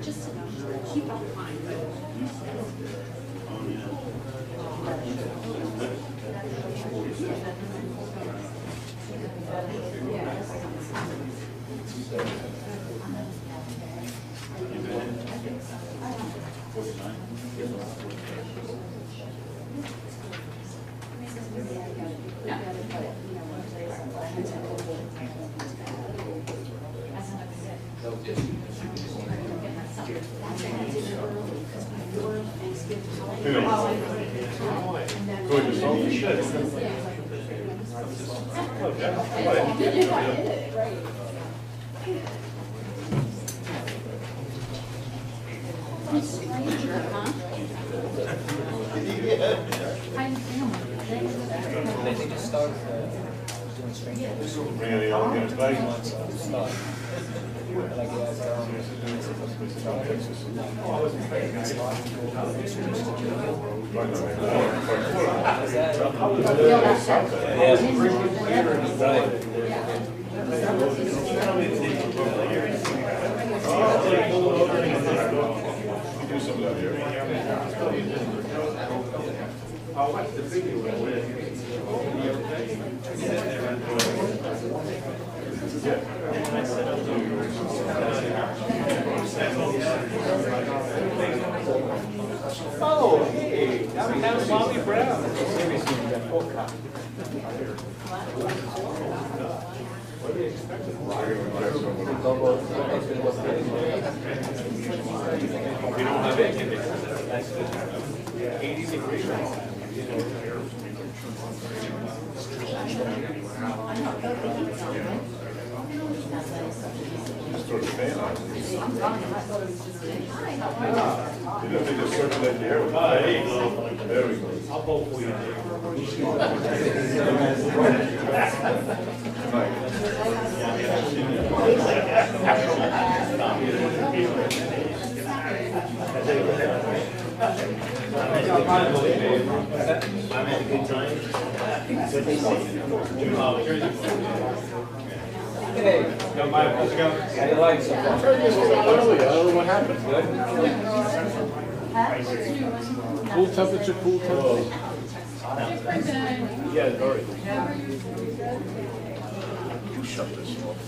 just to keep up mind. Oh, hey, now we have Bobby Brown. What do you expect? We don't have it. 80 degrees. Sort of fan on it. You don't think to circulate the air with There you go. There we go. I'll vote for you. I'm at a good time. Hey, got my, how's it going? How you like so far? I don't know what happened. Cool temperature, cool temperature. Yeah, very. You shut this off.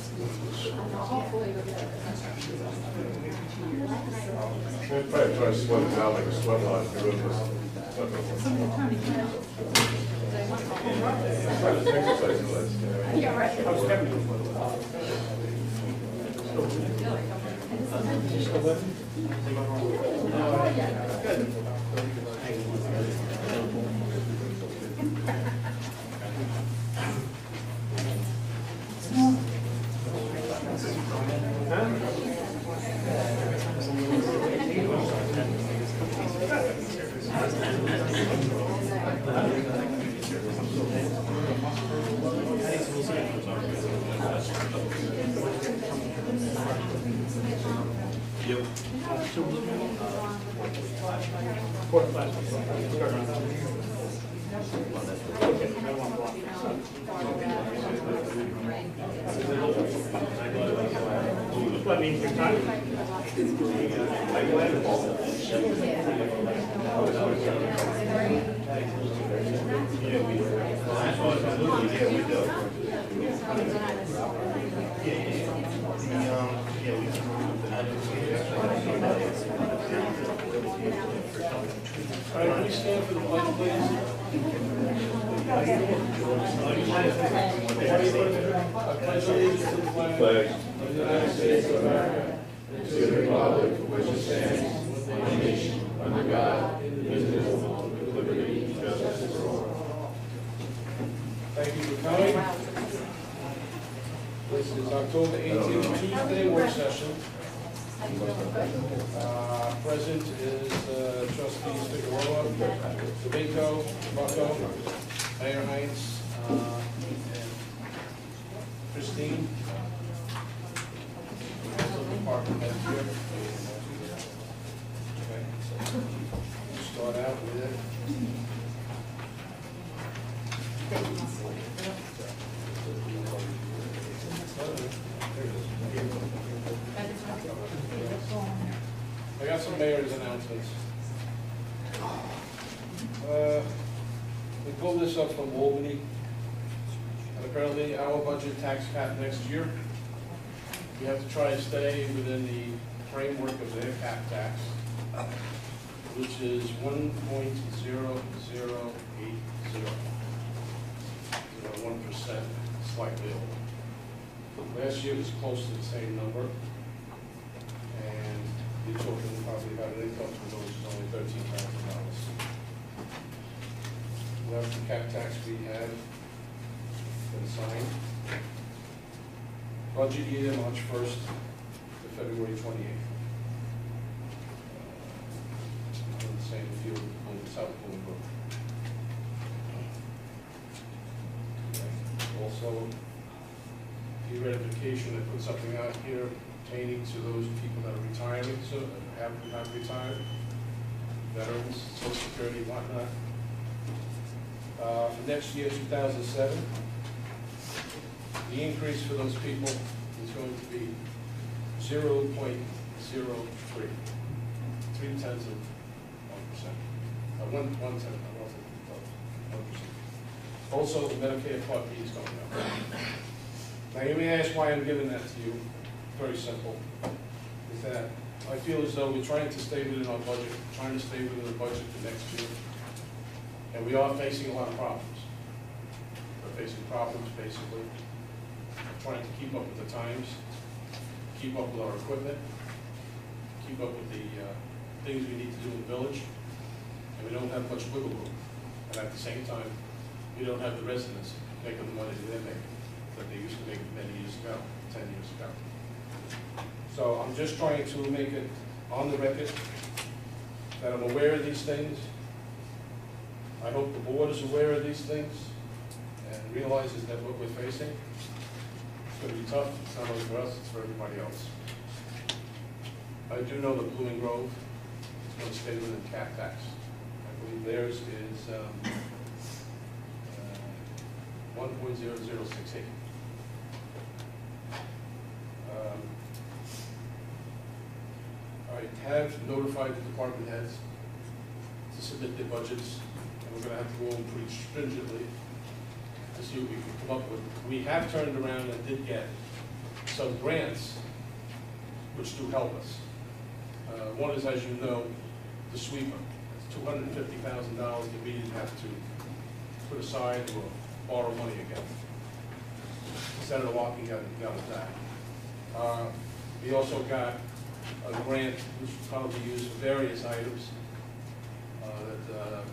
Probably try to sweat it out like a sweat line. Get rid of this. Exercise class. Yeah, right. What means your time? All right, can we stand for the pledge, please? I pledge allegiance to the flag of the United States of America, and to the republic for which it stands, one nation, under God, indivisible, with liberty and justice for all. Thank you for coming. This is October 18th, Tuesday work session. Present is trustees Figueroa, D'Amico, Bucko, Mayor Heinz, and Christine. Department head here. Okay, so start out with it. I got some mayor's announcements. We pulled this up from Albany, and apparently our budget tax cap next year, we have to try and stay within the framework of their cap tax, which is 1.0080. 1%, slightly over. Last year was close to the same number, and you're talking probably about an income for those who's only $13,000. That's the cap tax we have been signed. Budget year, March 1st to February 28th. In the same field on the South Bolingbrook. Also, de-ratification, I put something out here pertaining to those people that are retiring, so have retired, veterans, Social Security, whatnot. For next year, 2007, the increase for those people is going to be 0.03, 0.3%. 1%. Also, the Medicare Part B is going up. Now, you may ask why I'm giving that to you. Very simple. Is that I feel as though we're trying to stay within our budget, trying to stay within the budget for next year. And we are facing a lot of problems. We're facing problems, basically, trying to keep up with the times, keep up with our equipment, keep up with the things we need to do in the village. And we don't have much wiggle room. And at the same time, we don't have the residents making the money that they're making, that they used to make many years ago, 10 years ago. So I'm just trying to make it on the record that I'm aware of these things. I hope the board is aware of these things and realizes that what we're facing is going to be tough. It's not only for us, it's for everybody else. I do know that Blue and Grove is going to stay within cap tax. I believe theirs is 1.0068. I have notified the department heads to submit their budgets, and we're going to have to go over pretty stringently to see what we can come up with. We have turned around and did get some grants which do help us. One is, as you know, the sweeper. It's $250,000 that we didn't have to put aside or borrow money again. Senator Walker got with that. We also got a grant which was probably used for various items that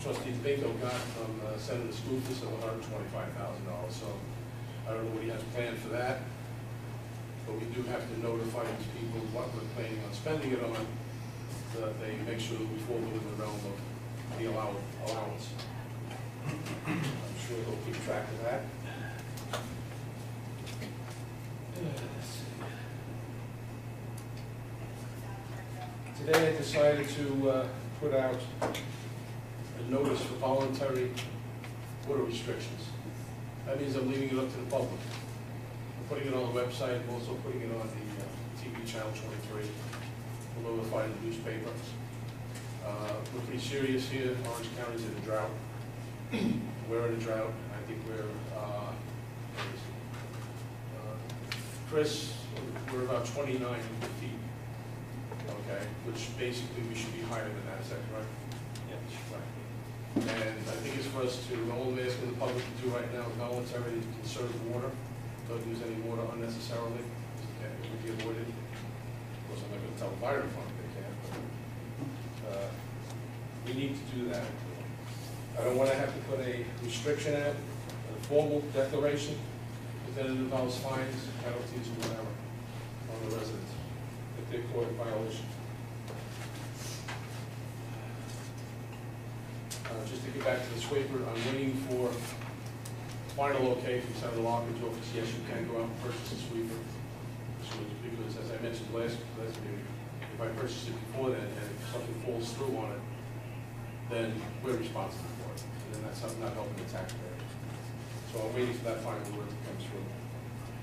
Trustee Bingo got from Senator Skoufis of $125,000. So I don't know what he has planned for that, but we do have to notify these people what we're planning on spending it on, so that they make sure that we fall within the realm of the allowance. I'm sure they'll keep track of that. Today I decided to put out a notice for voluntary water restrictions. That means I'm leaving it up to the public. I'm putting it on the website, I'm also putting it on the TV channel 23. We'll notify the newspaper. We're pretty serious here. Orange County's in a drought. We're in a drought. I think we're, Chris, we're about 29 feet, okay, which basically we should be higher than that, is that correct? Yeah. Right. And I think it's for us to, all I'm asking the public to do right now is voluntarily conserve water, don't use any water unnecessarily, okay, it would be avoided. Of course, I'm not going to tell the fire department they can't, but we need to do that. I don't want to have to put a restriction out, a formal declaration, because then it involves fines, penalties, or whatever on the residents if they're caught in violation. Just to get back to the sweeper, I'm waiting for final okay from Senator Larkin's office. Yes, you can go out and purchase a sweeper. Because as I mentioned last meeting, if I purchase it before then and if something falls through on it, then we're responsible for it. And then that's not helping the taxpayer. So I'm waiting for that final word to come through.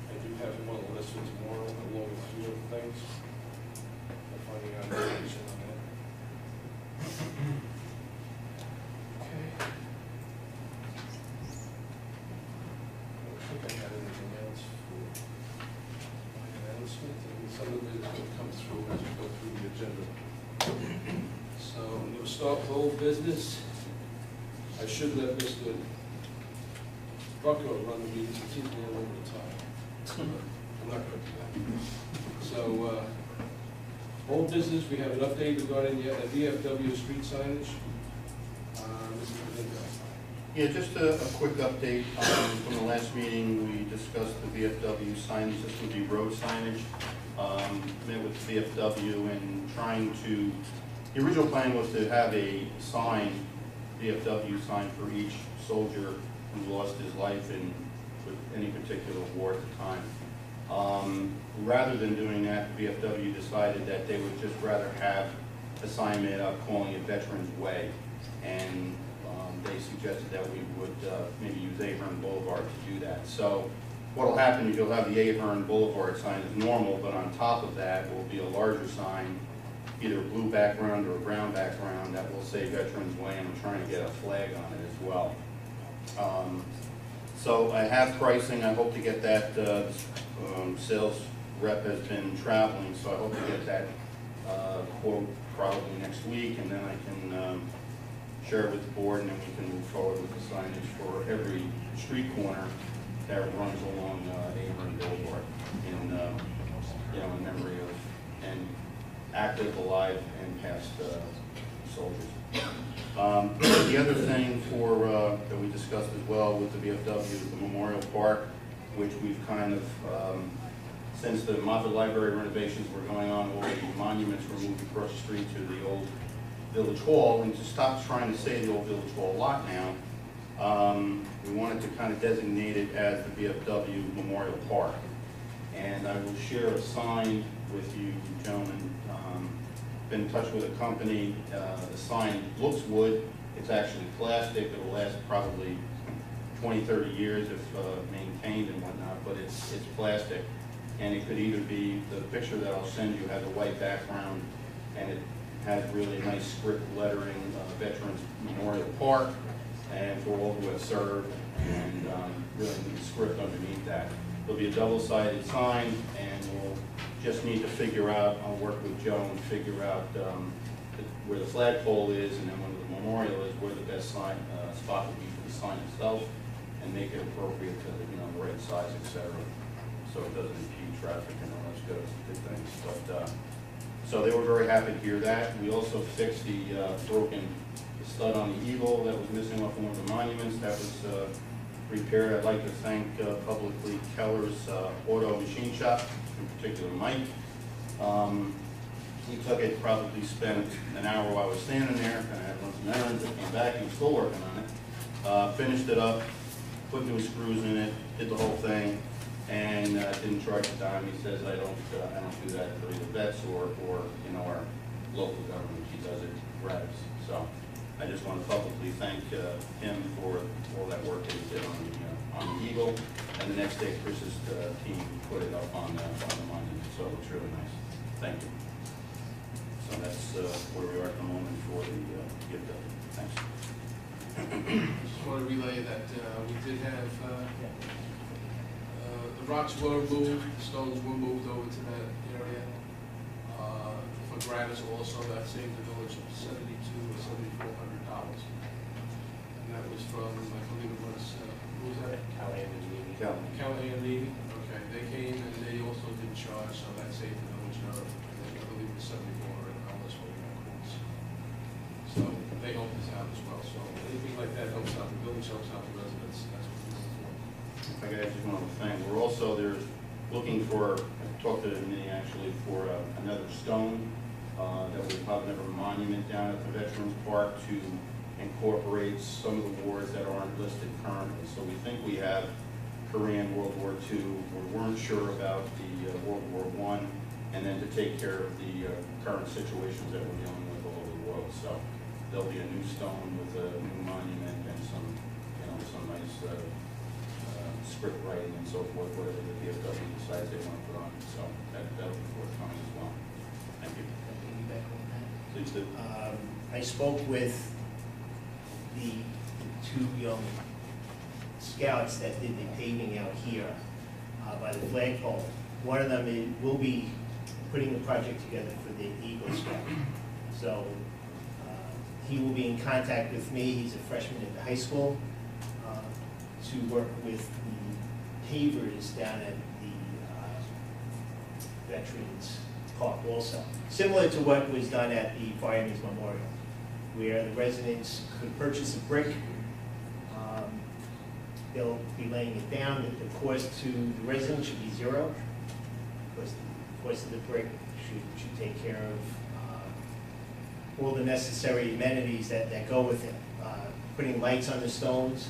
I do have one of the list for tomorrow, along with a few other things. I'm finding out some of it is going to come through as we go through the agenda. So I'm going to start with old business. I should let Mr. Bucko run the meeting, since he's been all over the top. I'm not going to do that. So, old business, we have an update regarding the VFW street signage. Mr. Belinda. Yeah, just a quick update. From the last meeting, we discussed the VFW signage. This would be road signage. Met with the VFW and trying to, the original plan was to have a sign, VFW sign for each soldier who lost his life in with any particular war at the time. Rather than doing that, the VFW decided that they would just rather have a sign made up calling it Veterans Way. And they suggested that we would maybe use Ahern Boulevard to do that. So what will happen is you'll have the Ahern Boulevard sign as normal, but on top of that will be a larger sign, either a blue background or a brown background, that will say Veterans Way, and I'm trying to get a flag on it as well. So I have pricing. I hope to get that. Sales rep has been traveling, so I hope to get that quote probably next week, and then I can share it with the board, and then we can move forward with the signage for every street corner that runs along Ahern Boulevard in in memory of and active, alive, and past soldiers. The other thing that we discussed as well with the VFW is the Memorial Park, which we've kind of, since the Moffett Library renovations were going on, all the monuments were moved across the street to the old Village Hall, and to stop trying to say the old Village Hall lot now, we wanted to kind of designate it as the VFW Memorial Park. And I will share a sign with you gentlemen. Been in touch with a company. The sign looks wood. It's actually plastic. It'll last probably 20, 30 years if maintained and whatnot, but it's plastic. And it could either be, the picture that I'll send you has a white background, and it has really nice script lettering, Veterans Memorial Park, and for all who have served, and really neat script underneath that. There'll be a double-sided sign, and we'll just need to figure out, I'll work with Joe and figure out where the flagpole is, and then when the memorial is, where the best sign spot would be for the sign itself, and make it appropriate to the right size, etc. So it doesn't impede traffic and all those good things. But so they were very happy to hear that. We also fixed the broken stud on the eagle that was missing off one of the monuments. That was repaired. I'd like to thank publicly Keller's Auto Machine Shop, in particular Mike. We took it, probably spent an hour while I was standing there, and I had run some errands, I came back, he was still working on it. Finished it up, put new screws in it, did the whole thing, and didn't charge a dime. He says I don't do that for either vets or our local government. He does it gratis. So I just want to publicly thank him for all that work that he did on the Eagle. And the next day, Chris's team put it up on the monument. So it looks really nice. Thank you. So that's where we are at the moment for the gift. Thanks. Just want to relay that we did have the rocks were moved, the stones were moved over to that area for gratis. Also, that saved the village of $7,200 or $7,400, and that was from, I believe it was who was that? Callahan and Levy. Callahan and Levy. Okay, they came and they also didn't charge, so that saved the village another. I believe it was $7,400 for the quotes. So they helped us out as well. So anything like that helps out the village, helps out the residents. That's what we're looking for. I got just one other thing. We're also looking for, I talked to Minnie actually, for another stone that would have another monument down at the Veterans Park to incorporate some of the wars that aren't listed currently. So we think we have Korean, World War II. We weren't sure about the World War I, and then to take care of the current situations that we're dealing with all over the world. So there'll be a new stone with a new monument and some nice script writing and so forth, whatever the VFW decides they want to put on it. So that'll be forthcoming as well. Thank you. Please do. I spoke with the two young scouts that did the paving out here by the flagpole. One of them will be putting the project together for the Eagle Scout. So he will be in contact with me, he's a freshman at the high school, to work with the pavers down at the Veterans Park also. Similar to what was done at the Fireman's Memorial, where the residents could purchase a brick. They'll be laying it down. The cost to the residents should be zero, because the cost of the brick should take care of all the necessary amenities that go with it, putting lights on the stones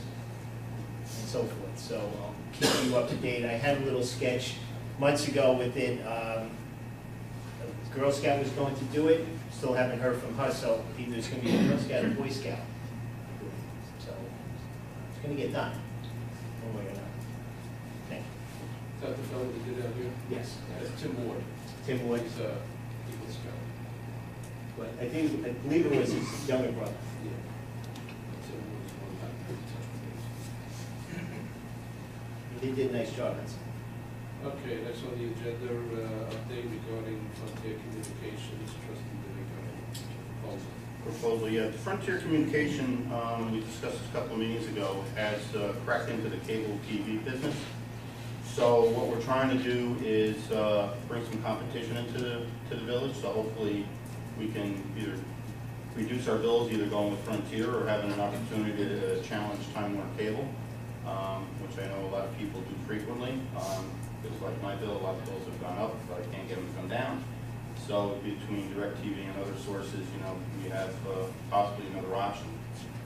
and so forth. So I'll keep you up to date. I had a little sketch months ago with it. A Girl Scout was going to do it, still haven't heard from her, so either it's going to be a Girl Scout or Boy Scout. So it's going to get done, one way or another. Thank you. Is that the fellow that did that here? Yes. That's Tim Ward. Tim Wood, He's Eagle Scout. but I believe it was his younger brother. Yeah. Tim Ward's one that touch base. He did a nice job. Okay, next on the agenda, update regarding Frontier Communications, trustee Domingo, proposal. Yeah, the Frontier Communication, we discussed this a couple of meetings ago, has cracked into the cable TV business. So what we're trying to do is bring some competition into the village, so hopefully we can either reduce our bills, either going with Frontier or having an opportunity to challenge Time Warner Cable, which I know a lot of people do frequently. Just like my bill, a lot of bills have gone up, but I can't get them to come down. So between DirecTV and other sources, we have possibly another option.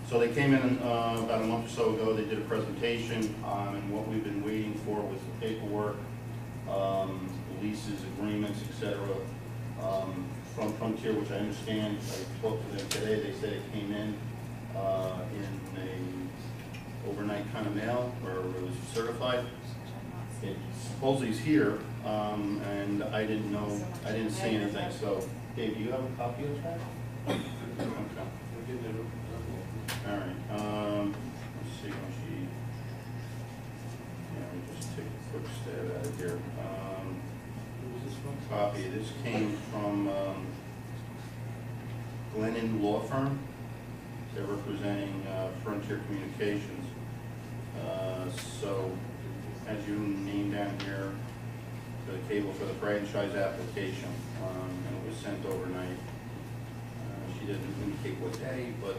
So they came in about a month or so ago, they did a presentation, and what we've been waiting for was the paperwork, leases, agreements, etc. From Frontier, which I understand, I spoke to them today, they said it came in a overnight kind of mail, or it was certified. It supposedly is here, and I didn't see anything, so, Dave, do you have a copy of that? Okay. We're getting there. All right, let's see when she, let me just take a quick stab at it here. Who was this from? Copy, this came from Glennon Law Firm. They're representing Frontier Communications. So, as you named down here, the cable for the franchise application, and it was sent overnight. She didn't indicate what day, but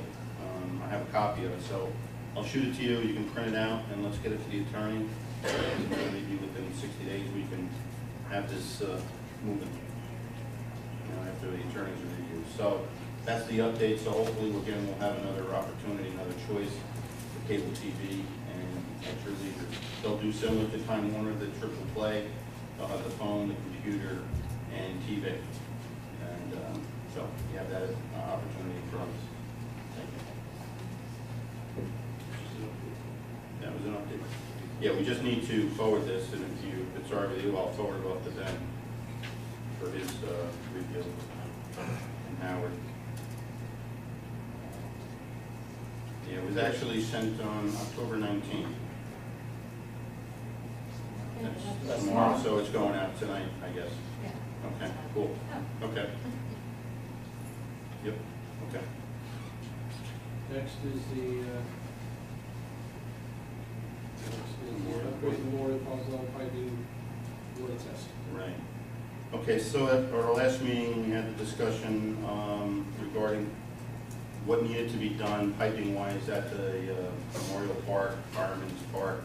I have a copy of it, so I'll shoot it to you, you can print it out, and let's get it to the attorney, and maybe within 60 days we can have this moving, after the attorney's review. So that's the update, so hopefully we'll have another opportunity, another choice for cable TV, and at your leisure. They'll do similar to Time Warner, the triple play, they'll have the phone, the computer, and TV. And so you have that opportunity in front of us. Thank you. That was an update. Yeah, we just need to forward this, and if it's all right with you, I'll forward it off to Ben for his review. And Howard. Yeah, it was actually sent on October 19th. That's tomorrow, so it's going out tonight, I guess. Yeah. Okay, cool. Okay. Yep, okay. Next is the upgrade Memorial Park piping water test. Right. Okay, so at our last meeting, we had the discussion regarding what needed to be done piping-wise at the Memorial Park, Fireman's Park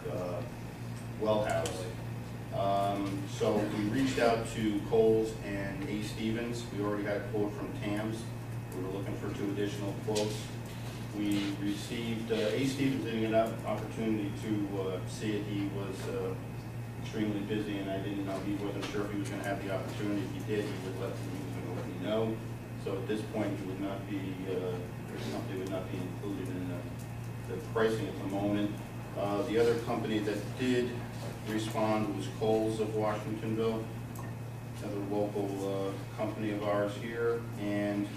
well house. So we reached out to Coles and A. Stevens. We already got a quote from TAMS. We were looking for 2 additional quotes. We received, A. Stevens didn't get an opportunity to see it. He was extremely busy, and I didn't know, he wasn't sure if he was going to have the opportunity. If he did, he was going to let me know. So at this point, he would not be, the company would not be included in the pricing at the moment. The other company that did respond was Coles of Washingtonville, another local company of ours here, and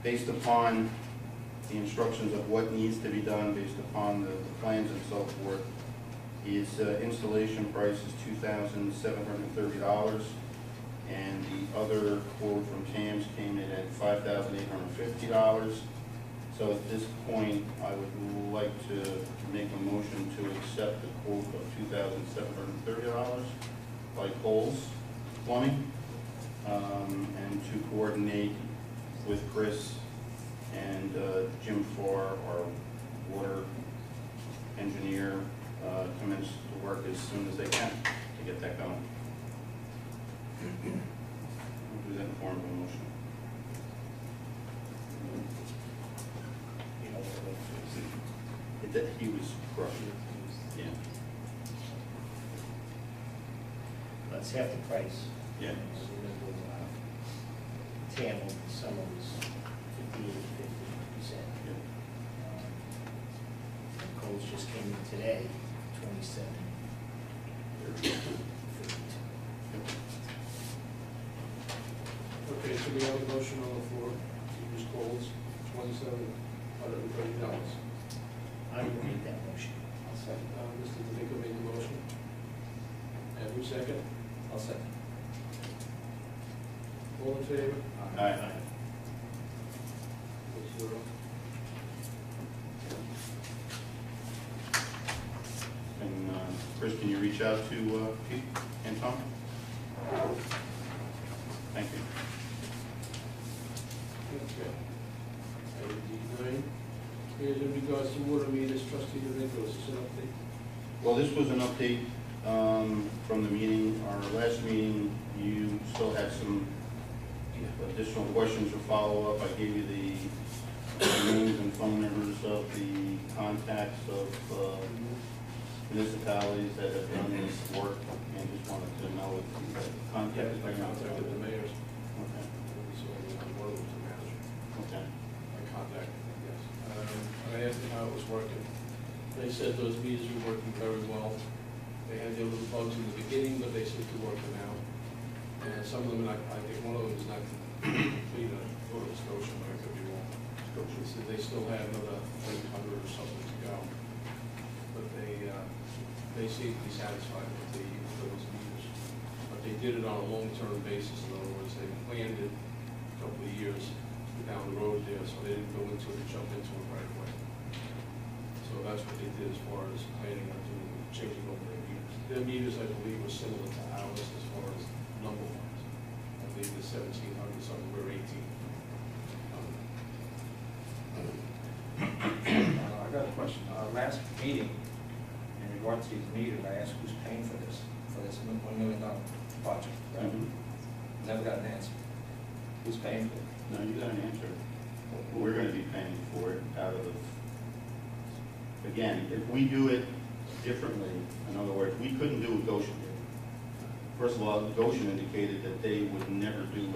based upon the instructions of what needs to be done, based upon the plans and so forth, his installation price is $2,730. And the other quote from Tams came in at $5,850. So at this point, I would like to make a motion to accept the quote of $2,730 by Coles Plumbing, and to coordinate with Chris and Jim Farr, our water engineer, commence to work as soon as they can to get that going. We'll do that in form of a motion. You know, That he was crushed. Yeah. that's half the price. Yeah. TAM over the summer was 58, 50%. Coles just came in today, 27. 32. Okay, so we have a motion on the floor to use Coles, $2,730. I will make that motion. I'll second. Mr. DeVico made the motion. And who second? I'll second. All in favor? Aye. Six zero. And Chris, can you reach out to Pete and Tom? Thank you. Okay. Item D9, here's in regards to water meters, trustee DeVico, is this an update? Well, this was an update from the meeting, our last meeting. You still had some additional questions or follow-up. I gave you the names and phone numbers of the contacts of municipalities that have done this work, and just wanted to know if you had contacted I them. contacted the mayors, Okay, so one of them was the manager. okay. I contacted them, yes. I asked them how it was working. They said those meters were working very well. They had their little bugs in the beginning, but they seem to work now. And some of them, I think one of them is not complete, go to Scotia, but I could be wrong. Scotia said they still had another 800 or something to go. But they seem to be satisfied with those meters. But they did it on a long-term basis. In other words, they planned it a couple of years down the road there, so they didn't go into it and jump into it right away. So that's what they did as far as planning on doing, changing over their meters. Their meters, I believe, were similar to ours as far as number wise. I believe the 1,700 something, we're 18. I got a question. Last meeting, in regards to these meters, I asked who's paying for this $1 million project, right? Mhm. Never got an answer. Who's paying for it? No, you got an answer. We're gonna be paying for it out of, again, if we do it differently, in other words, we couldn't do what Goshen did. First of all, Goshen indicated that they would never do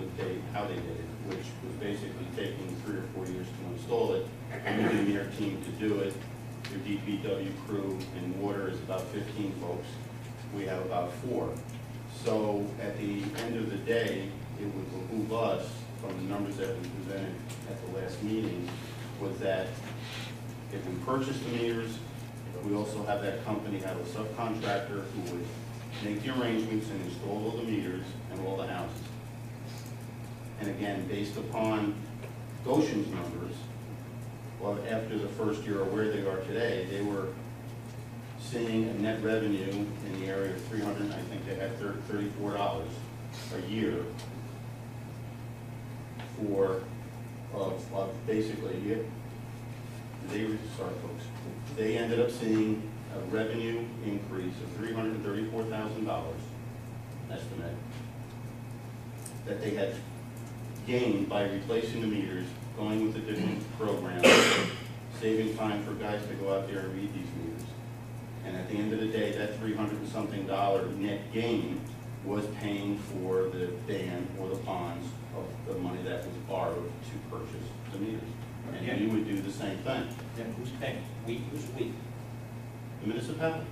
how they did it, which was basically taking 3 or 4 years to install it, moving their team to do it. Your DPW crew in water is about 15 folks. We have about 4. So at the end of the day, it would behoove us, from the numbers that we presented at the last meeting, was that if we purchase the meters, we also have that company have a subcontractor who would make the arrangements and install all the meters and all the houses. And again, based upon Goshen's numbers, well, after the first year or where they are today, they were seeing a net revenue in the area of 300, I think they had $34 a year for, basically, sorry folks, they ended up seeing a revenue increase of $334,000 estimate that they had gained by replacing the meters, going with a different program, saving time for guys to go out there and read these meters. And at the end of the day, that $300 and something net gain was paying for the dam or the ponds of the money that was borrowed to purchase the meters. And we would do the same thing. Then who's paying? Who's we? The municipality,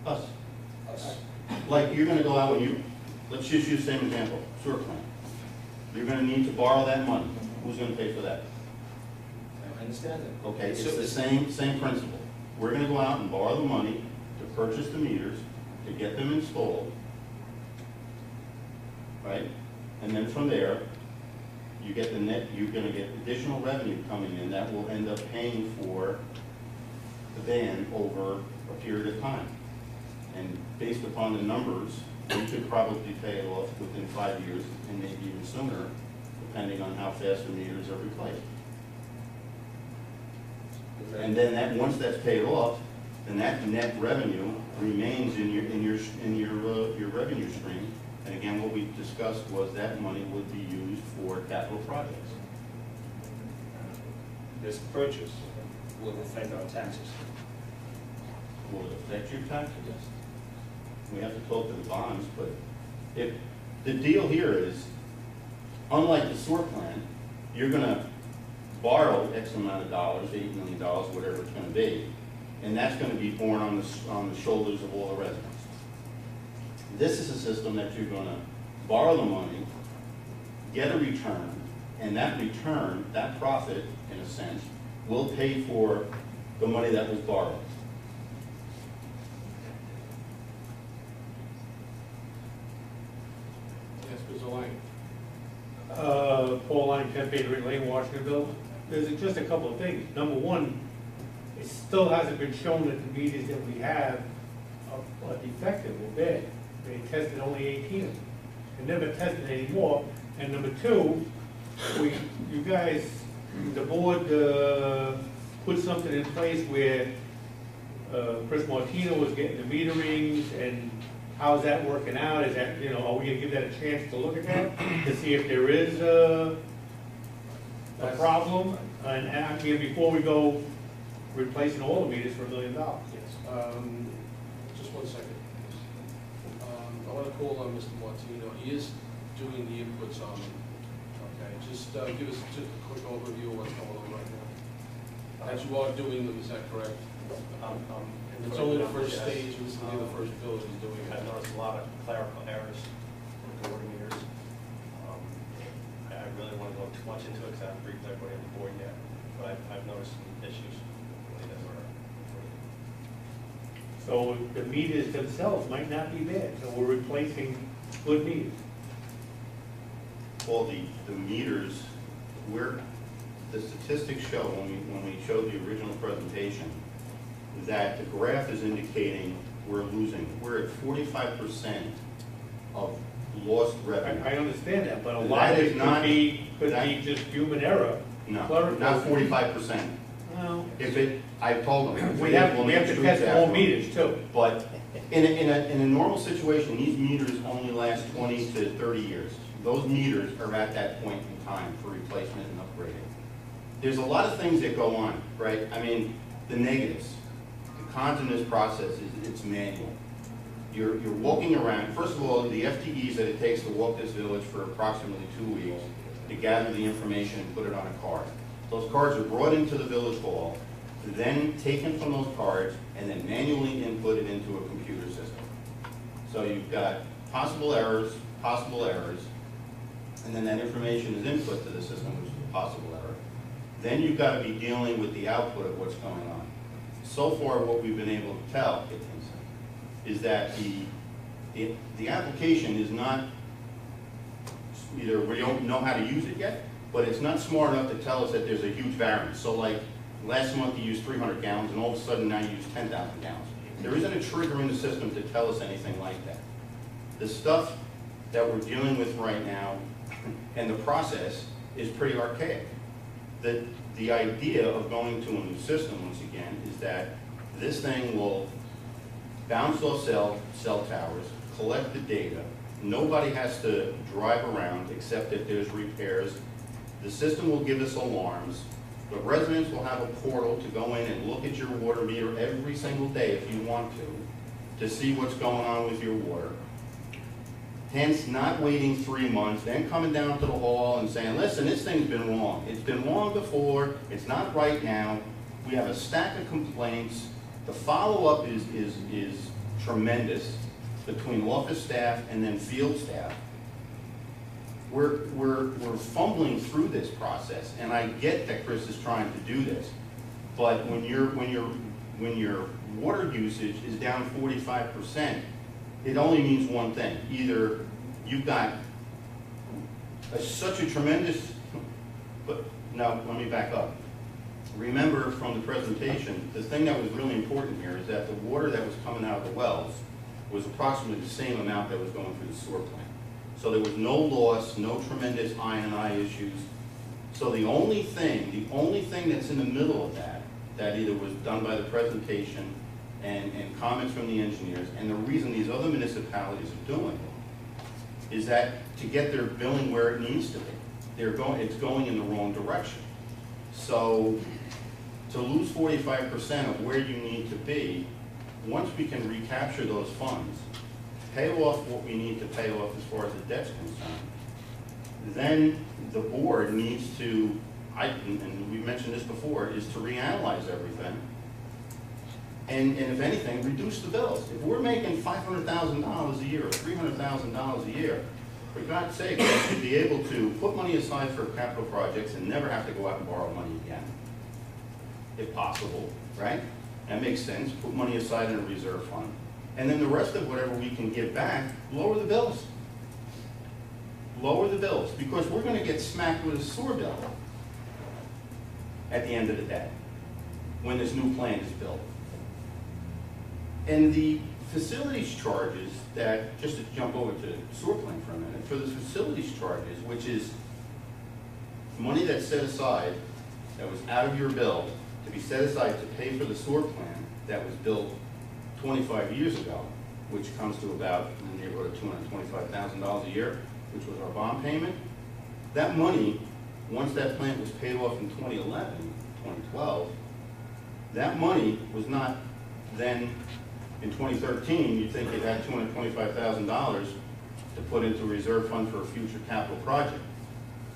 us. Us. Like, you're gonna go out and let's just use the same example, sewer plant. You're gonna need to borrow that money. Who's gonna pay for that? I understand that. Okay, it's So the same principle. We're gonna go out and borrow the money to purchase the meters, to get them installed, right? And then from there, you get the net, you're gonna get additional revenue coming in that will end up paying for the van over a period of time. And based upon the numbers, we could probably pay it off within 5 years and maybe even sooner, depending on how fast the meters are replaced. And then that, once that's paid off, then that net revenue remains in your revenue stream. And again, what we discussed was that money would be used for capital projects. This purchase will affect our taxes. Will it affect your taxes? We have to talk to the bonds, but if, the deal here is, unlike the sewer plant, you're gonna borrow X amount of dollars, $8 million, whatever it's gonna be, and that's gonna be borne on the shoulders of all the residents. This is a system that you're gonna borrow the money, get a return, and that return, that profit, in a sense, will pay for the money that was borrowed. Yes, Mr. Lang. Paul Line, 10 Patriot Lane, Washingtonville. There's just a couple of things. Number one, it still hasn't been shown that the meters that we have are defective or bad. They tested only 18 of them. They never tested any more. And number two, you guys, the board put something in place where Chris Martino was getting the meterings, and how's that working out? Is that, are we gonna give that a chance to look at that, to see if there is a problem? And before we go replacing all the meters for $1 million. Yes. Just 1 second. I want to call on Mr. Martino. He is doing the inputs on them. Okay, just give us just a quick overview of what's going on right now. As you are doing them, is that correct? It's only the first stage, this is the first bill he's doing. I've noticed a lot of clerical errors in the water meters. I really want to go too much into it because I haven't briefed everybody on the board yet, but I've noticed some issues really that were. So the meters themselves might not be bad, so we're replacing good meters. Well, the meters, the statistics show, when we showed the original presentation, that the graph is indicating we're losing. We're at 45% of lost revenue. I understand that, but a lot of it could be just human error. No, Clerical. not 45%. Well, I told them. we have to test more meters too. But in a normal situation, these meters only last 20 to 30 years. Those meters are at that point in time for replacement and upgrading. There's a lot of things that go on, right? I mean, the negatives. The cons in this process is it's manual. You're walking around. First of all, the FTEs that it takes to walk this village for approximately 2 weeks to gather the information and put it on a card. Those cards are brought into the village hall, then taken from those cards, and then manually inputted into a computer system. So you've got possible errors, and then that information is input to the system, which is a possible error. Then you've got to be dealing with the output of what's going on. So far, what we've been able to tell is that the application is not, either we don't know how to use it yet, but it's not smart enough to tell us that there's a huge variance. So like last month you used 300 gallons and all of a sudden now you use 10,000 gallons. There isn't a trigger in the system to tell us anything like that. The stuff that we're dealing with right now and the process is pretty archaic. The idea of going to a new system, once again, is that this thing will bounce off cell towers, collect the data. Nobody has to drive around except if there's repairs. The system will give us alarms. The residents will have a portal to go in and look at your water meter every single day if you want to see what's going on with your water. Hence, not waiting 3 months, then coming down to the hall and saying, listen, this thing's been wrong. It's been wrong before, it's not right now. We have a stack of complaints. The follow-up is tremendous between office staff and then field staff. We're fumbling through this process, and I get that Chris is trying to do this, but when your water usage is down 45%, it only means one thing. Either you've got such a tremendous, but now let me back up. Remember from the presentation, the thing that was really important here is that the water that was coming out of the wells was approximately the same amount that was going through the sewer plant. So there was no loss, no tremendous I&I issues. So the only thing that's in the middle of that either was done by the presentation and comments from the engineers, and the reason these other municipalities are doing it is that to get their billing where it needs to be. It's going in the wrong direction. So to lose 45% of where you need to be, once we can recapture those funds, pay off what we need to pay off as far as the debt's concerned, then the board needs to, and we mentioned this before, is to reanalyze everything. And if anything, reduce the bills. If we're making $500,000 a year or $300,000 a year, for God's sake, we should be able to put money aside for capital projects and never have to go out and borrow money again, if possible, right? That makes sense. Put money aside in a reserve fund. And then the rest of whatever we can give back, lower the bills. Lower the bills, because we're going to get smacked with a sewer bill at the end of the day when this new plant is built. And the facilities charges that, just to jump over to the sewer plant for a minute, for the facilities charges, which is money that's set aside, that was out of your bill, to be set aside to pay for the sewer plant that was built 25 years ago, which comes to about in the neighborhood of $225,000 a year, which was our bond payment. That money, once that plant was paid off in 2011, 2012, that money was not then, in 2013, you'd think it had $225,000 to put into a reserve fund for a future capital project.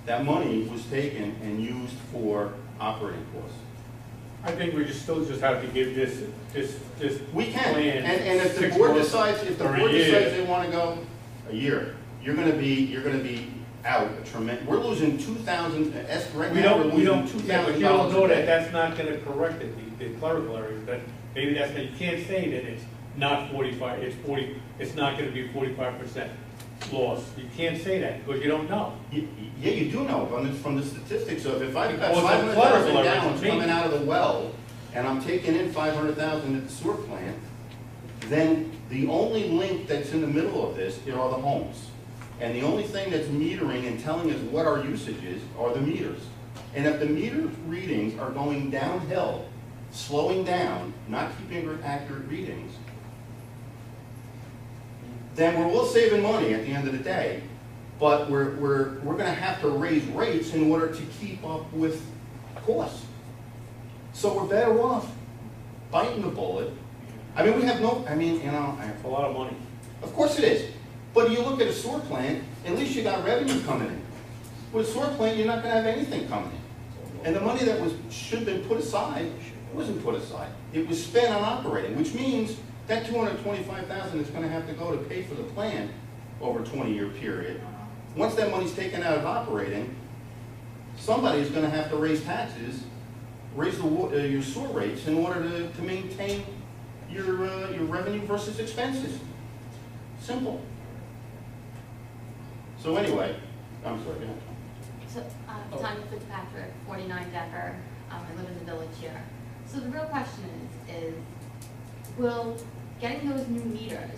That money was taken and used for operating costs. I think we still just have to give this We can, plan and if the 6 board months decides, if the or a board year. decides they want to go a year, you're going to be out a tremendous. We're losing 2,000. Right now, we're losing $2,000. Yeah, but you don't know a day. that that's not gonna correct it, the clerical areas, that maybe that's, you can't say that it's not 45, it's 40, it's not gonna be 45% loss. You can't say that, because you don't know. Yeah, you do know from the statistics of if I've got Because of 500,000 clerical gallons errors, coming out of the well, and I'm taking in 500,000 at the sewer plant, then the only link that's in the middle of this are the homes. And the only thing that's metering and telling us what our usage is are the meters. And if the meter readings are going downhill, slowing down, not keeping accurate readings, then we're all saving money at the end of the day, but we're going to have to raise rates in order to keep up with costs. So we're better off biting the bullet. I mean, we have no, I mean, you know, It's a lot of money. of course it is. But you look at a sewer plant, at least you got revenue coming in. With a sewer plant, you're not going to have anything coming in. And the money that should have been put aside wasn't put aside. It was spent on operating, which means that $225,000 is going to have to go to pay for the plant over a 20-year period. Once that money's taken out of operating, somebody's going to have to raise taxes, raise your sewer rates in order to maintain your revenue versus expenses. Simple. So anyway, I'm sorry, go ahead. So, Tanya Fitzpatrick, 49 Decker, I live in the village here. So the real question is will getting those new meters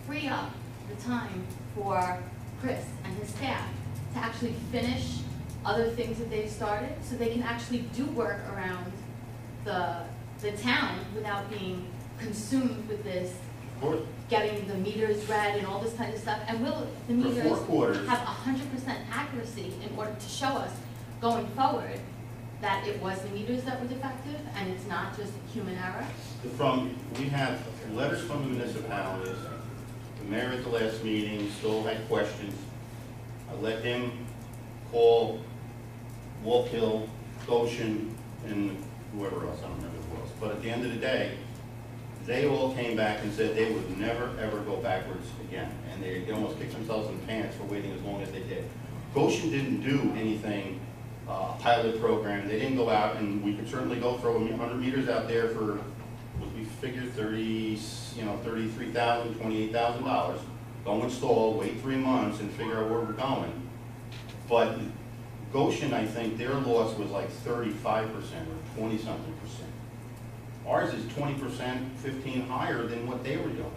free up the time for Chris and his staff to actually finish other things that they've started, so they can actually do work around the town without being consumed with this, Of course. getting the meters read and all this kind of stuff? And will the For 4 meters quarters. have 100% accuracy in order to show us going forward that it was the meters that were defective and it's not just human error? We have letters from the municipalities. The mayor at the last meeting still had questions. I let him call Walk Hill, Goshen, and whoever else, I don't remember who else. But at the end of the day, they all came back and said they would never, ever go backwards again. And they almost kicked themselves in the pants for waiting as long as they did. Goshen didn't do anything, pilot program. They didn't go out, and we could certainly go throw 100 meters out there for, what we figured, $33,000, $28,000. Go install, wait 3 months, and figure out where we're going. But Goshen, I think their loss was like 35% or 20-something percent. Ours is 20%, 15 higher than what they were doing.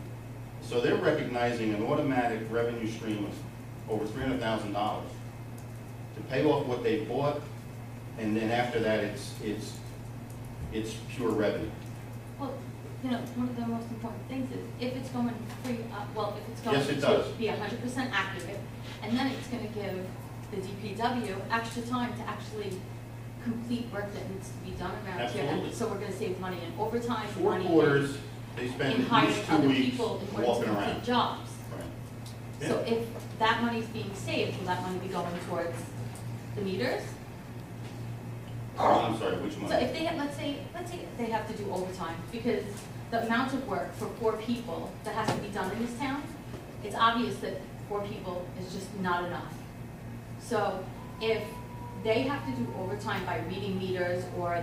So they're recognizing an automatic revenue stream of over $300,000 to pay off what they bought, and then after that, it's pure revenue. Well, you know, one of the most important things is if it's going free, well, if it's going Yes, it does. to be 100% accurate, and then it's going to give the DPW extra time to actually complete work that needs to be done around here. Absolutely. So we're going to save money in overtime, 4 money quarters, they in spend at hiring least 2 other weeks people in order to walking complete around. jobs. Right. So Yeah. if that money's being saved, will that money be going towards the meters? I'm sorry, which So money? if they have, let's say they have to do overtime, because the amount of work for 4 people that has to be done in this town, it's obvious that 4 people is just not enough. So if they have to do overtime by reading meters, or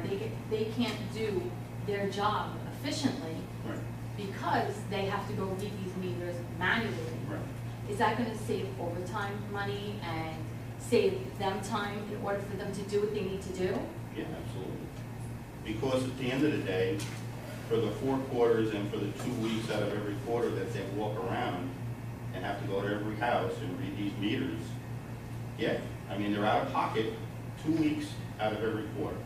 they can't do their job efficiently Right, because they have to go read these meters manually, right. is that gonna save overtime money and save them time in order for them to do what they need to do? Yeah, absolutely. Because at the end of the day, for the 4 quarters and for the 2 weeks out of every quarter that they walk around and have to go to every house and read these meters, yeah, I mean, they're out of pocket 2 weeks out of every quarter.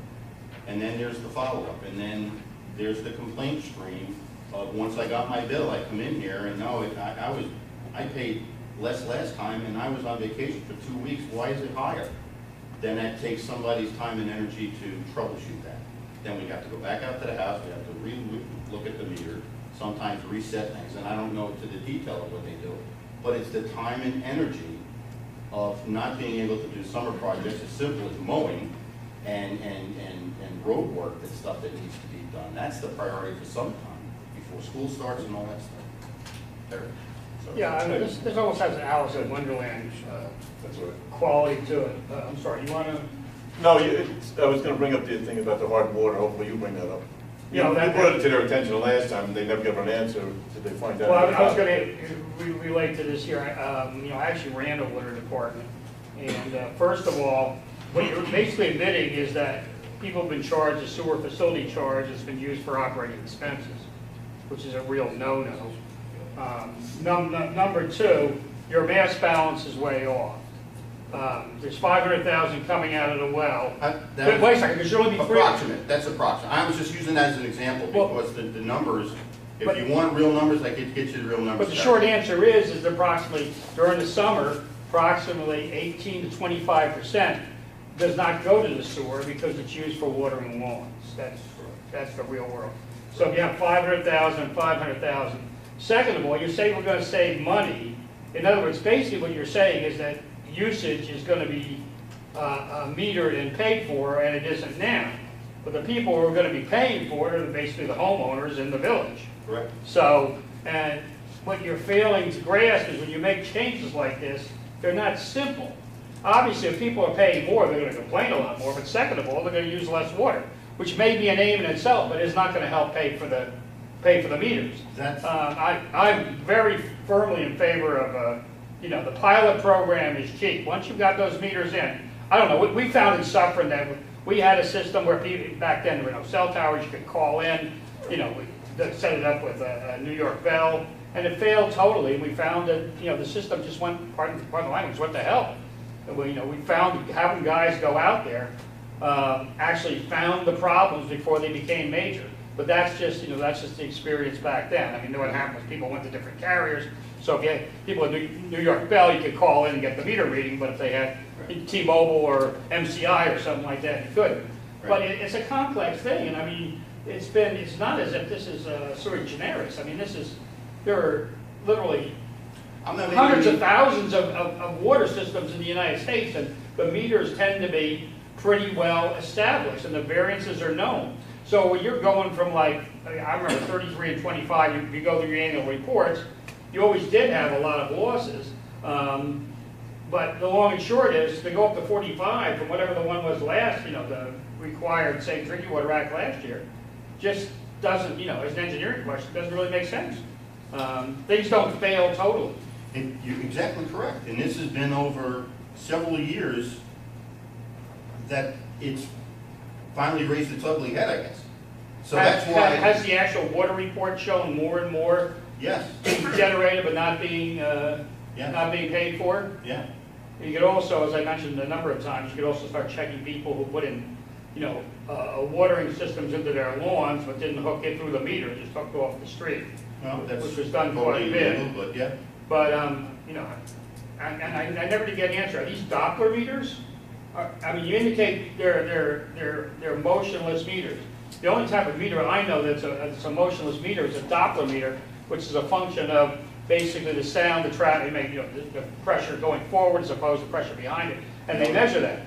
And then there's the follow-up, and then there's the complaint stream of, once I got my bill, I come in here and no, I paid less last time and I was on vacation for 2 weeks, why is it higher? Then that takes somebody's time and energy to troubleshoot that. Then we have to go back out to the house, we have to re-look at the meter, sometimes reset things, and I don't know to the detail of what they do. But it's the time and energy of not being able to do summer projects as simple as mowing and road work, that stuff that needs to be done. That's the priority for summertime, before school starts and all that stuff. There. So- Yeah, I know, this almost has an Alice in Wonderland That's right. quality to it. I'm sorry, you want to? No, I was gonna bring up the thing about the hard water, hopefully you bring that up. Yeah, You that- brought it to their attention the last time, and they never got an answer, did they find out? Well, I was going to relate to this here. You know, I actually ran a water department. And first of all, what you're basically admitting is that people have been charged a sewer facility charge that's been used for operating expenses, which is a real no-no. Number 2, your mass balance is way off. There's 500,000 coming out of the well. That Wait a second, there should only be 3. Approximate, that's approximate. I was just using that as an example, Well- because the numbers, But- if you want real numbers, I could get you the real numbers. But the short answer is approximately, during the summer, approximately 18 to 25% does not go to the sewer because it's used for watering lawns. That's the real world. So if you have 500,000, 500,000. Second of all, you say we're gonna save money. In other words, basically what you're saying is that usage is gonna be metered and paid for, and it isn't now. But the people who are gonna be paying for it are basically the homeowners in the village. Correct. So, and what you're failing to grasp is when you make changes like this, they're not simple. Obviously, if people are paying more, they're going to complain a lot more, but second of all, they're going to use less water, which may be an aim in itself, but is not going to help pay for the meters. That's- I'm very firmly in favor of, you know, the pilot program is cheap. Once you've got those meters in, I don't know, we found in Suffern that we had a system where people, back then there were no cell towers, you could call in, you know, we set it up with a New York Bell, and it failed totally. We found that, you know, the system just went, pardon the language, what the hell? And we found having guys go out there actually found the problems before they became major. But that's just, that's just the experience back then. I mean, what happened was people went to different carriers. So if you had people at New York Bell, you could call in and get the meter reading, but if they had T-Mobile or MCI or something like that, you couldn't. But it's a complex thing, and I mean, it's not as if this is sort of generics. I mean, there are literally hundreds of thousands of water systems in the United States, and the meters tend to be pretty well established, and the variances are known. So when you're going from, like, I remember 33 and 25, you go through your annual reports, you always did have a lot of losses. But the long and short is, to go up to 45 from whatever the one was last, the required, say, Drinking Water Act last year, just doesn't, as an engineering question, doesn't really make sense. Things don't fail totally. You're exactly correct. And this has been over several years that it's finally raised its ugly head, I guess. So that's why. Has the actual water report shown more and more Yes, being generated but not being yeah, paid for? yeah. You could also, as I mentioned a number of times, you could also start checking people who put in, watering systems into their lawns but didn't hook it through the meter, just hooked off the street. Well, that's Which was done quite a totally bit. legal, but yeah. But, and I never did get an answer. Are these Doppler meters? You indicate they're motionless meters. The only type of meter I know that's a motionless meter is a Doppler meter, which is a function of basically the sound, the traffic, the pressure going forward as opposed to pressure behind it, and they measure that.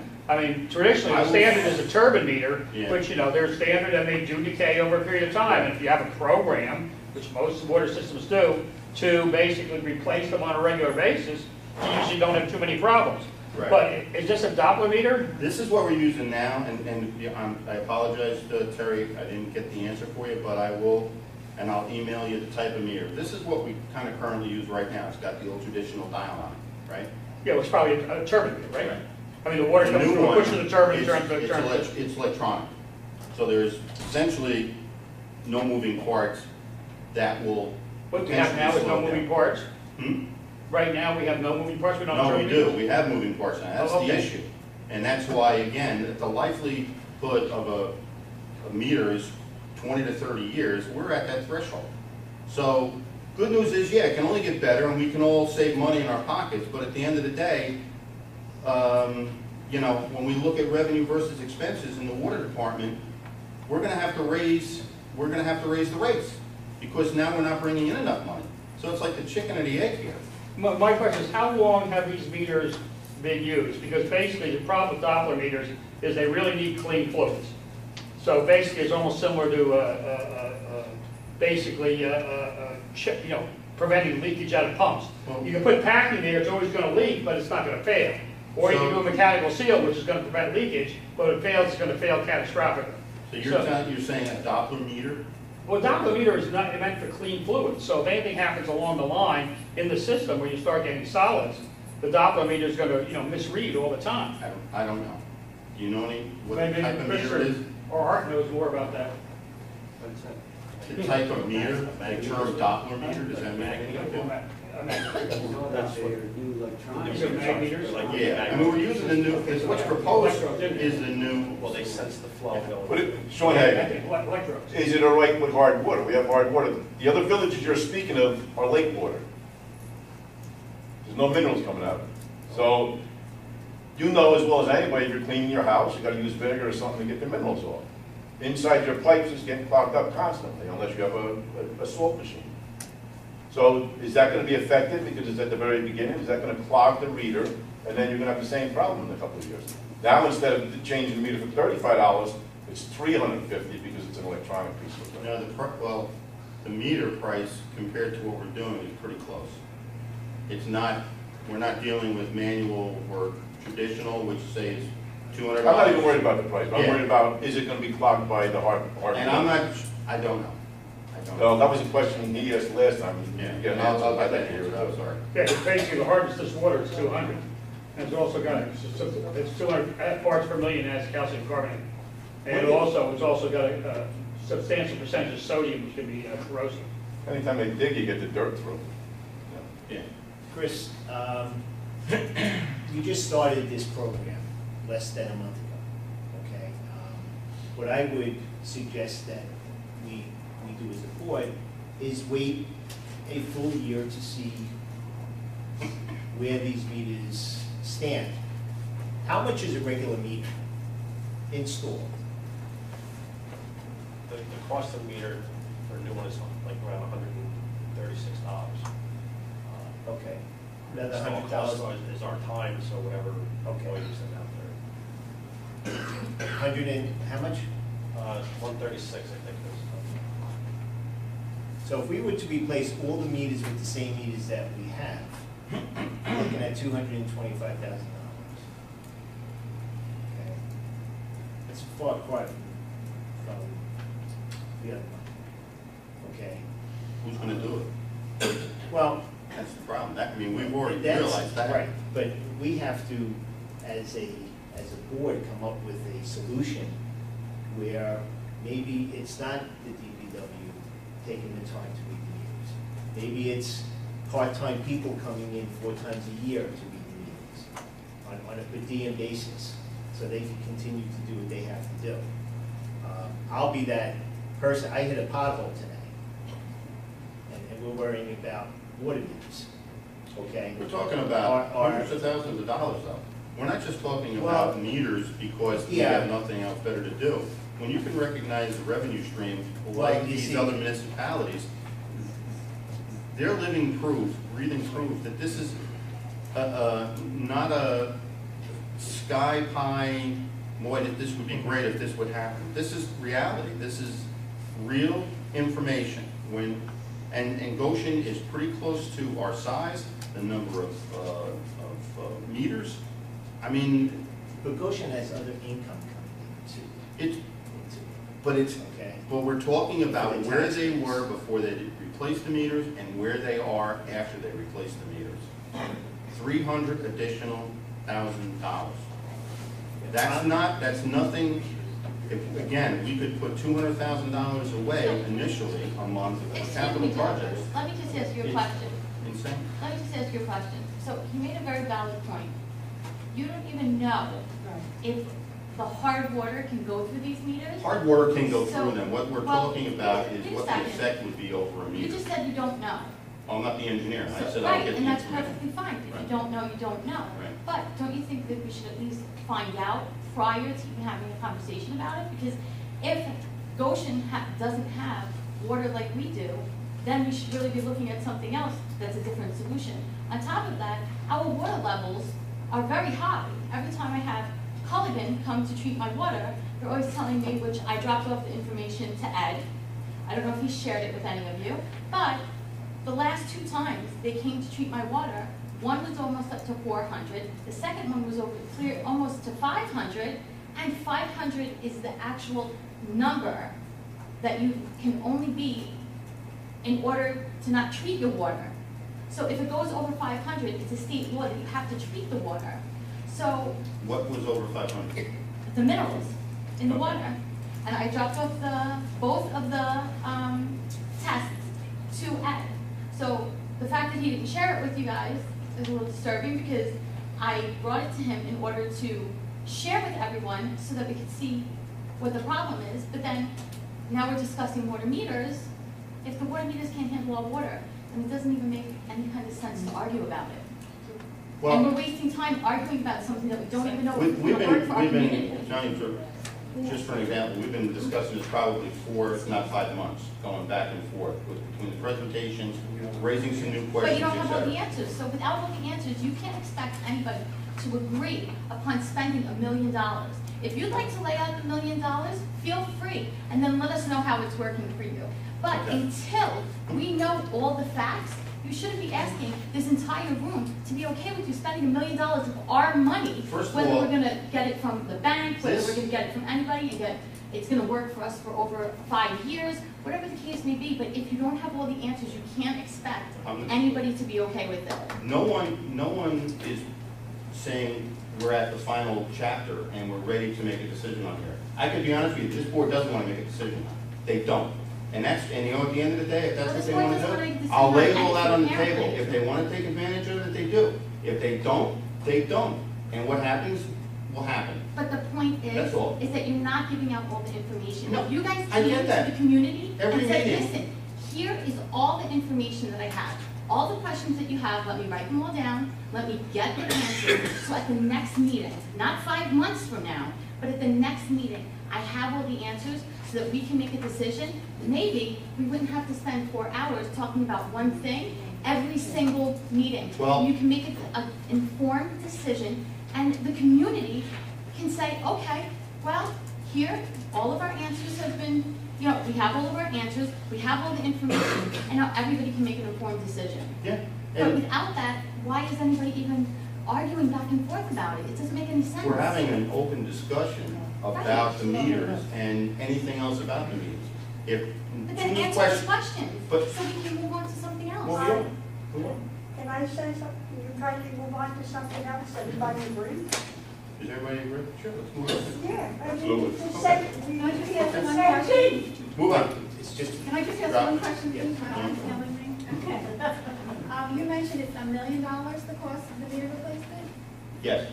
Traditionally, the standard is a turbine meter, Yeah. which, they're standard and they do decay over a period of time. And if you have a program, which most water systems do, to basically replace them on a regular basis, you usually don't have too many problems. Right. But is this a Doppler meter? This is what we're using now, and I apologize, Terry, I didn't get the answer for you, but I will, and I'll email you the type of meter. This is what we kind of currently use right now. It's got the old traditional dial on it, right? Yeah, it was probably a turbine meter, right? The water The comes new through, one, pushes the turbine, it's it's electronic. So there's essentially no moving parts that will What we have now is no potentially slow moving down. parts. Hmm? Right now, we have no moving parts, we don't have No, we turbine do, meters. we have moving parts now, that's Oh, the okay. issue. And that's why, again, the likelihood of a meter is 20 to 30 years, we're at that threshold. So, good news is, yeah, it can only get better, and we can all save money in our pockets, but at the end of the day, when we look at revenue versus expenses in the water department, we're gonna have to raise the rates, because now we're not bringing in enough money. So it's like the chicken and the egg here. My question is, how long have these meters been used? Because basically, the problem with Doppler meters is they really need clean fluids. So basically, it's almost similar to preventing leakage out of pumps. You can put packing there, it's always going to leak, but it's not going to fail. Or you can do a mechanical seal, which is going to prevent leakage, but if it fails, it's going to fail catastrophically. So you're saying a Doppler meter? Well, Doppler meter is not meant for clean fluids, so if anything happens along the line in the system where you start getting solids, the Doppler meter is going to, misread all the time. I don't know. Do you know what Maybe type of meter it is? Or Art knows more about that. The type of meter, the term Doppler meter, does that mean anything to you? That's what new electronics. These are mag meters? Yeah, we're using the new, what's proposed is the new. Well, they sense the flow going. But Sean Hagan, Electrodes. is it all right with hard water? We have hard water. The other villages you're speaking of are lake water. There's no minerals coming out of it. So you know as well as anybody, if you're cleaning your house, you gotta use vinegar or something to get the minerals off. Inside your pipes is getting clogged up constantly unless you have a salt machine. So is that gonna be effective because it's at the very beginning? Is that gonna clog the reader and then you're gonna have the same problem in a couple of years? Now instead of changing the meter for $35, it's $350 because it's an electronic piece of equipment. The meter price compared to what we're doing is pretty close. It's not, we're not dealing with manual or traditional, which say is $200. I'm not even worried about the price. I'm Yeah. worried about, is it gonna be clogged by the hard And I don't know. No, that was a question he asked last time. Yeah, Get an I'll answer. get that here, I'm sorry. Yeah, it's basically the hardest this water is 200. And it's also got, it's 200 parts per million as calcium carbonate. And it's also got a substantial percentage of sodium, which can be corrosive. Anytime they dig, you get the dirt through. Yeah. Chris, you just started this program less than a month ago, okay? What I would suggest that we do as a board is wait a full year to see where these meters stand. How much is a regular meter installed? The cost of the meter for a new one is like around $136. Okay. Another So $100,000. Is our time, so whatever Okay. employees send out there. 100 and, how much? 136, I think it was. So if we were to replace all the meters with the same meters that we have, we're looking at $225,000. Okay. It's far apart from the other one. Okay. Who's gonna do it? Well, That's the problem. We've already that's, realized that. right, but we have to, as a board, come up with a solution where maybe it's not the DPW taking the time to read the meters. Maybe it's part-time people coming in 4 times a year to read the meters on a per diem basis, so they can continue to do what they have to do. I'll be that person. I hit a pothole today, and we're worrying about water meters, okay? We're talking about hundreds of thousands of dollars though. We're not just talking about Well, meters because we yeah. have nothing else better to do. When you can recognize the revenue stream Well, like you these see- other municipalities, they're living proof, breathing proof that this is not a sky pie, boy, that this would be great if this would happen. This is reality. This is real information. And Goshen is pretty close to our size, the number of meters. I mean, But Goshen has other income coming it's, into it, okay? but we're talking about For the where they taxpayers. were before they replaced the meters and where they are after they replaced the meters. $300 additional $1,000. That's nothing. Again, we could put $200,000 away initially a month for capital projects. Let me just ask you a question. Insane. Let me just ask you a question. So he made a very valid point. You don't even know if the hard water can go through these meters? Hard water can go So- through them. What we're well, talking about wait is a what the second. effect would be over a You meter. just said you don't know. I'm not the engineer. I So- said I'll right, get the and that's information. perfectly fine. If Right. you don't know, you don't know. Right. But don't you think that we should at least find out prior to even having a conversation about it? Because if Goshen doesn't have water like we do, then we should really be looking at something else that's a different solution. On top of that, our water levels are very high. Every time I have Culligan come to treat my water, they're always telling me, which I dropped off the information to Ed. I don't know if he shared it with any of you, but the last 2 times they came to treat my water, one was almost up to 400, the second one was over clear almost to 500, and 500 is the actual number that you can only be in order to not treat your water. So if it goes over 500, it's a state law that you have to treat the water. So What was over 500? the minerals in the Okay. water. And I dropped off both of the tests to Ed. So the fact that he didn't share it with you guys is a little disturbing because I brought it to him in order to share with everyone so that we could see what the problem is. But then now we're discussing water meters. If the water meters can't handle all water, then it doesn't even make any kind of sense to argue about it. And we're Well, wasting time arguing about something that we don't even know if it's we've going to work for our been, community. Johnny, just for an example, we've been discussing this probably 4, if not 5 months, going back and forth between the presentations, raising some new But you questions, don't et have all the cetera. answers, so without all the answers, you can't expect anybody to agree upon spending $1 million. If you'd like to lay out the $1 million, feel free, and then let us know how it's working for you. But Okay. until we know all the facts, you shouldn't be asking this entire room to be okay with you spending $1 million of our money, First of whether all- we're gonna get it from the bank, whether This- we're gonna get it from anybody, and get, it's gonna work for us for over 5 years, whatever the case may be, but if you don't have all the answers, you can't expect anybody to be okay with it. No one is saying we're at the final chapter and we're ready to make a decision on here. I could be honest with you, this board doesn't want to make a decision. They don't. And at the end of the day, if that's Well, what this they board want to doesn't wanna make a do, decision I'll lay on all that on the anything table. apparently. If they want to take advantage of it, they do. If they don't, they don't. And what happens will happen. But the point That's all. is that you're not giving out all the information. No, If you guys I came get to that. the community Every and said, meeting. listen, here is all the information that I have. All the questions that you have, let me write them all down, let me get the answers, so at the next meeting, not 5 months from now, but at the next meeting, I have all the answers so that we can make a decision. Maybe we wouldn't have to spend 4 hours talking about one thing every single meeting. Well- You can make an informed decision, and the community can say, okay, well, here, all of our answers have been, we have all of our answers, we have all the information, and now everybody can make an informed decision. Yeah. But And without that, why is anybody even arguing back and forth about it? It doesn't make any sense. we're having an open discussion about the meters and anything else about the meters. If But too then many answer those questions, questions, but- so we can move on to something else. well, we don't. Can I say something? You everybody move on to something else? Everybody agree? Does everybody agree? Sure, let's move on. Yeah. I mean, Absolutely. the same- Can I just ask one Same question? thing. Move on. It's just, Can I just ask Drop. one question, Yeah. please? while I'm telling me? Okay. You mentioned it's $1 million, the cost of the meter replacement? Yes.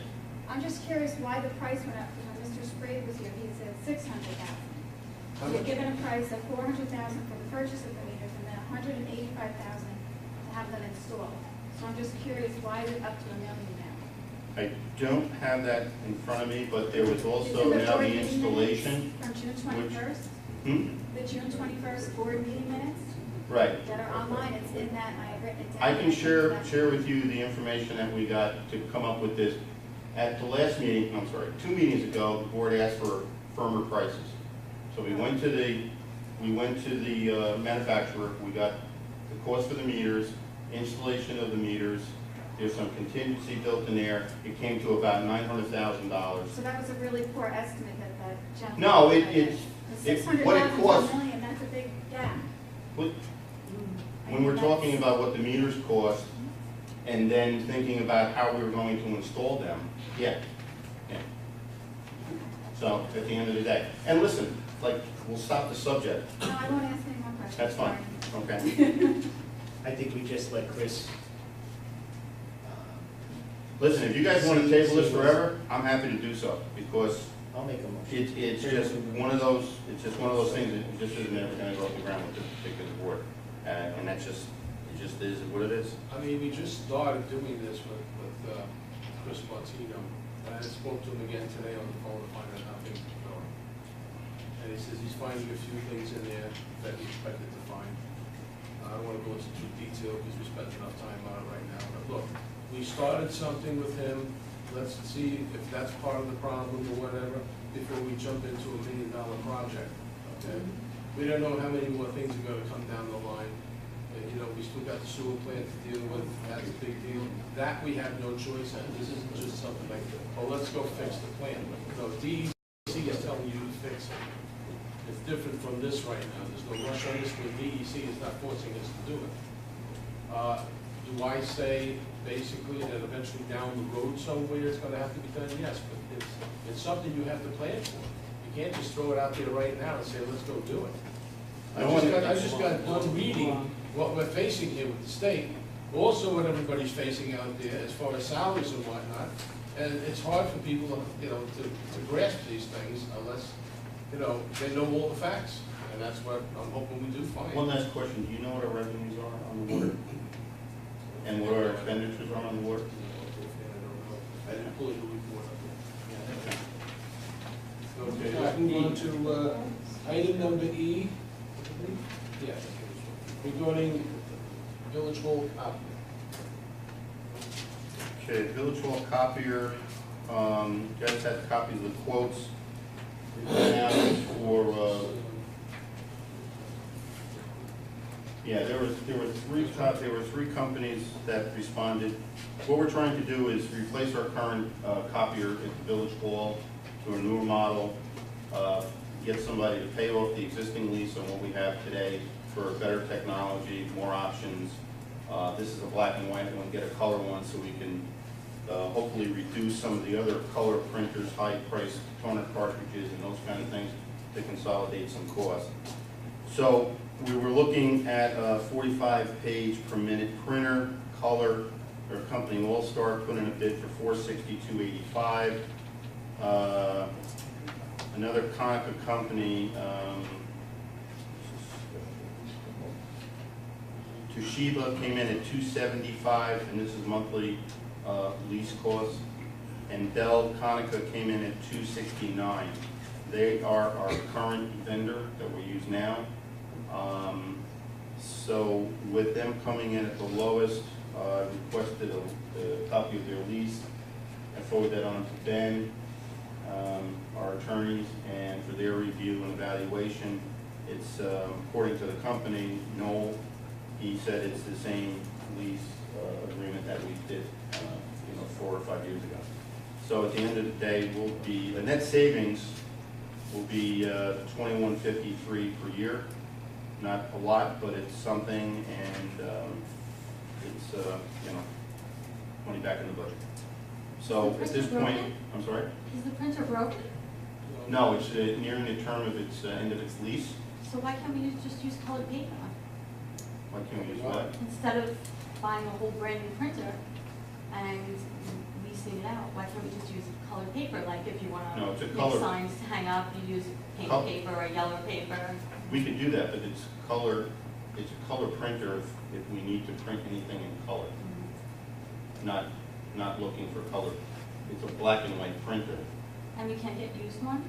I'm just curious why the price went up, because when Mr. Sprague was here, he said $600,000. You're given a price of $400,000 for the purchase of the meters, and then $185,000 to have them installed. So I'm just curious, why is it up to $1 million now? I don't have that in front of me, but there was also It's in now board the meeting installation. minutes From June which- 21st, Hmm? the June 21st board meeting minutes Right. that are online, it's in that, and I have written it down. I can share with you the information that we got to come up with this. At the last meeting, I'm sorry, 2 meetings ago, the board asked for firmer prices. So we went to the manufacturer, we got the cost for the meters, installation of the meters, there's some contingency built in there, it came to about $900,000. So that was a really poor estimate that the gentleman. No, provided. it's- The it- 600,000 what it to costs- $1 million, that's a big gap. When we're talking about what the meters cost, and then thinking about how we were going to install them, yeah. So, at the end of the day, and listen, like, we'll stop the subject, No, I won't ask any more questions. that's fine, Sorry. okay? I think we just let Chris. Listen, if you guys want to table this forever, I'm happy to do so, because I'll make a motion. it's just one of those things that just isn't ever gonna go off the ground with this particular board. And that's just, it just is what it is. I mean, we just started doing this with Chris Martino, and I spoke to him again today on the phone to find out how things are going. And he says he's finding a few things in there that he expected to find. I don't wanna go into too detail because we spent enough time on it right now, but look, we started something with him, let's see if that's part of the problem or whatever, before we jump into $1 million project, okay? We don't know how many more things are gonna come down the line. You know, we still got the sewer plant to deal with, that's a big deal. That we have no choice in, this isn't just something like, oh, let's go fix the plant. No, DEC is telling you to fix it. It's different from this right now, there's no rush on this, but DEC is not forcing us to do it. Do I say basically that eventually down the road somewhere it's gonna have to be done? Yes, but it's something you have to plan for. You can't just throw it out there right now and say, let's go do it. I just got done reading what we're facing here with the state, also what everybody's facing out there as far as salaries and whatnot. And it's hard for people, to grasp these things unless, they know all the facts. And that's what I'm hoping we do find. One last question, do you know what our revenues are on the water? And what our expenditures are on the water? I didn't pull your report up. Okay, let's move on to item number E. Yeah, regarding Village Hall copy. Okay, Village Hall copier, you guys had copies of the quotes. Now for, yeah, there were three companies that responded. What we're trying to do is replace our current copier at the Village Hall to a newer model, get somebody to pay off the existing lease on what we have today for better technology, more options. This is a black and white one, get a color one so we can hopefully reduce some of the other color printers, high-priced toner cartridges and those kind of things to consolidate some costs. So we were looking at a 45-page per minute printer, color. Our company All-Star put in a bid for $462.85. Another Konica company, Toshiba came in at $275, and this is monthly lease costs. And Dell Konica came in at $269. They are our current vendor that we use now. So with them coming in at the lowest, requested a copy of their lease. I forwarded that on to Ben, our attorneys, and for their review and evaluation. It's according to the company, Noel, he said it's the same lease agreement that we did 4 or 5 years ago. So at the end of the day, the net savings will be $21.53 per year. Not a lot, but it's something, and it's money back in the budget. So at this point, I'm sorry? Is the printer broken? No, it's nearing the term of its, end of its lease. So why can't we just use colored paper? Why can't we use what? Instead of buying a whole brand new printer and leasing it out, why can't we just use colored paper? Like if you want No, it's to a make color. signs to hang up, you use pink Col- paper or yellow paper. We could do that, but it's a color printer if we need to print anything in color. Not looking for color. It's a black and white printer. And we can't get used ones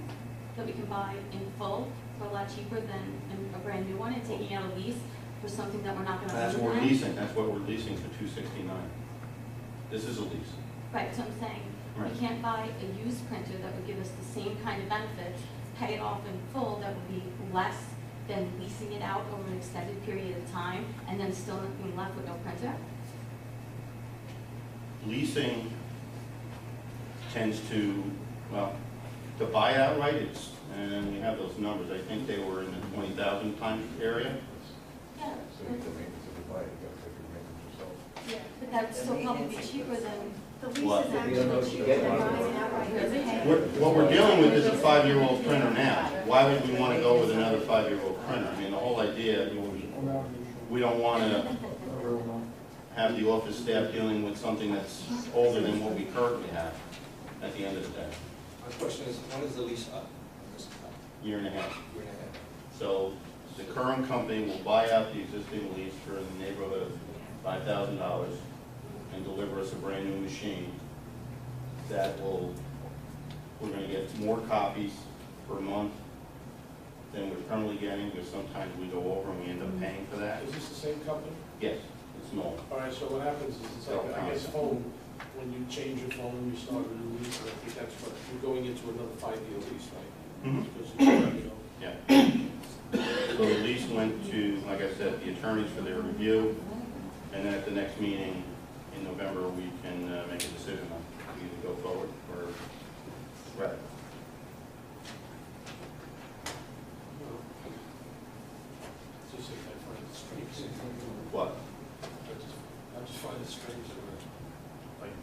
that we can buy in full for a lot cheaper than a brand new one and taking out a lease for something that we're not gonna That's own what we're then. leasing, that's what we're leasing for $269. This is a lease. Right, so I'm saying, Right. we can't buy a used printer that would give us the same kind of benefits, pay it off in full, that would be less than leasing it out over an extended period of time, and then still being left with no printer? Leasing tends to, well, to buy outright, and we have those numbers, I think they were in the 20,000 times area. Yeah, So you can make it to the buy, you gotta take your maintenance yourself. yeah, but that would still probably be cheaper than, The What? lease is actually cheaper than buying it outright. What we're dealing with is a 5-year-old printer now. Why would we want to go with another 5-year-old printer? I mean, the whole idea, we don't want to have the office staff dealing with something that's older than what we currently have at the end of the day. My question is, when is the lease up? This Year and a half. year and a half. So the current company will buy out the existing lease for in the neighborhood of $5,000 and deliver us a brand new machine that we're going to get more copies per month than we're currently getting, because sometimes we go over and we end up paying for that. Is this the same company? Yes, it's Knoll. All right, so what happens is, it's like, I guess phone, when you change your phone and you start a new lease, I think that's what, you're going into another 5-year lease, right? Mhm. Because you know, Yeah. So the lease went to, like I said, the attorneys for their review, and then at the next meeting in November, we can make a decision on either go forward or scrap it. it's just that I find it strange. What? I just find it strange that we're, like,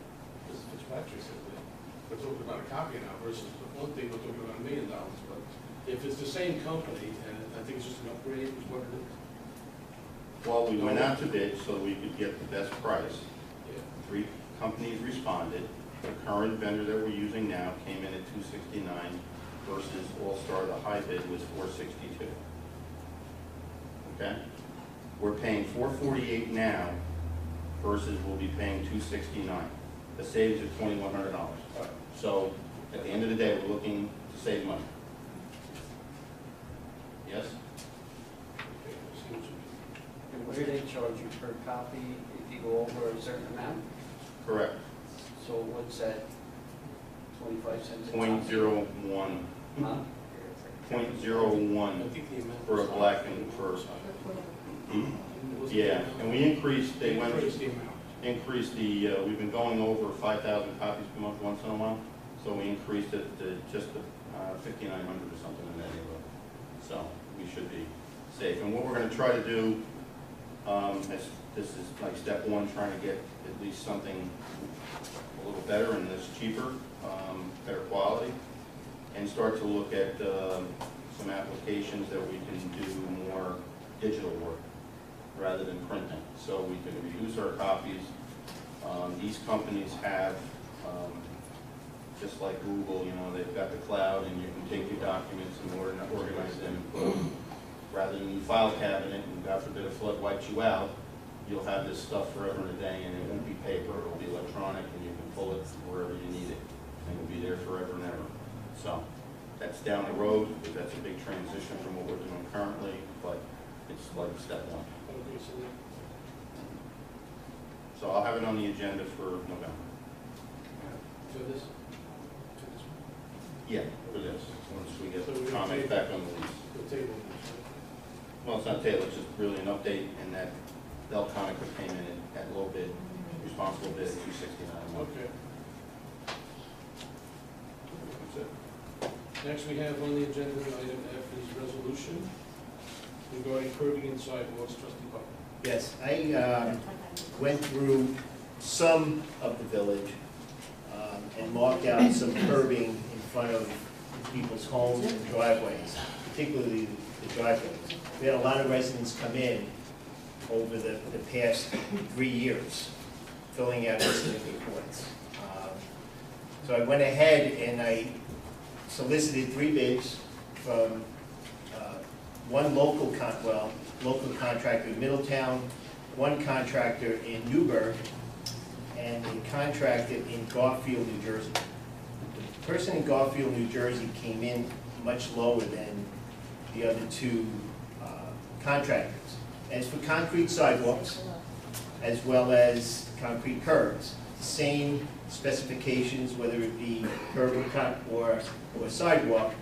this is Fitzpatrick said that we're talking about a copy now versus the one thing, we're talking about $1 million, but if it's the same company, and I think it's just an upgrade, is what it is. Well, we went out to bid so we could get the best price. Yeah. 3 companies responded. The current vendor that we're using now came in at $269 versus All-Star, the high bid was $462. Okay? We're paying $448 now versus we'll be paying $269. The savings of $2,100. So at the end of the day, we're looking to save money. Yes? Okay, I see what you mean. And what do they charge you per copy if you go over a certain amount? Correct. So what's that, 25 cents a copy? .01. Huh? I 0.01 think the amount. for a black and for, yeah, and we increased, they went, Increase the amount. increased the, we've been going over 5,000 copies per month once in a while, so we increased it to just 5,900 or something in that neighborhood. So we should be safe. And what we're gonna try to do, this is like step one, trying to get at least something a little better and that's cheaper, better quality, and start to look at some applications that we can do more digital work rather than printing, so we can reduce our copies. These companies have, just like Google, you know, they've got the cloud, and you can take your documents and organize them. Rather than you file cabinet, and God forbid a flood wipes you out, you'll have this stuff forever and a day, and it won't be paper, it'll be electronic, and you can pull it wherever you need it, and it'll be there forever and ever. So, that's down the road, that's a big transition from what we're doing currently, but it's like step one. Okay, so So I'll have it on the agenda for November. for this, Yeah, for this, once we get So we're the gonna comments take- back on the lease. the table, right? Well, it's not tailored, it's just really an update, and that Delconica came in at low bid, responsible bid at $269. Okay. That's it. Next, we have on the agenda, item F is resolution regarding curbing and sidewalks, trustee Buckman. Yes, I went through some of the village, and marked out some curbing in front of people's homes and driveways, particularly the driveways. We had a lot of residents come in over the past 3 years, filling out incident reports. So I went ahead and I solicited 3 bids from one local contractor in Middletown, one contractor in Newburgh, and a contractor in Garfield, New Jersey. The person in Garfield, New Jersey came in much lower than the other 2 contractors. As for concrete sidewalks, as well as concrete curbs, same specifications, whether it be curb or sidewalk,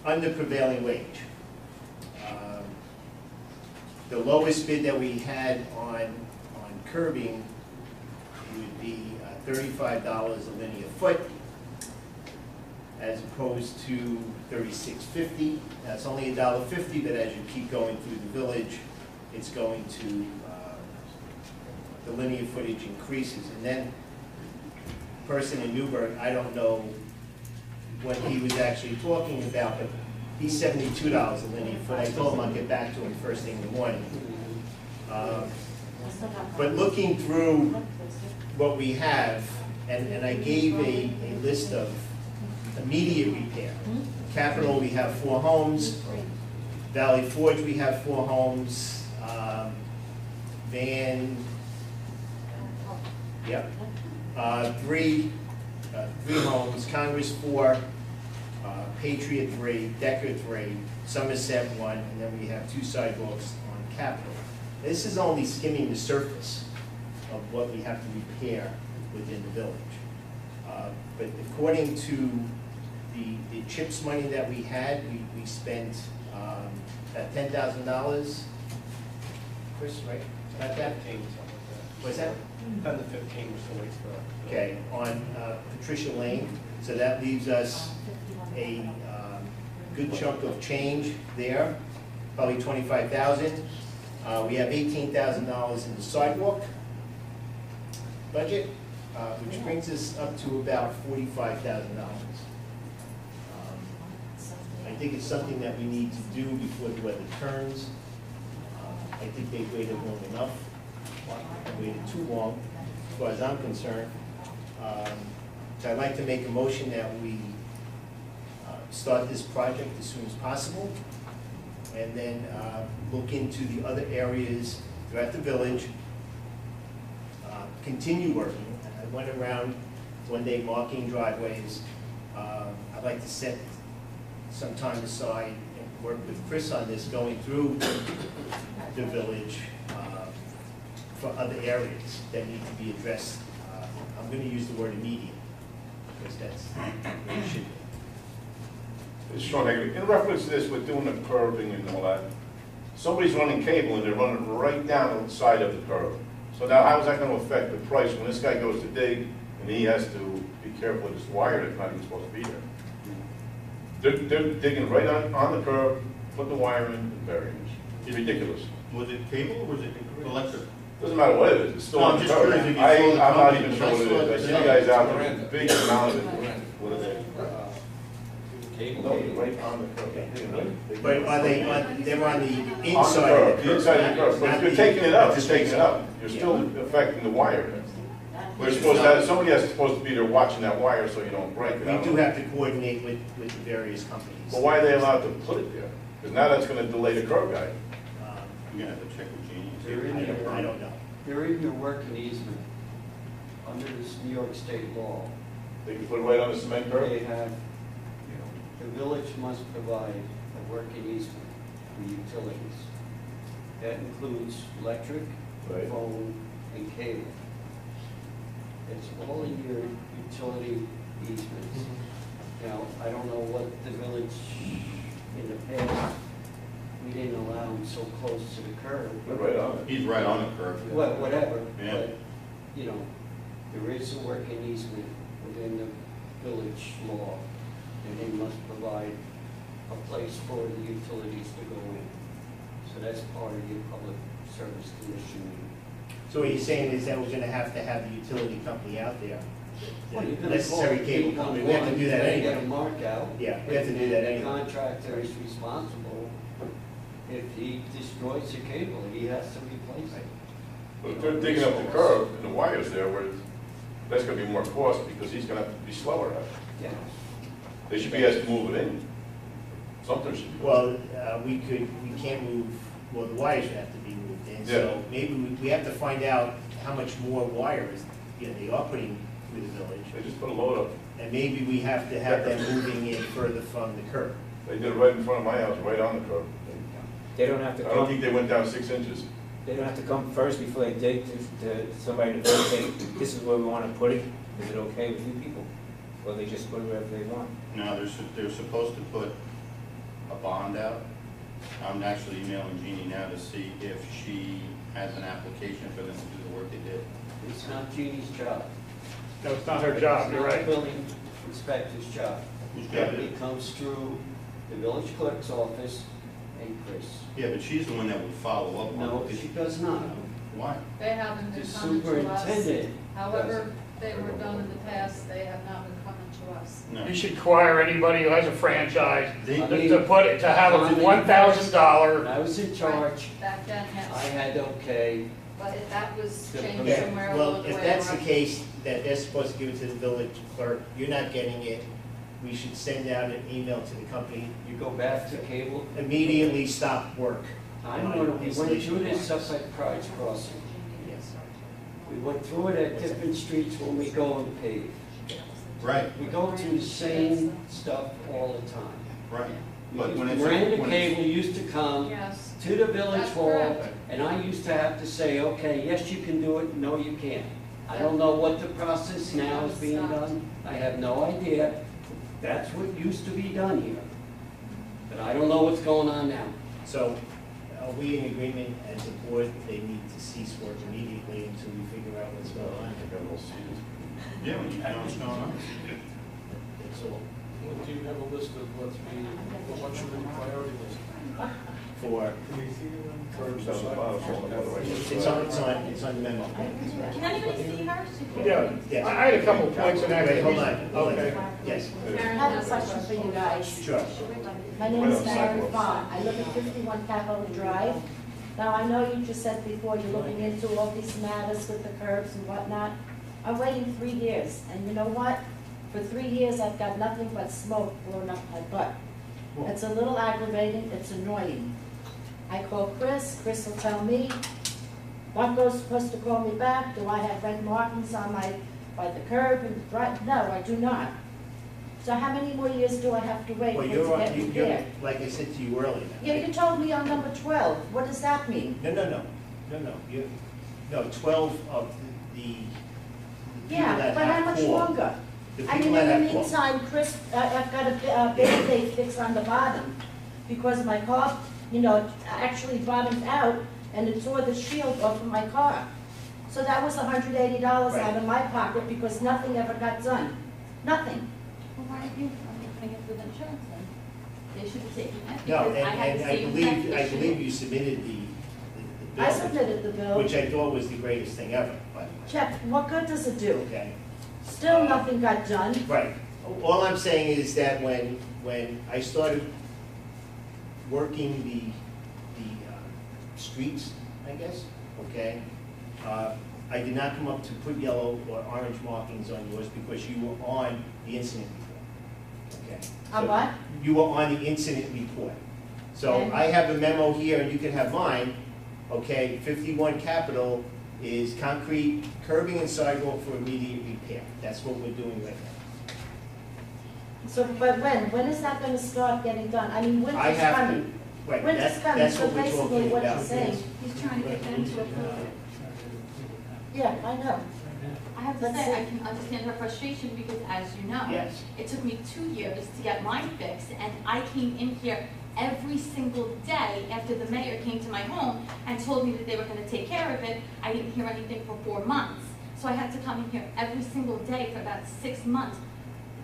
under prevailing wage. The lowest bid that we had on curbing would be $35 a linear foot, as opposed to $36.50. That's only $1.50, but as you keep going through the village, it's going to, the linear footage increases. And then, person in Newburgh, I don't know what he was actually talking about, but he's $72 a linear foot. I told him I'd get back to him first thing in the morning. But looking through what we have, and I gave a list of immediate repair. Capital, we have 4 homes. Valley Forge, we have 4 homes. Van, yep. 3 homes, Congress 4, Patriot 3, Decker 3, Somerset 1, and then we have 2 sidewalks on Capitol. This is only skimming the surface of what we have to repair within the village. But according to the CHIPS money that we had, we spent about $10,000. Chris, right? About that? 15, something like What's that? that. 10 to 15 was the weeks for. Okay, on Patricia Lane, so that leaves us a good chunk of change there, probably $25,000. We have $18,000 in the sidewalk budget, which brings us up to about $45,000. I think it's something that we need to do before the weather turns. I think they've waited long enough, waited too long, as far as I'm concerned. So I'd like to make a motion that we start this project as soon as possible, and then look into the other areas throughout the village, continue working. I went around one day marking driveways. I'd like to set some time aside and work with Chris on this, going through the village for other areas that need to be addressed. I'm going to use the word immediate, because that's what it should be. Sean Hager, in reference to this, with doing the curbing and all that, somebody's running cable and they're running right down the side of the curb. So now how is that going to affect the price when this guy goes to dig and he has to be careful with this wire that's not even supposed to be there? They're digging right on the curb, put the wire in, and burying it. It's ridiculous. Was it cable or was it electric? Doesn't matter what it is, it's still No, on I'm the just curb. curious if you saw the I'm not company, even sure because what I it saw is. I it see you today. guys out there, with a big amount of it. What are they? Cable. No, right on the curb. But are they on the On the inside curb, of the inside of the curb. But if you're taking it up, you're taking it up. You're Yeah. still affecting the wire. We're supposed to have, somebody has supposed to be there watching that wire so you don't break it. I We don't do know. have to coordinate with the various companies. But why are they allowed to put it there? Because now that's gonna delay the curb guy. You're gonna have to check with Jeannie. They're in there. I don't know. They're in your working easement, under this New York State law. They can put it right on the cement curb? They have, the village must provide a working easement for utilities. That includes electric, Right. phone, and cable. It's all in your utility easements. Now, I don't know what the village, in the past, we didn't allow them so close to the curb. They're right on it. He's right on the curb. Well, whatever, Yeah. but, you know, there is a working easement within the village law, and they must provide a place for the utilities to go in. So that's part of your public service commission So what you're saying is that we're gonna have to have the utility company out there, Well, you're the gonna necessary call cable K-Com company, we have to do that Get a anyway. mark out. Yeah, we have to do that The anyway. contractor is responsible. If he destroys the cable, he has to replace it. But if they're digging up the curb and the wires there, where that's gonna be more cost because he's gonna have to be slower at it. Yeah. They should be asked to move it in. Something should be. Well, we can't move, well, the wires have to be moved in, so maybe we have to find out how much more wires, they are putting through the village. They just put a load up. And maybe we have to have them moving in further from the curb. They did it right in front of my house, right on the curb. They don't have to I don't think come, they went down 6 inches. they don't have to come first before they dig to somebody in the village say, this is where we want to put it. Is it okay with you people? Or they just put it wherever they want? No, they're supposed to put a bond out. I'm actually emailing Jeannie now to see if she has an application for them to do the work they did. It's not Jeannie's job. No, it's not her job, you're It's right. not the building inspector's job. Who's got It it? comes through the village clerk's office and Chris. Yeah, but she's the one that would follow up on it. No, because- she does not. Why? They haven't The been coming to us. superintendent. However, they were done in the past, they have not been coming to us. No. You should require anybody who has a franchise They- to put it, to have a $1,000. When I was in charge, Back then, I yes, had okay. but if that was Yeah, changed Okay, somewhere a well, little if way that's the around. case, that they're supposed to give it to the village clerk, you're not getting it, we should send out an email to the company, You go back to cable. immediately stop work. I know, we went through this stuff at Pride's Crossing. Yes. We went through it at different streets when we go and pave. Right, We go through the same stuff all the time. right. But when it's. Miranda when it's- Cable used to come Yes, to the village That's hall, correct. and I used to have to say, okay, yes, you can do it, no, you can't. I don't know what the process now is being done, I have no idea. That's what used to be done here. But I don't know what's going on now. So, are we in agreement as a board, they need to cease work immediately until we figure out what's going on? Yeah, when you know what's going on. That's all. Do you have a list of what should be the priority list? For, Curbs down the bottom, so on the other way. it's on the memo. Can anybody see her? Yeah, Yes. I had a couple of points in that. Wait, hold on. Okay. Yes, I have a question for you guys. sure. My name is Mary Vaughn. I live at 51 Capitol Drive. Now, I know you just said before you're looking into all these matters with the curbs and whatnot. I'm waiting 3 years, and you know what? For 3 years, I've got nothing but smoke blowing up my butt. It's a little aggravating, it's annoying. I call Chris will tell me, Marco's supposed to call me back, do I have red markings on by the curb and right? No, I do not. So how many more years do I have to wait for Well, it to you're, get you're, repaired? like I said to you earlier. Yeah, you told me on number 12, what does that mean? No, 12 of the people Yeah, that but how have much called. longer? The I people mean, in that the have called. meantime, Chris, I've got a Band-Aid fixed on the bottom because my car, actually bottomed out and it tore the shield off of my car. So that was $180 out of my pocket because nothing ever got done. Nothing. Well, why aren't you putting it with insurance then? They should have taken it. No, because I had and the I same believe, exact issue. you submitted the I bill, submitted the bill. which I thought was the greatest thing ever, by the way. Check, what good does it do? Okay? Still nothing got done. Right. All I'm saying is that when I started working the streets, I guess, okay, I did not come up to put yellow or orange markings on yours because you were on the incident report. Okay? On So what? You were on the incident report. So And? I have a memo here, and you can have mine, okay, 51 Capitol is concrete curbing and sidewalk for immediate repair. That's what we're doing right now. So, but when? When is that gonna start getting done? I mean, I winter's have to, coming. right, Winter's that's coming, so what we're basically talking what about. you're saying. He's trying to get them to approve it. Yeah, I know. I have to Let's say, see. I can understand her frustration because as you know, Yes. it took me 2 years to get mine fixed and I came in here every single day after the mayor came to my home and told me that they were gonna take care of it. I didn't hear anything for 4 months. So I had to come in here every single day for about 6 months,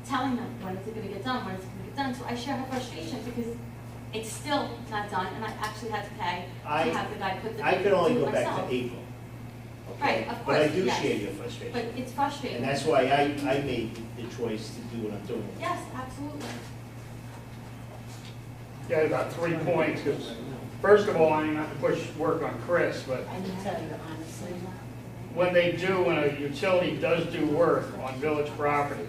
telling them, when is it gonna get done, when is it gonna get done? So I share her frustration because it's still not done and I actually had to pay to have the guy put the, I could only do it go back myself. to April, Right, of But I course, do yes. share your frustration. But it's frustrating. And that's why I made the choice to do what I'm doing. Yes, absolutely. Yeah, about 3 points, because first of all, I mean, not to push work on Chris, but I can tell you honestly. when a utility does do work on village property,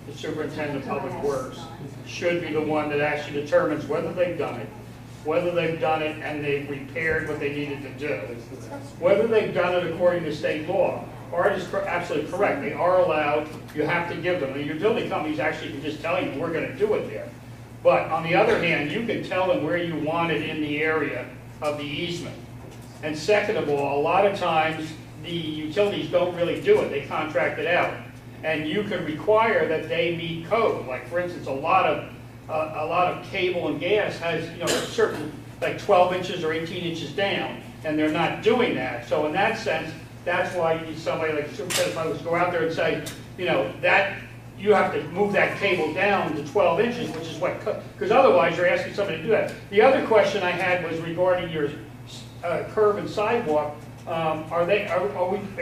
the superintendent of public works should be the one that actually determines whether they've done it, and they've repaired what they needed to do, whether they've done it according to state law. Art is absolutely correct. They are allowed, you have to give them. The utility companies actually can just tell you, we're going to do it there. But on the other hand, you can tell them where you want it in the area of the easement. And second of all, a lot of times, the utilities don't really do it. They contract it out. And you can require that they meet code. Like, for instance, a lot of cable and gas has, certain, like 12 inches or 18 inches down, and they're not doing that. So in that sense, that's why you need somebody like the superintendent to go out there and say, that you have to move that cable down to 12 inches, which is what, because otherwise you're asking somebody to do that. The other question I had was regarding your curb and sidewalk. Are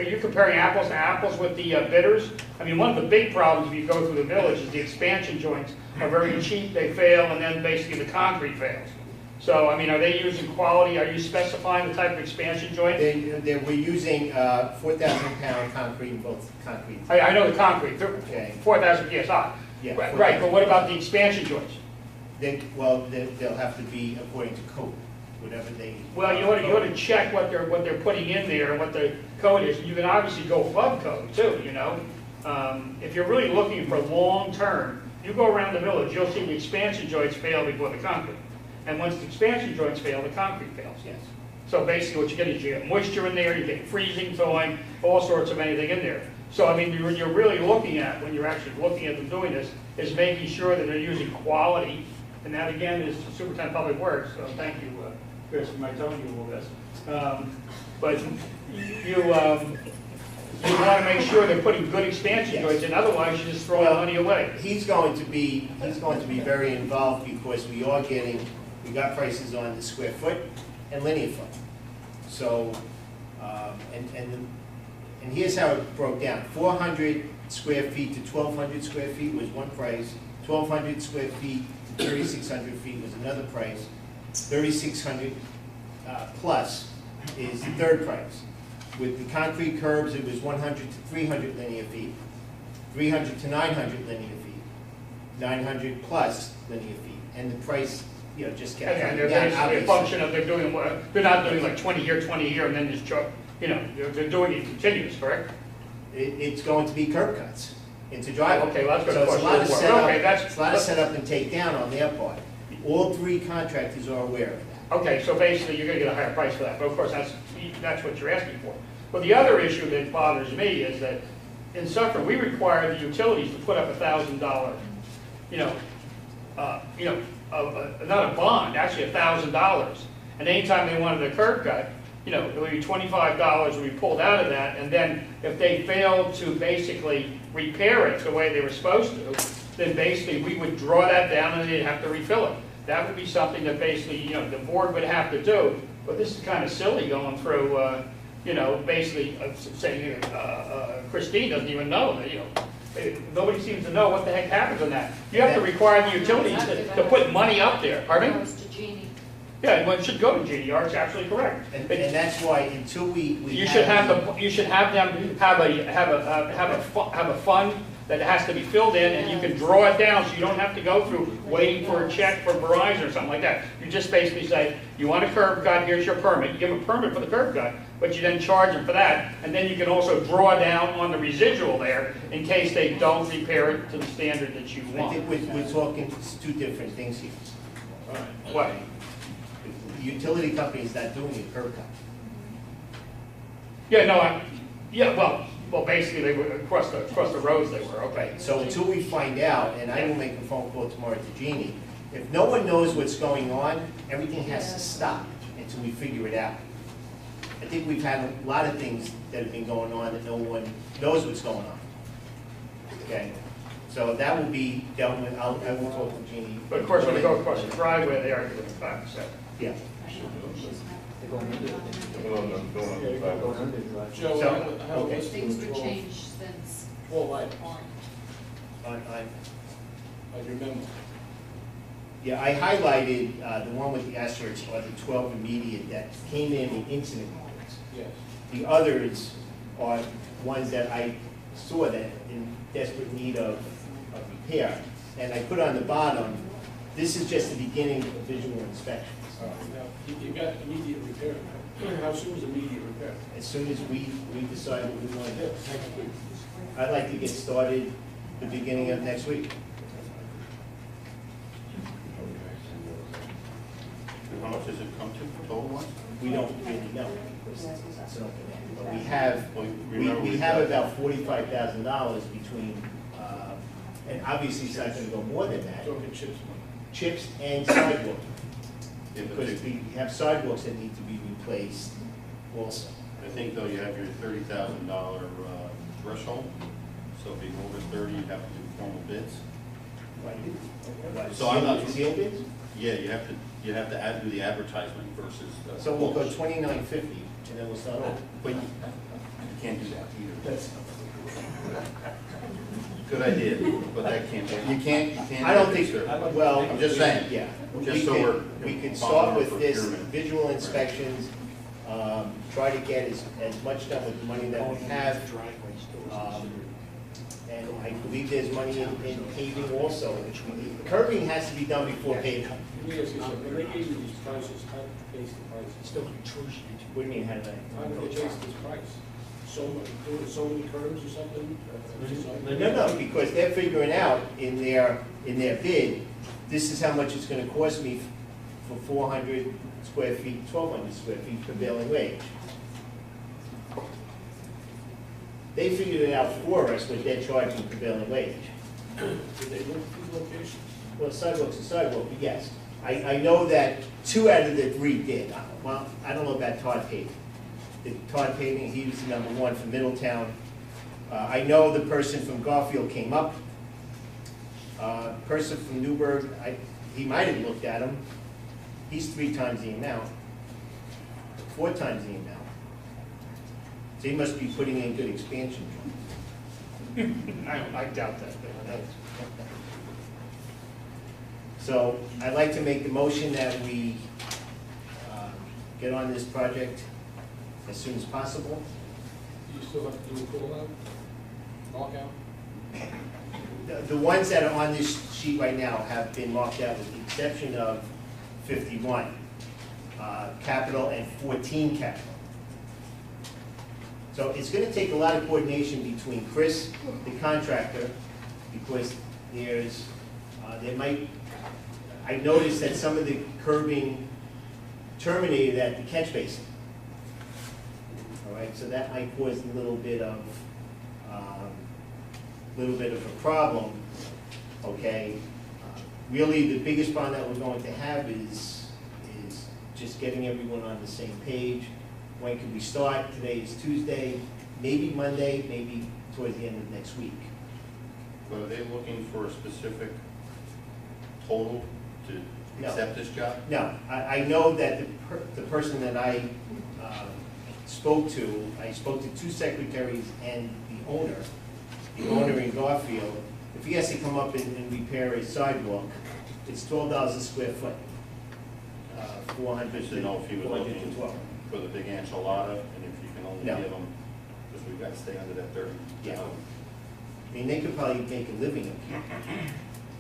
you comparing apples to apples with the bidders? I mean, one of the big problems if you go through the village is the expansion joints are very cheap, they fail, and then basically the concrete fails. So, I mean, are they using quality? Are you specifying the type of expansion joint? We're using 4,000-pound concrete in both concrete. I know the concrete, Okay. 4,000 PSI. Yeah, Right, but what about the expansion joints? They'll have to be according to code, whatever they. Well, you ought to check what they're putting in there and what the code is. You can obviously go flood code too, If you're really looking for long term, you go around the village, you'll see the expansion joints fail before the concrete. And once the expansion joints fail, the concrete fails. Yes. So basically what you get is you get moisture in there, you get freezing, thawing, all sorts of anything in there. So I mean, you're really looking at, when you're actually looking at them doing this, is making sure that they're using quality. And that again is Superintendent of Public Works, so thank you, Chris, for my telling you all this. But you want to make sure they're putting good expansion joints in, otherwise you just throw the money away. He's going to be very involved because we got prices on the square foot and linear foot. So, and here's how it broke down. 400 square feet to 1,200 square feet was one price. 1,200 square feet to 3,600 feet was another price. 3,600 plus is the third price. With the concrete curbs, it was 100 to 300 linear feet, 300 to 900 linear feet, 900 plus linear feet, and the price, just kept And coming they're down. basically a function of they're not doing like 20 here, and then just, they're doing it continuous, correct? It's going to be curb cuts into driveway. Okay, well, that's So good it's a lot of question. setup, Okay, it's a lot of setup and take down on their part. All three contractors are aware of that. Okay, so basically you're going to get a higher price for that, but of course that's what you're asking for. Well, the other issue that bothers me is that in Suffern, we require the utilities to put up $1,000, not a bond, actually $1,000. And anytime they wanted a curb cut, it would be $25 would be pulled out of that, and then if they failed to basically repair it the way they were supposed to, then basically we would draw that down and they'd have to refill it. That would be something that basically, the board would have to do, but this is kind of silly going through, basically saying, Christine doesn't even know, nobody seems to know what the heck happens on that. You have to require the utilities to put money up there, pardon me? Goes to Jeannie. Yeah, well, it should go to GDR, it's absolutely correct. And that's why until we You should have them have a fund that has to be filled in, and you can draw it down, so you don't have to go through waiting for a check for Verizon or something like that. You just basically say, you want a curb cut, here's your permit. You give a permit for the curb cut, but you then charge them for that, and then you can also draw down on the residual there in case they don't repair it to the standard that you I want. think we're talking two different things here. What? The utility company is not doing a curb cut. Yeah, well, basically they were across the roads they were, okay. So until we find out, and I will make a phone call tomorrow to Jeannie, if no one knows what's going on, everything has to stop until we figure it out. I think we've had a lot of things that have been going on that no one knows what's going on. Okay? So that will be dealt with, I will talk to Jeannie. But of course, when they go across the driveway, they are doing the fact, so. Yeah. Going on the sidewalks. Joe, So, I have a okay. list Things of would 12 change since 12 items I- of your memo. Yeah, I highlighted the one with the asterisks, or the 12 immediate that came in the incident reports. Yes. The others are ones that I saw that in desperate need of repair. And I put on the bottom, this is just the beginning of visual inspections. Now, you got immediate repair. How soon is immediate repair? As soon as we decide what we want to do. I'd like to get started the beginning of next week. How much does it come to total wise? We don't really know. But we have, Well, we remember have got- about $45,000 between, and obviously it's not gonna go more than that, Talking chips money. chips and sidewalk. Yeah, but Because we have sidewalks that need to be replaced also. I think though you have your $30,000 threshold, so if you go over 30, you have to do formal bids. So I'm not- Seal bids? Yeah, you have to do the advertisement versus. So we'll go 2950 and then we'll start over. But you can't do that either. Good idea, but that can't, you can't. I don't do think, it, sir. well. I'm just saying. Yeah. Just so We could following start our with this procurement. visual inspections, try to get as much done with the money that we have. And I believe there's money in paving also. Curbing has to be done before paving. Let me ask you something. When they gave you these prices, how did you base the prices? What do you mean, how did How did they base this price? So many curves or something? No, because they're figuring out in their bid, this is how much it's gonna cost me for 400 square feet, 1,200 square feet prevailing wage. They figured it out for us, what they're charging prevailing wage. Did they look at these locations? Well, sidewalks are sidewalk, but yes. I know that 2 out of the 3 did. Well, I don't know about Todd Paving. Todd Paving, he was the number 1 for Middletown. I know the person from Garfield came up. Person from Newburgh, he might have looked at him. He's 3 times the amount, 4 times the amount. So he must be putting in good expansion. I doubt that. So I'd like to make the motion that we get on this project as soon as possible. You still have to do a call out? Knockout? The ones that are on this sheet right now have been marked out with the exception of 51 capital and 14 capital. So it's going to take a lot of coordination between Chris, the contractor, because I noticed that some of the curbing terminated at the catch basin. All right, so that might cause a little bit of a problem, okay? Really, the biggest problem that we're going to have is just getting everyone on the same page. When can we start? Today is Tuesday, maybe Monday, maybe towards the end of next week. But are they looking for a specific total to No. accept this job? No, I know that the person that I spoke to 2 secretaries and the owner in Garfield. If he has to come up and repair a sidewalk, it's $12 a square foot. 400 Just to know if he was 400 looking to 12. for the big enchilada, and if you can only No. give them, because we've got to stay under that 30. Yeah. I mean, they could probably make a living up here.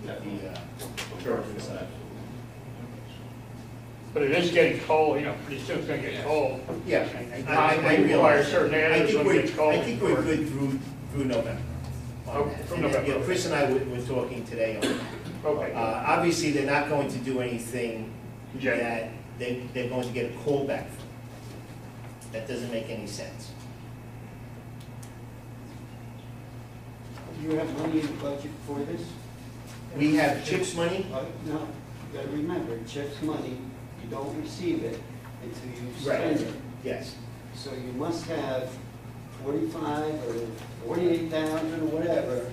The curbs and stuff. But it is getting cold, pretty soon it's gonna get cold. Yeah, And I possibly require realize. certain I areas think when it gets cold. I think we're good through November. on Oh, that. from And then, November, yeah, okay. Chris and I were talking today on that. Okay. Obviously, they're not going to do anything Yeah. that they're going to get a call back for. That doesn't make any sense. Do you have money in the budget for this? We have CHIPS money. No, you gotta remember, CHIPS money, you don't receive it until you Right. spend it. Yes. So you must have 45 or 48,000 or whatever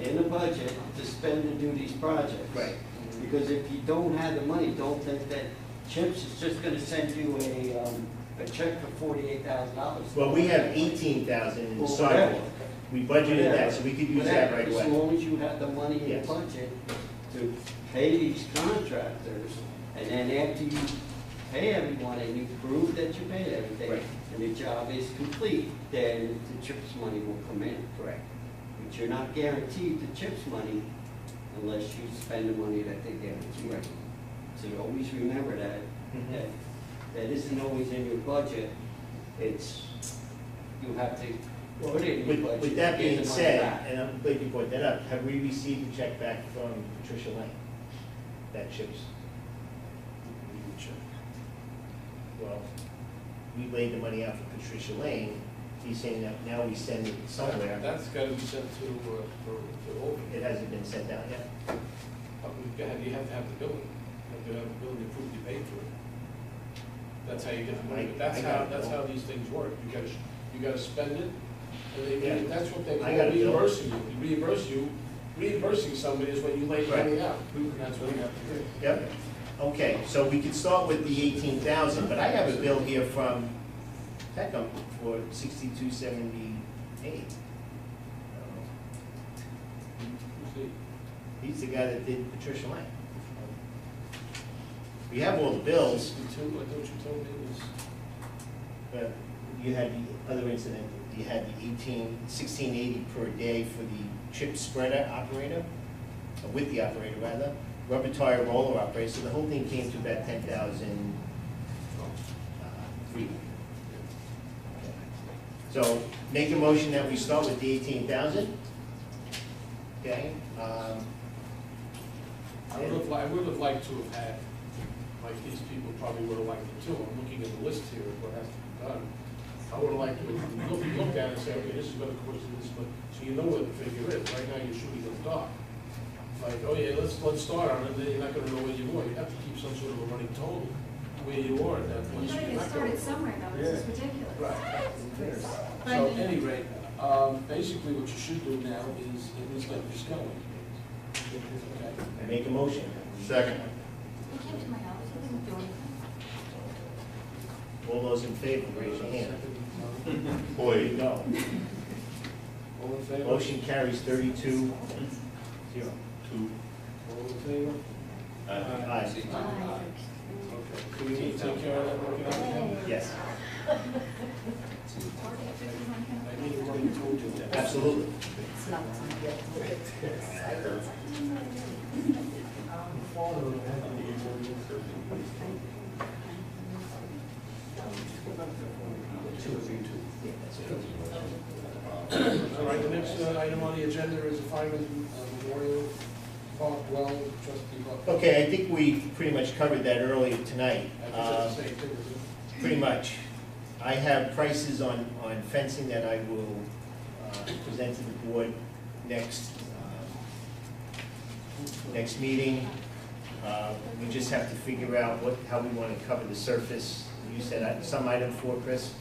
in the budget to spend to do these projects. Right. Because if you don't have the money, don't think that CHIPS is just gonna send you a check for $48,000. Well, we have 18,000 in the sidewalk. We budgeted that, so we could use that right As away. long as you have the money in Yes. the budget to pay these contractors, and then after you pay everyone and you prove that you paid everything, Right. and the job is complete, then the CHIPS money will come in. Correct. But you're not guaranteed the CHIPS money unless you spend the money that they guarantee. Right. So always remember that, Mhm. that isn't always in your budget. It's, you have to put it in your budget. With that to get being the money said, back. and I'm glad you brought that up, have we received a check back from Patricia Lane? That CHIPS? Well, we laid the money out for Patricia Lane, he's saying that now we send it somewhere. That's gotta be sent to Open. It hasn't been sent out yet. You have to have the building, you have to have the building approved, you pay for it. That's how you get the money, but I got it. that's how these things work, you gotta spend it, and they, Yeah. that's what they call I got it, Bill. reimbursing you. Reimbursing somebody is when you lay the Right. money out, and that's what you have to do. Yep. Okay, so we could start with the 18,000, but I have a bill here from Peckham for 6278. See? He's the guy that did Patricia Lane. We have all the bills, 62, I thought you told me it was. but you had the other incident, you had the 1680 per day for the chip spreader operator, or with the operator rather, rubber tire roller operator, so the whole thing came to about 10,000. So make a motion that we start with the 18,000. Okay? I would have liked to have had, like these people probably would have liked it too. I'm looking at the list here of what has to be done. I would have liked to look at it and say, okay, this is gonna cost this, but, so you know what the figure is. Right now, you're shooting in the dark. Like, oh yeah, let's start on it, then you're not gonna know where you are. You have to keep some sort of a running total where you are at that point. You so gotta you're get not gonna- started somewhere though, this is ridiculous. Right. But So I at mean- any rate, basically what you should do now is at least get this going. Okay? I make a motion. Second. He came to my house, he didn't do anything. All those in favor, raise your hand. There you Boy, go. All in favor? Motion carries 32-0. two. All in favor? Aye. Okay. Do we need to take care of that working out again? Yes, I need to already told you that. absolutely. All right, the next item on the agenda is a fireman memorial park well, trustee Buck. Okay, I think we pretty much covered that earlier tonight. I think it's the same thing, isn't it? Pretty much. I have prices on fencing that I will present to the board next meeting. We just have to figure out how we want to cover the surface. You said some item for Chris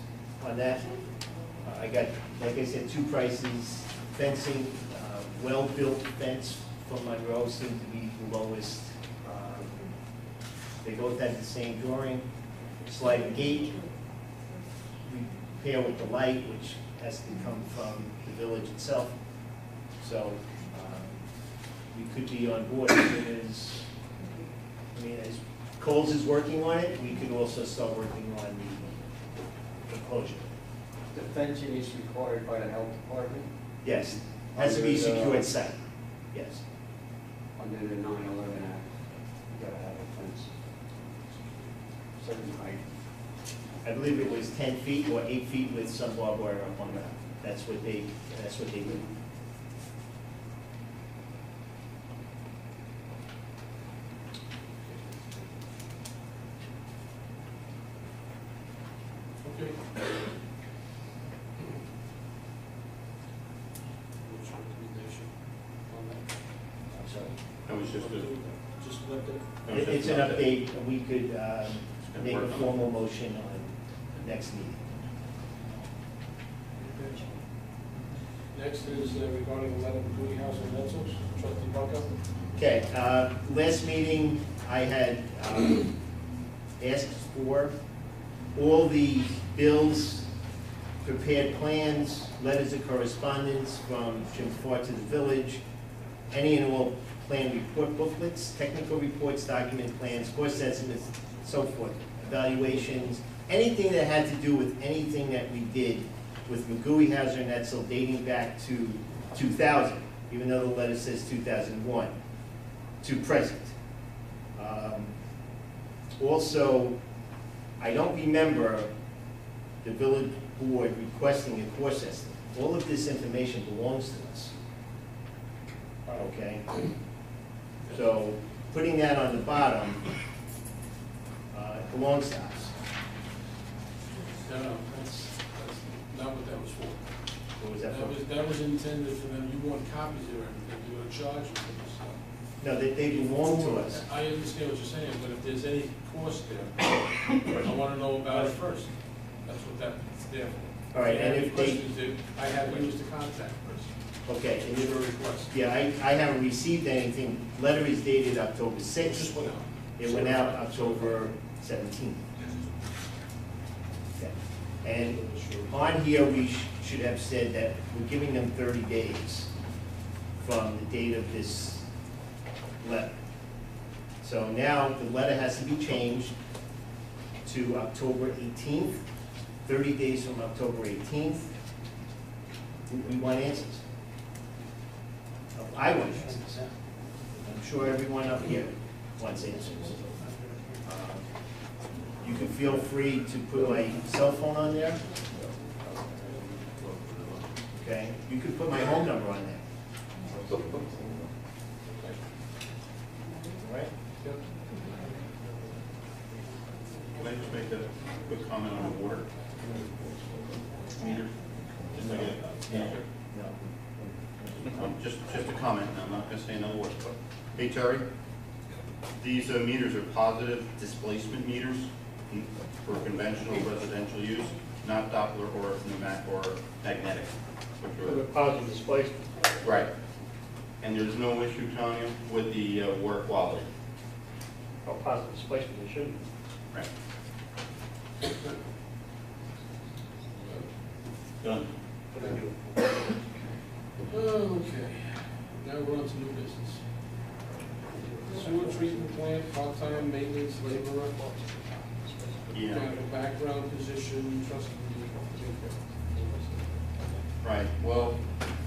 on that. I got, like I said, two prices. Fencing, well-built fence from Monroe seemed to be the lowest. They both had the same drawing. Sliding gate, we pair with the light, which has to come from the village itself. So, we could be on board as soon as, as Coles is working on it, we could also start working on the enclosure. The fencing is required by the health department Yes, has to be secured site, yes. under the 9/11 Act. You gotta have a fence. Certain height. I believe it was 10 feet or 8 feet with some barbed wire up on that. That's what they do. Okay. What's your recommendation on that? I'm sorry. That was just a. Just let the, that was It's just an an update. update, we could make a formal motion on the next meeting. next is regarding 11 Cooley House and Rentals, trustee Bucko. Okay, last meeting, I had asks for. All the bills, prepared plans, letters of correspondence from Jim Ford to the village, any and all plan report booklets, technical reports, document plans, cost estimates, so forth, evaluations, anything that had to do with anything that we did with McGooey, Hauser, and Etzel dating back to 2000, even though the letter says 2001, to present. Also, I don't remember the village board requesting a cost estimate. All of this information belongs to us. Okay? So, putting that on the bottom, it belongs to us. No, that's not what that was for. What was that for? That was intended for them, you want copies of everything, you want to charge them for this stuff. No, they belong to us. I understand what you're saying, but if there's any cost there, I want to know about it first. That's what that's there for. All right, and Any if they, questions that I have used the contact person. okay, and It's if, your request. yeah, I haven't received anything. Letter is dated October It 6th. just went out. It went out October 17th. Okay. And on here, we should have said that we're giving them 30 days from the date of this letter. So now the letter has to be changed to October 18th, 30 days from October 18th. We want answers. I want answers. I'm sure everyone up here wants answers. You can feel free to put my cell phone on there. Okay, you could put my home number on there. All right? Can I just make a quick comment on the water meter? Just like a answer? Just a comment, and I'm not gonna say another word, but, hey Terry, these meters are positive displacement meters for conventional residential use, not Doppler or pneumatic or magnetic. which are- With a positive displacement. Right. And there's no issue, Tanya, with the water quality. Oh, positive displacement, they shouldn't. Right. Done. Okay, now we're on to new business. Sewer treatment plant, part-time maintenance laborer. Yeah. Kind of a background position, trustee. Right, well,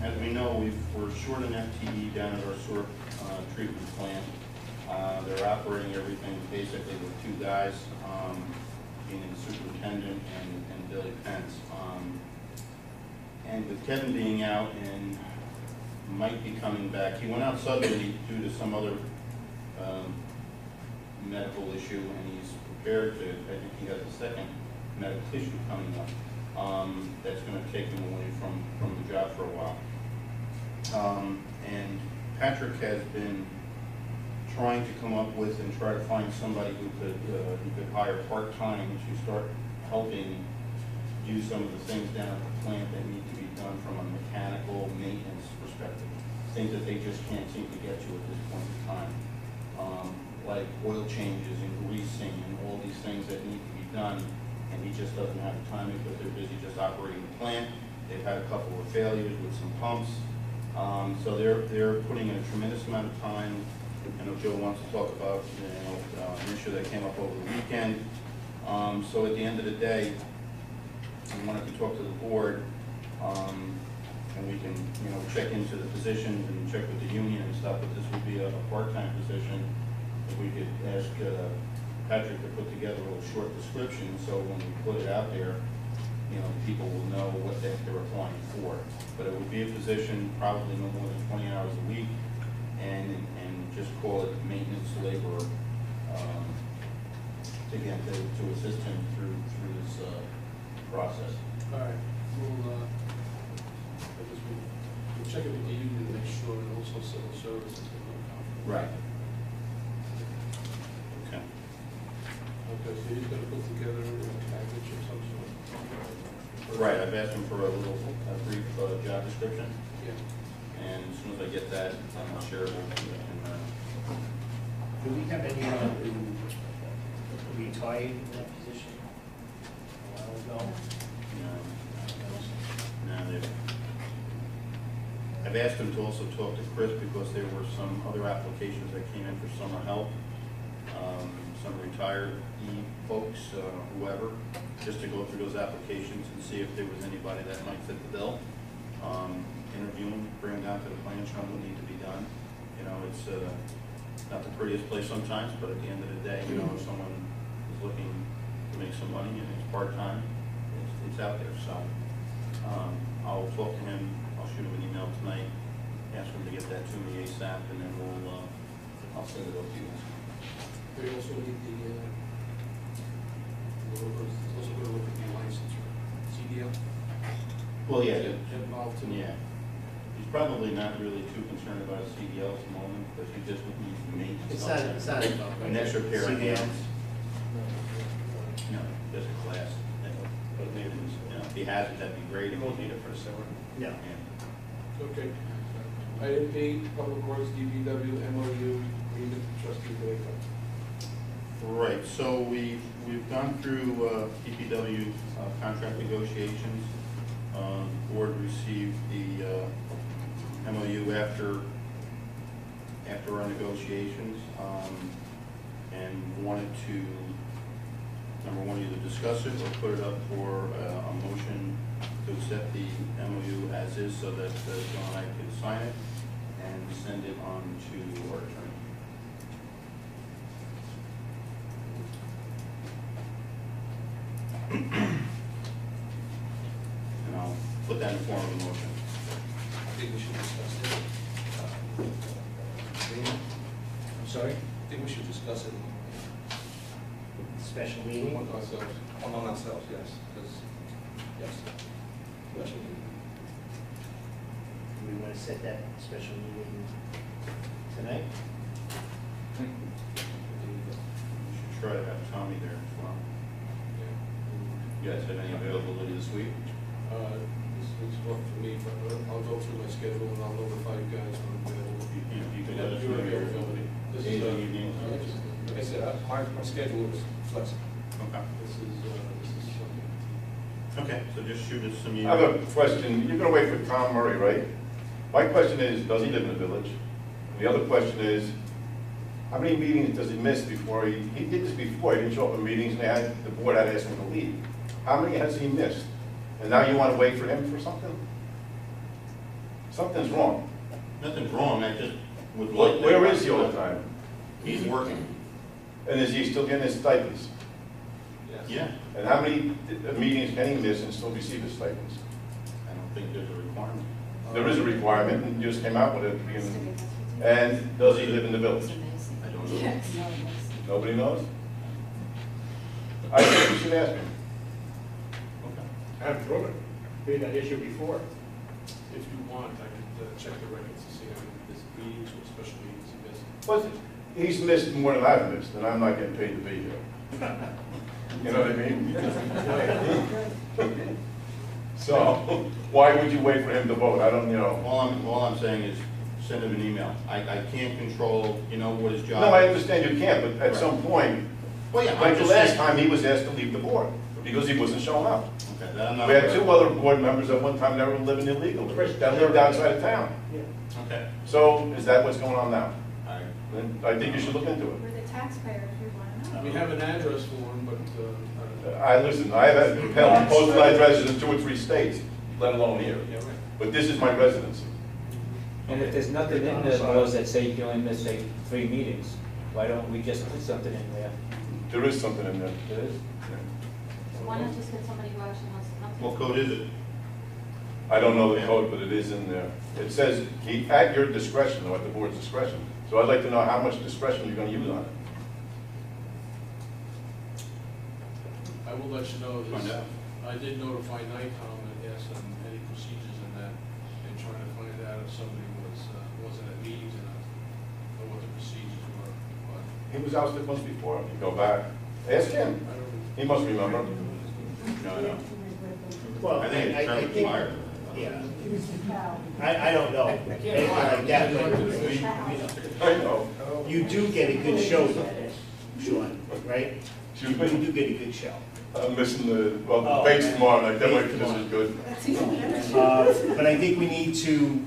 as we know, we're short an FTE down at our sewer treatment plant. They're operating everything basically with two guys, being the superintendent and Billy Pence. And with Kevin being out and might be coming back, he went out suddenly due to some other medical issue, and he's prepared to, I think he has a second medical issue coming up. That's going to take him away from the job for a while. And Patrick has been trying to come up with and try to find somebody who could hire part-time to start helping do some of the things down at the plant that need to be done from a mechanical maintenance perspective. Things that they just can't seem to get to at this point in time. Like oil changes and greasing and all these things that need to be done, and he just doesn't have the time because they're busy just operating the plant. They've had a couple of failures with some pumps. So they're putting in a tremendous amount of time. I know Joe wants to talk about an issue that came up over the weekend. So at the end of the day, I wanted to talk to the board, and we can check into the positions and check with the union and stuff. But this would be a part-time position. If we could ask Patrick to put together a little short description, so when we put it out there, people will know what they're applying for. But it would be a position, probably no more than 20 hours a week, and just call it maintenance laborer, again, to assist him through this process. All right, we'll check it with the union to make sure, and also civil services. Right. Okay. Okay, so he's gonna put together a package of some sort. Right, I've asked him for a brief job description, Yeah. and as soon as I get that, I'll share it with you. Do we have any, we retired in that position a while ago. No, I've asked him to also talk to Chris because there were some other applications that came in for summer help. Some retired folks, whoever, just to go through those applications and see if there was anybody that might fit the bill. Interview them, bring them down to the plan, show them what need to be done. You know, it's not the prettiest place sometimes, but at the end of the day, you know, if someone is looking to make some money and it's part-time, it's out there. So I'll talk to him, I'll shoot him an email tonight, ask him to get that to me ASAP, and then I'll send it over to you guys. They also need also going to look at the license, CDL. Well, yeah, Get involved in. yeah. He's probably not really too concerned about a CDL at the moment, because he just needs to meet. It's not An extra pair of CDL. hands. No, just a class. But maybe, you know, if he has it, that'd be great. You won't need it for the summer. No. Yeah. Okay. Item B, Public Works, DPW, MOU, agreement, trustee Blake. Right, so we've gone through DPW contract negotiations. Board received the MOU after our negotiations, and wanted to, number one, either discuss it or put it up for a motion to accept the MOU as is, so that John and I could sign it and send it on to our attorney. And I'll put that in form of a motion. I think we should discuss it. I'm sorry? I think we should discuss it Special meeting. among ourselves. Among ourselves, yes, because, yes. Special meeting. Do we want to set that special meeting tonight? We should try to have Tommy there as well. You guys have any availability this week? This week's rough for me, but I'll go through my schedule and I'll notify you guys when I'm available. You could let us Your know your availability. This days is, and evenings. like I said, my schedule is flexible. Okay. This is something. Okay, so just shoot us some I have email. a question. You're gonna wait for Tom Murray, right? My question is, does he live in the village? The other question is, how many meetings does he miss before he did this before, he didn't show up in meetings and the board had asked him to leave. How many has he missed? And now you want to wait for him for something? Something's wrong. Nothing's wrong, I just would like. Where is he all the time? He's working. And is he still getting his stipends? Yes. Yeah, And how many meetings can he miss and still receive his stipends? I don't think there's a requirement. There is a requirement, and you just came out with it at the beginning. And does he live in the village? I don't know. Nobody knows? I think you should ask him. I have been that issue before. If you want, I could check the records to see how many meetings or special meetings he missed. But he's missed more than I've missed, and I'm not getting paid to be here. You know what I mean? So, why would you wait for him to vote? I don't, you know. All I'm saying is send him an email. I can't control, you know, what his job is. No, I understand you can't, but at some point, Well, yeah, I'm like the just last saying. time, he was asked to leave the board because he wasn't showing up. Okay, that I'm not. We had aware two of. other board members at one time that were living illegally, that lived outside of town. Okay. So, is that what's going on now? All right. Then I think you should look into it. We're the taxpayers, we want to know. We have an address for him, but, Listen, I have had postal addresses in 2 or 3 states, let alone here. yeah, right. But this is my residency. And if there's nothing in the laws that say you can only miss, say, 3 meetings, why don't we just put something in there? There is something in there. There is? So why not just get somebody who actually wants to come to? What code is it? I don't know the code, but it is in there. It says, at your discretion, or at the board's discretion. So I'd like to know how much discretion you're gonna use on it. I will let you know Find this. out. I did notify NICOM and ask them any procedures in that, and trying to find out if somebody wasn't at meetings or what the procedures were, but He was ousted once before, if you go back. Ask him. I don't. He must remember. No. Well, I think it's term think, expired. yeah. I don't know, anything like that, but I know. you do get a good show though. Sean, right? Excuse You me? do get a good show. I'm missing the, well, the Oh, base man. tomorrow night, that Base might be just as tomorrow. good. But I think we need to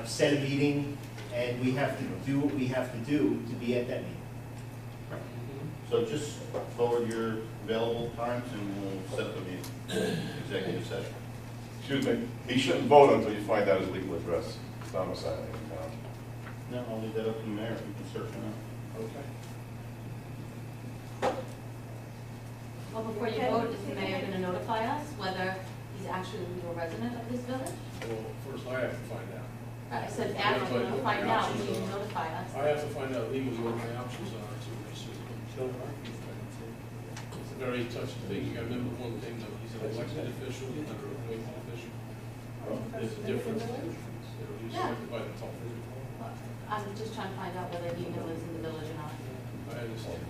set a meeting, and we have to do what we have to do to be at that meeting. So just forward your available times and we'll set up a meeting, executive session. Excuse me, he shouldn't vote until you find out his legal address, domicile in town. No, I'll leave that up to the mayor, you can search it out. Okay. Well, before you vote, is the mayor gonna notify us whether he's actually a legal resident of this village? Well, first I have to find out. I said, after you find out, will you notify us? I have to find out legally what my options are to pursue. It's a very touchy thing. You gotta remember one thing though, he's an elected official, he's not an appointed official. There's a difference. He's Yeah. elected by the top. I'm just trying to find out whether he lives in the village or not. I understand.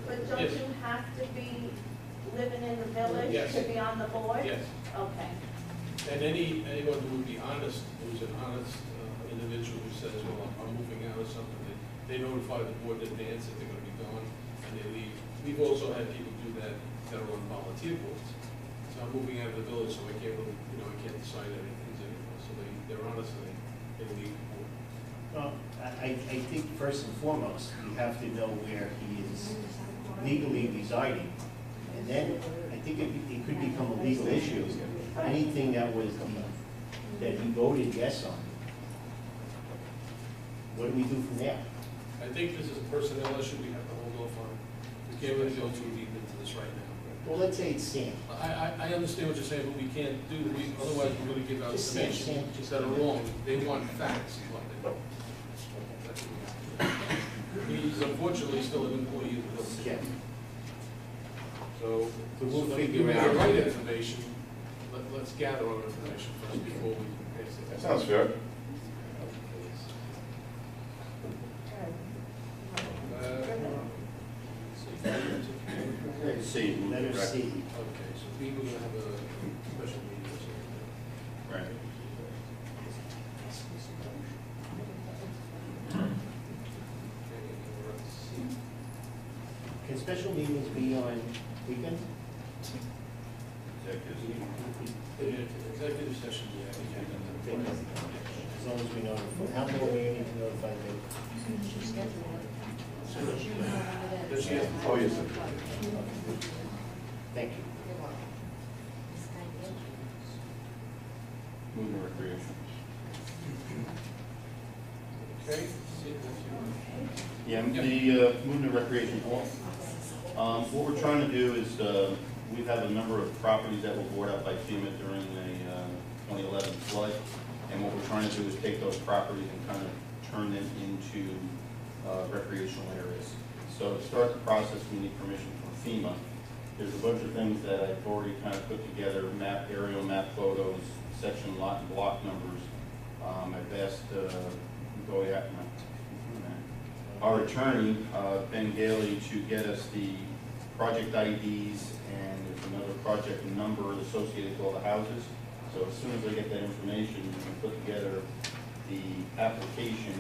But don't Yes. you have to be living in the village Yes. to be on the board? Yes. Okay. And anyone who would be honest, who's an honest individual who says, well, I'm moving out or something, they notify the board in advance that they're gonna be gone and they leave. We've also had people do that that are on volunteer boards. So I'm moving out of the village, so I can't really, I can't decide anything anymore. So they're honest and they leave the board. Well, I think first and foremost, you have to know where he is legally residing. And then, I think it could become a legal issue. Anything that was, that he voted yes on. What do we do from there? I think this is a personnel issue we have to hold off on. We can't really go too deep into this right now. Well, let's say it's Sam. I understand what you're saying, but we can't do, otherwise we're gonna give out Just say information Sam. that are wrong. They want facts, is what they want. That's what we have. He's unfortunately still an employee of the village. Yeah. So, we'll let me figure give you out- the right information. Let's gather our information first before we pass it. That sounds fair. C, move Letter to C. Okay, so we were gonna have a special meeting or something. Right. Can special meetings be on weekends? Executive session, yeah. As long as we know, how more we need to notify them? Does she have? Oh, yes, sir. Thank you. Move to recreation. Okay. See, that's you. Yeah, the moving to recreation. What we're trying to do is, we have a number of properties that were bought out by FEMA during the 2011 flood. And what we're trying to do is take those properties and kind of turn them into recreational areas. So to start the process, we need permission from FEMA. There's a bunch of things that I've already kind of put together, aerial map photos, section lot and block numbers. I've asked our attorney, Ben Gailey, to get us the project IDs and there's another project number associated with all the houses. So as soon as I get that information, we can put together the application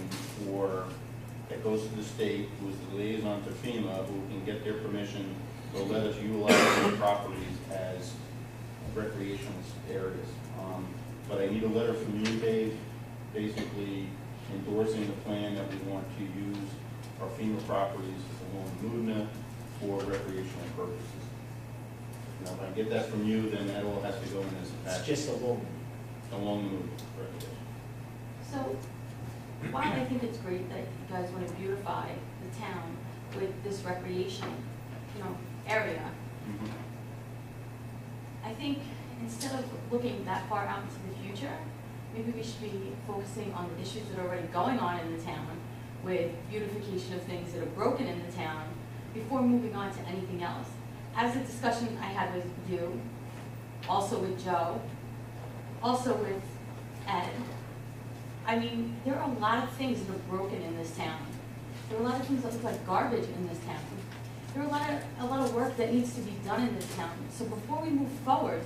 that goes to the state, who is the liaison to FEMA, who can get their permission to let us utilize those properties as recreational areas. But I need a letter from you, Dave, basically endorsing the plan that we want to use our FEMA properties along Mudna for recreational purposes. Now, if I get that from you, then that all has to go in as a It's package. just a loan. Along the Mudna, correct? So, while I think it's great that you guys want to beautify the town with this recreation, area, Mhm. I think instead of looking that far out into the future, maybe we should be focusing on the issues that are already going on in the town with beautification of things that are broken in the town before moving on to anything else. As a discussion I had with you, also with Joe, also with Ed, I mean, there are a lot of things that are broken in this town. There are a lot of things that look like garbage in this town. There are a lot of work that needs to be done in this town. So before we move forward,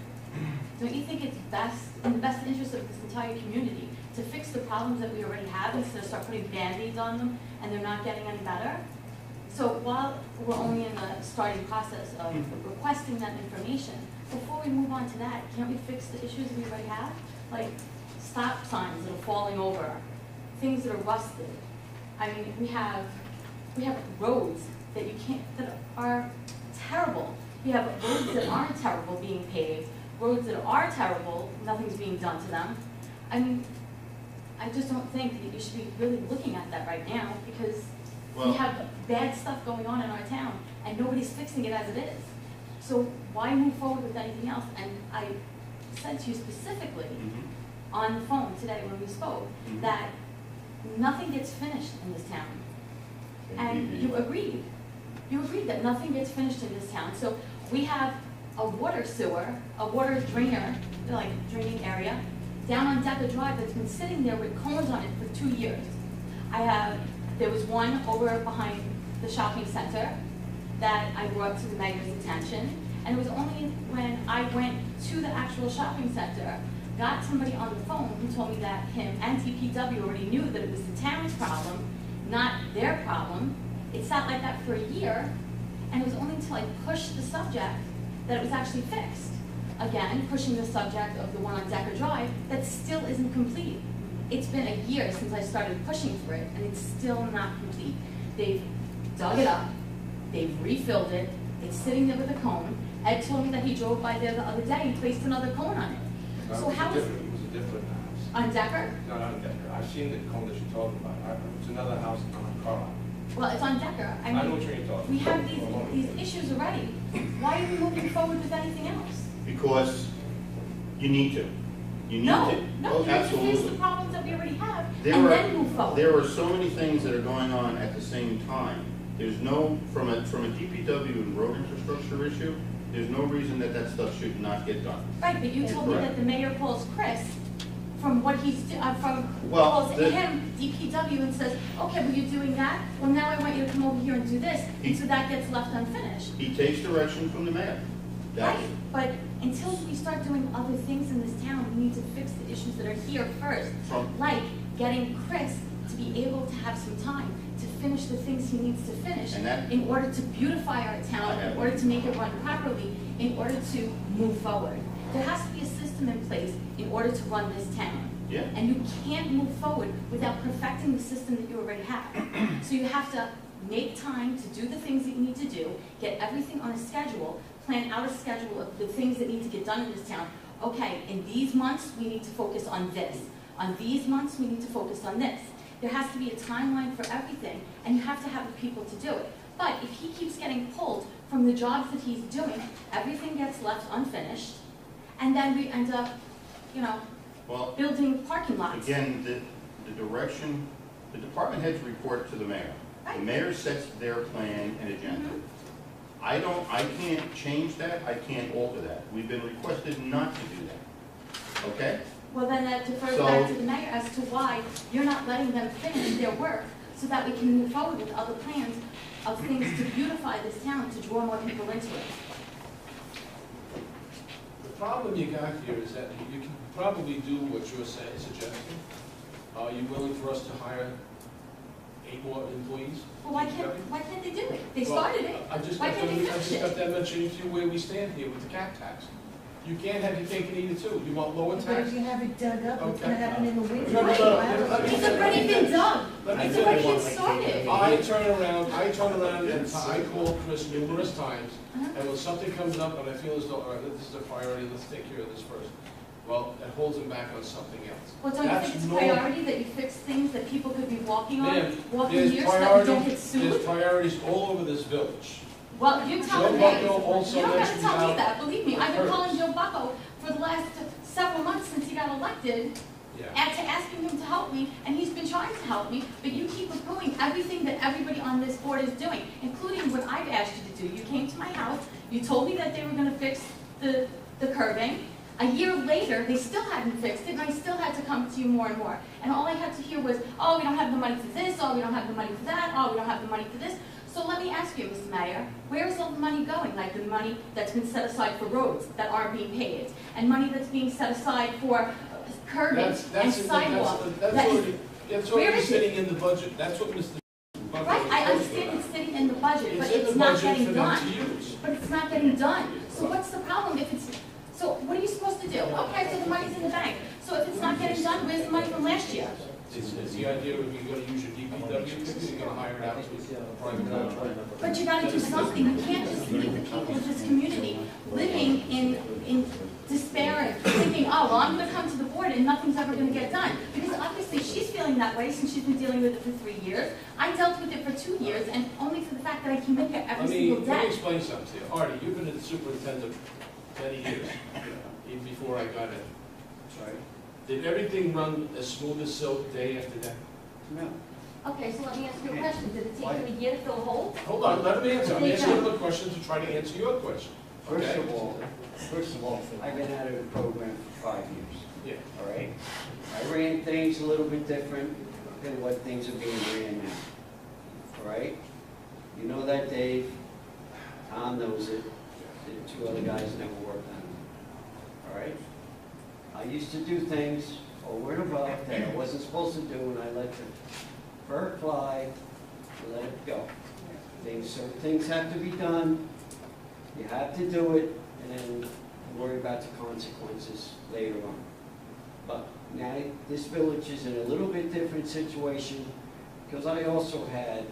don't you think it's in the best interest of this entire community to fix the problems that we already have instead of start putting Band-Aids on them and they're not getting any better? So while we're only in the starting process of requesting that information, before we move on to that, can't we fix the issues we already have? Like stop signs that are falling over, things that are rusted. I mean, we have roads that you can't, that are terrible. We have roads that aren't terrible being paved, roads that are terrible, nothing's being done to them. I mean, I just don't think that you should be really looking at that right now because we have bad stuff going on in our town and nobody's fixing it as it is. So why move forward with anything else? And I said to you specifically on the phone today when we spoke that nothing gets finished in this town. And you agreed. You agreed that nothing gets finished in this town. So we have a water sewer, a water drainer, like draining area, down on Decker Drive that's been sitting there with cones on it for 2 years. There was one over behind the shopping center that I brought to the mayor's attention. And it was only when I went to the actual shopping center, got somebody on the phone who told me that him and DPW already knew that it was the town's problem, not their problem. It sat like that for a year, and it was only until I pushed the subject that it was actually fixed. Again, pushing the subject of the one on Decker Drive that still isn't complete. It's been a year since I started pushing for it, and it's still not complete. They've dug it up, they've refilled it, it's sitting there with a cone. Ed told me that he drove by there the other day and placed another cone on it. So how is It was a different house. on Decker? No, not on Decker. I've seen the cone that you're talking about. It's another house on Carlisle. Well, it's on Decker. I know what you're talking we about. have these issues already. Why are we moving forward with anything else? Because you need to. You need No, to. no, Oh, you have to face the absolutely. problems that we already have There and are- then move forward. There are so many things that are going on at the same time. There's no, from a DPW and road infrastructure issue, there's no reason that that stuff should not get done. Right, but you told me Correct. that the mayor calls Chris from what he's, Well, calls the- him, DPW, and says, okay, well, you're doing that, well, now I want you to come over here and do this, and so that gets left unfinished. He takes direction from the mayor. That's, Right, but until we start doing other things in this town, we need to fix the issues that are here first. From- Like getting Chris to be able to have some time to finish the things he needs to finish And that- in order to beautify our town, in order to make it run properly, in order to move forward. There has to be a system in place in order to run this town. Yeah. And you can't move forward without perfecting the system that you already have. So you have to make time to do the things that you need to do, get everything on a schedule, plan out a schedule of the things that need to get done in this town. Okay, in these months, we need to focus on this. On these months, we need to focus on this. There has to be a timeline for everything, and you have to have the people to do it. But if he keeps getting pulled from the jobs that he's doing, everything gets left unfinished, and then we end up, well, building parking lots. again, the direction, the department heads report to the mayor. The Right. mayor sets their plan and agenda. I can't change that, I can't alter that. We've been requested not to do that. Okay? Well, then that defers So- back to the mayor as to why you're not letting them finish their work so that we can move forward with other plans of things to beautify this town, to draw more people into it. The problem you got here is that you can probably do what you're suggesting. Are you willing for us to hire 8 more employees? Well, why can't they do it? They Well, started it. I just Why got can't they finish that it? mentioning to you where we stand here with the cap tax. You can't have your cake and eat it too. You want lower But tax? if you have it dug up, it's gonna Okay. happen in the winter. No, no, no, no. It's already been done. Let me It's finish. already been started. I turn around and I call Chris numerous times, and when something comes up and I feel as though, all right, this is a priority, let's take care of this first. Well, it holds him back on something else. Well, don't you That's think it's a normal. priority that you fix things that people could be walking on, Ma'am, walking there's here so that we don't get there's sued? priorities all over this village. Well, you tell Joe me. Bucko also You don't gotta mentioned tell me about that, believe me. I've been hers. calling Joe Bucko for the last several months since he got elected, Yeah. asking him to help me, and he's been trying to help me, but you keep approving everything that everybody on this board is doing, including what I've asked you to do. You came to my house, you told me that they were gonna fix the curbing. A year later, they still hadn't fixed it, and I still had to come to you more and more. And all I had to hear was, oh, we don't have the money for this, oh, we don't have the money for that, oh, we don't have the money for this. So let me ask you, Mr. Mayor, where is all the money going? Like the money that's been set aside for roads that aren't being paved, and money that's being set aside for curbing and sidewalks. That's That is- already Where is it? sitting in the budget. That's what Mr. budget. Right, I understand it's sitting in the budget, but It's in it's the not budget getting for them done. to use. But it's not getting done. So what's the problem if it's, so what are you supposed to do? Okay, so the money's in the bank. So if it's not getting done, where's the money from last year? It's the idea of you're gonna use your DPW, you're gonna hire it out to a private contractor. But you gotta do something. You can't just leave the people of this community living in despair and thinking, oh, well, I'm gonna come to the board and nothing's ever gonna get done. Because obviously she's feeling that way since she's been dealing with it for 3 years. I dealt with it for 2 years and only for the fact that I came in here every single Let me day. explain something to you. Artie, you've been the superintendent many years, even before I got in. Right? Did everything run as smooth as silk day after day? No. Okay, so let me ask you a question. Did it take you a year to fill a hole? Hold on, let me answer. I'm asking you a question to try to answer your question. First Okay? of all, I've been out of the program for 5 years, Yeah. all right? I ran things a little bit different than what things are being ran now, all right? You know that, Dave. Tom knows it. The 2 other guys never worked on it, all right? I used to do things over and above that I wasn't supposed to do, and I let the fur fly, and let it go. Certain things have to be done, you have to do it, and then worry about the consequences later on. But now, this village is in a little bit different situation, because I also had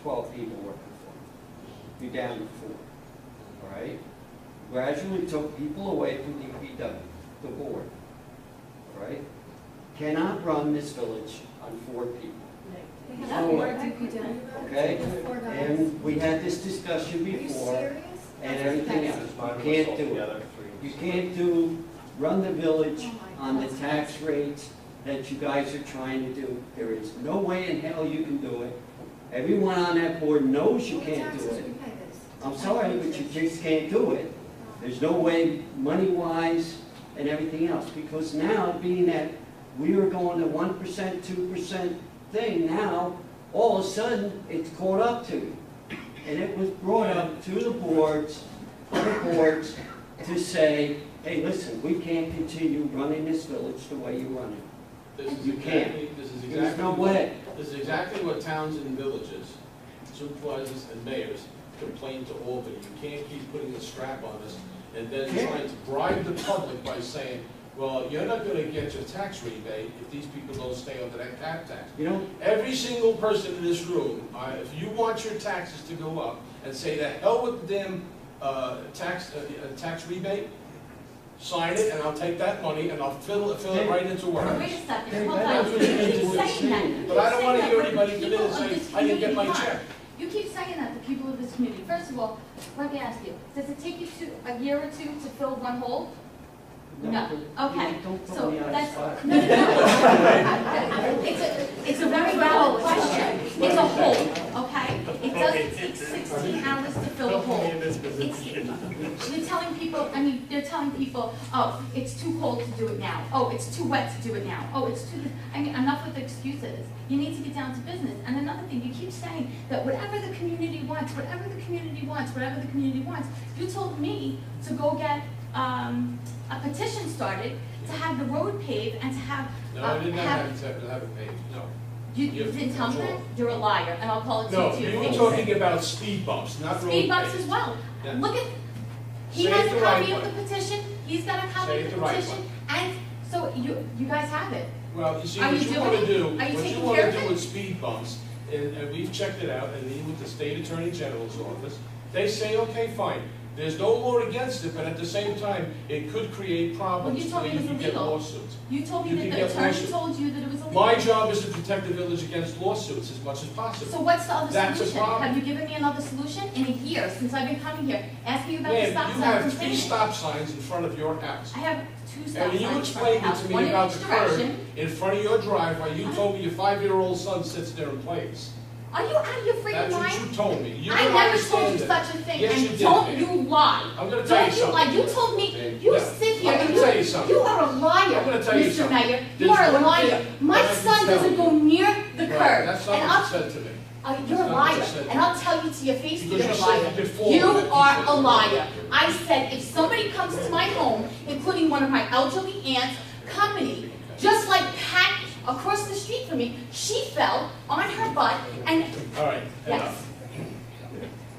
12 people working for me. You're down to 4, all right? Gradually took people away from DPW, the board, all right? Cannot run this village on 4 people. Okay? And we had this discussion before, and everything else. You can't do it. You can't run the village on the tax rates that you guys are trying to do. There is no way in hell you can do it. Everyone on that board knows you can't do it. I'm sorry, but you just can't do it. There's no way, money-wise and everything else, because now, being that we were going to 1%, 2% thing, now, all of a sudden, it's caught up to you. And it was brought up to the boards to say, hey, listen, we can't continue running this village the way you run it. You can't. There's no way. This is exactly what towns and villages, supervisors and mayors complain to Albany. You can't keep putting a strap on us and then trying to bribe the public by saying, well, you're not going to get your tax rebate if these people don't stay under that cap tax. You know, every single person in this room, if you want your taxes to go up and say the hell with the damn tax rebate, sign it and I'll take that money and I'll fill it right into work. Wait a second, hold on. You keep saying that. But I don't want to hear anybody come in and say, I didn't get my check. You keep saying that to people of this community. First of all, let me ask you, does it take you a year or 2 to fill 1 hole? No. Okay. Don't put So me on the that's, spot. no. It's a very valid question. It's a hole, okay? It doesn't take 16 hours to fill a hole. You're telling people, they're telling people, oh, it's too cold to do it now. Oh, it's too wet to do it now. Oh, it's too, enough with the excuses. You need to get down to business. And another thing, you keep saying that whatever the community wants, whatever the community wants, whatever the community wants, you told me to go get a petition started to have the road paved and to have. No, I did not have it paved, no. You didn't tell me that? You're a liar, and I'll call it to No, you. you were talking about speed bumps, not road Speed bumps paved. as well. Yeah. Look at, he Say has it a the right copy of way. the petition, he's got a copy Say of it the the right petition, and so you guys have it. Well, you see, Are what you you doing want to it? do, Are you what you taking want care to of do it? with speed bumps, and we've checked it out, and even with the state attorney general's office, they say, okay, fine, there's no law against it, but at the same time, it could create problems you told me where it you was can get illegal. lawsuits. You told me You that can the get attorney lawsuits. told you that it was illegal. My job is to protect the village against lawsuits as much as possible. So what's the other That's a solution? problem. Have you given me another solution? In a year, since I've been coming here, asking you about the Ma'am, stop you sign have 3 complaining. stop signs in front of your house. I have 2 stop And when you signs in front of explained the it house, to one me in about each the curb direction. in front of your driveway, you told me your 5-year-old son sits there and plays. Are you out of your freaking That's mind? what you told me. You I don't never told you understand that. such a thing, Yes, you and did, don't ma'am. you lie. I'm gonna tell you Don't you lie. something. You told me, you No. sit here I'm and gonna tell you something. you are a liar, I'm gonna tell you Mr. something. Mayor. You There's are a one liar. thing My that I can son tell doesn't you. go near the Right, curb. that's not And what I'll, you said to me. you're a That's not what you liar, said. and I'll tell you to your face that Because you're a you said liar. before You that are people- a liar. I said if somebody comes to my home, including one of my elderly aunts, company, just like Pat across the street from me, she fell on her butt and, All right, yes. enough.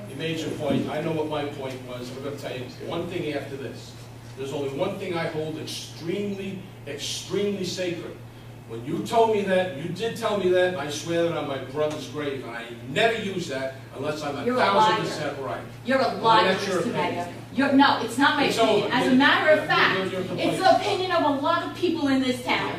You made your point, I know what my point was, I'm gonna tell you one thing after this. There's only one thing I hold extremely, extremely sacred. When you told me that, you did tell me that, I swear that on my brother's grave, and I never use that unless I'm You're a liar. 1,000% right. You're a Well, liar, that's your Mr. opinion. Mayor. No, it's not my It's opinion. over. As a matter of Your fact, complaint. it's the opinion of a lot of people in this town.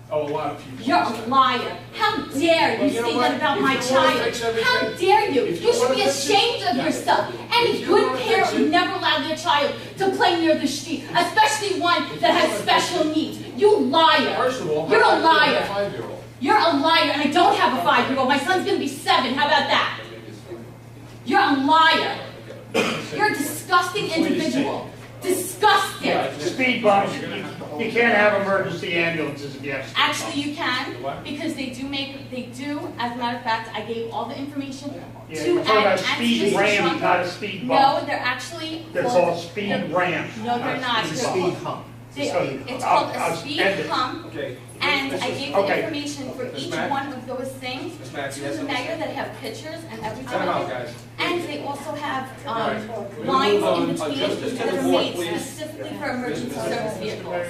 Oh, a lot of people. You're a liar. How dare Well, you you know say what? that about If my you wanna child? fix everything- How dare you? if you You should wanna be fix it- ashamed of yeah. yourself. Any If you good wanna parent fix would it- never allow their child to play near the street, especially one that has special needs. You liar. First of all, You're a how about you have liar. a 5-year-old? You're a liar, and I don't have a 5-year-old. My son's gonna be 7. How about that? You're a liar. You're a disgusting individual. Disgusting. Speed bumps, you can't have emergency ambulances if you have speed bumps. Actually, you can, because they do, as a matter of fact, I gave all the information Yeah, to you're talking about Mr. speed ramp, Trump. not a speed bump. No, they're actually. They're called speed ramps. No, they're not. It's a speed hump. It's called a I'll speed end it. hump, Okay. and I gave the Okay. information for Ms. each Mack? one of those things Ms. Mack, to you have the something to mayor say? that have pictures and everything. Time out, on it. guys. And they also have Right. We're gonna lines move on. in between Justice to that the are board, made please. specifically for emergency service vehicles.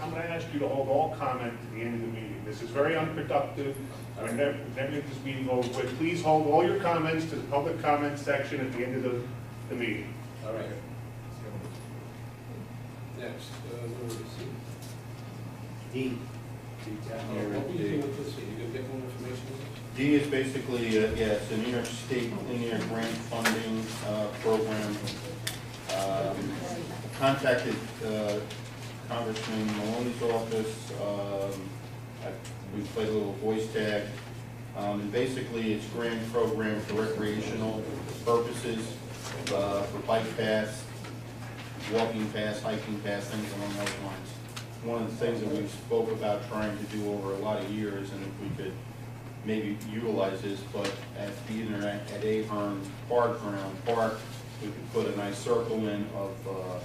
I'm going to ask you to hold all comment to the end of the meeting. This is very unproductive. I would never get this meeting over with. Please hold all your comments to the public comment section at the end of the meeting. All right. Next, where is it? D. What were you doing with this? You gonna get more information? D is basically, yeah, it's a New York State linear grant funding program. Contacted Congressman Maloney's office. We played a little voice tag. And basically, it's grant program for recreational purposes, for bike paths, walking paths, hiking paths, things along those lines. One of the things that we spoke about trying to do over a lot of years, and if we could maybe utilize this, but at either at Ahern Park, we could put a nice circle in of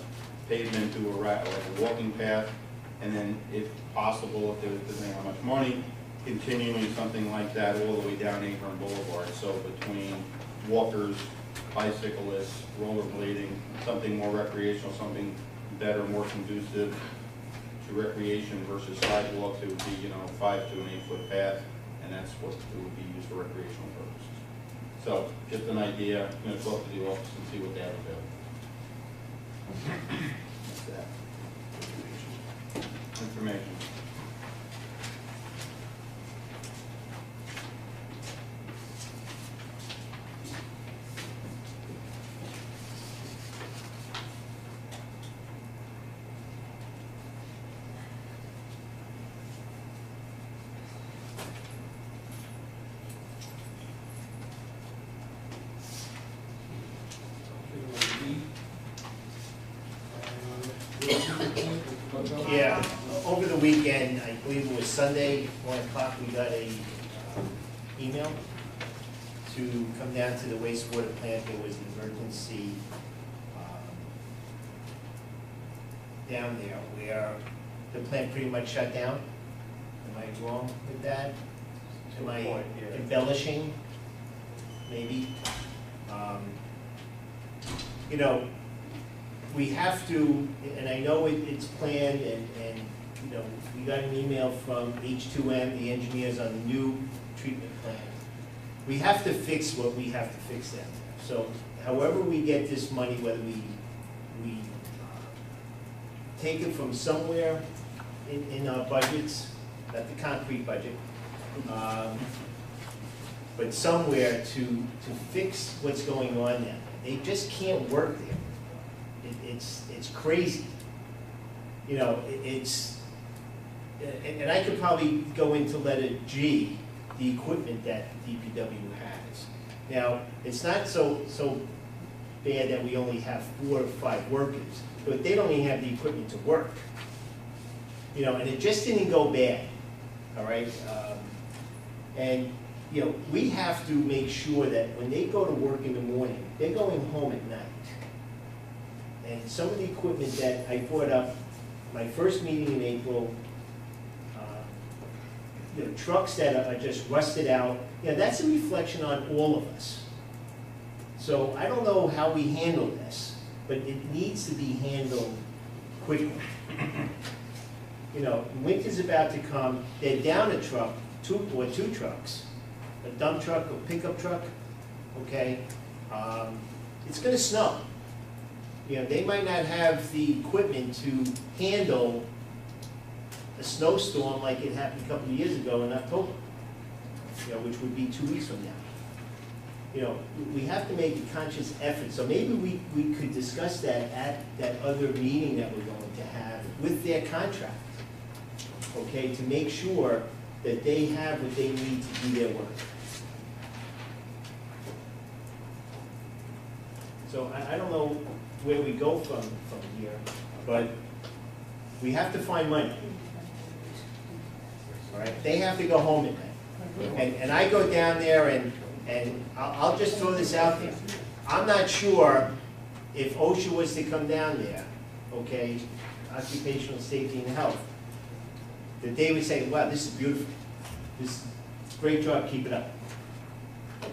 pavement to like a walking path, and then if possible, if there's, depending on how much money, continuing something like that all the way down Ahern Boulevard. So between walkers, bicyclists, rollerblading, something more recreational, something better, more conducive to recreation versus sidewalks. It would be, 5 to an 8 foot path, and that's what it would be used for recreational purposes. So just an idea, I'm going to talk to the office and see what they have available. That's that. Information. Yeah, over the weekend, I believe it was Sunday, 1 o'clock, we got a email to come down to the wastewater plant. There was an emergency down there where the plant pretty much shut down. Am I wrong with that? Am I embellishing? Maybe. We have to, and I know it's planned, and we got an email from H2M, the engineers on the new treatment plant. We have to fix what we have to fix down there. So however we get this money, whether we take it from somewhere in our budgets, not the concrete budget, but somewhere to fix what's going on there. They just can't work there. It's crazy. It's, and I could probably go into letter G, the equipment that DPW has. Now, it's not so bad that we only have 4 or 5 workers, but they don't even have the equipment to work. And it just didn't go bad, all right? We have to make sure that when they go to work in the morning, they're going home at night. And some of the equipment that I brought up, my first meeting in April, you know, trucks that are just rusted out, you know, that's a reflection on all of us. So I don't know how we handle this, but it needs to be handled quickly. You know, winter's about to come, they're down a truck, two trucks, a dump truck, a pickup truck, okay? It's gonna snow. You know, they might not have the equipment to handle a snowstorm like it happened a couple of years ago in October, you know, which would be 2 weeks from now. You know, we have to make a conscious effort, so maybe we could discuss that at that other meeting that we're going to have with their contract, okay, to make sure that they have what they need to do their work. So I don't know where we go from here, but we have to find money. All right, they have to go home at night. And I go down there and I'll just throw this out there. I'm not sure if OSHA was to come down there, okay, occupational safety and health, that they would say, wow, this is beautiful. This is a great job, keep it up.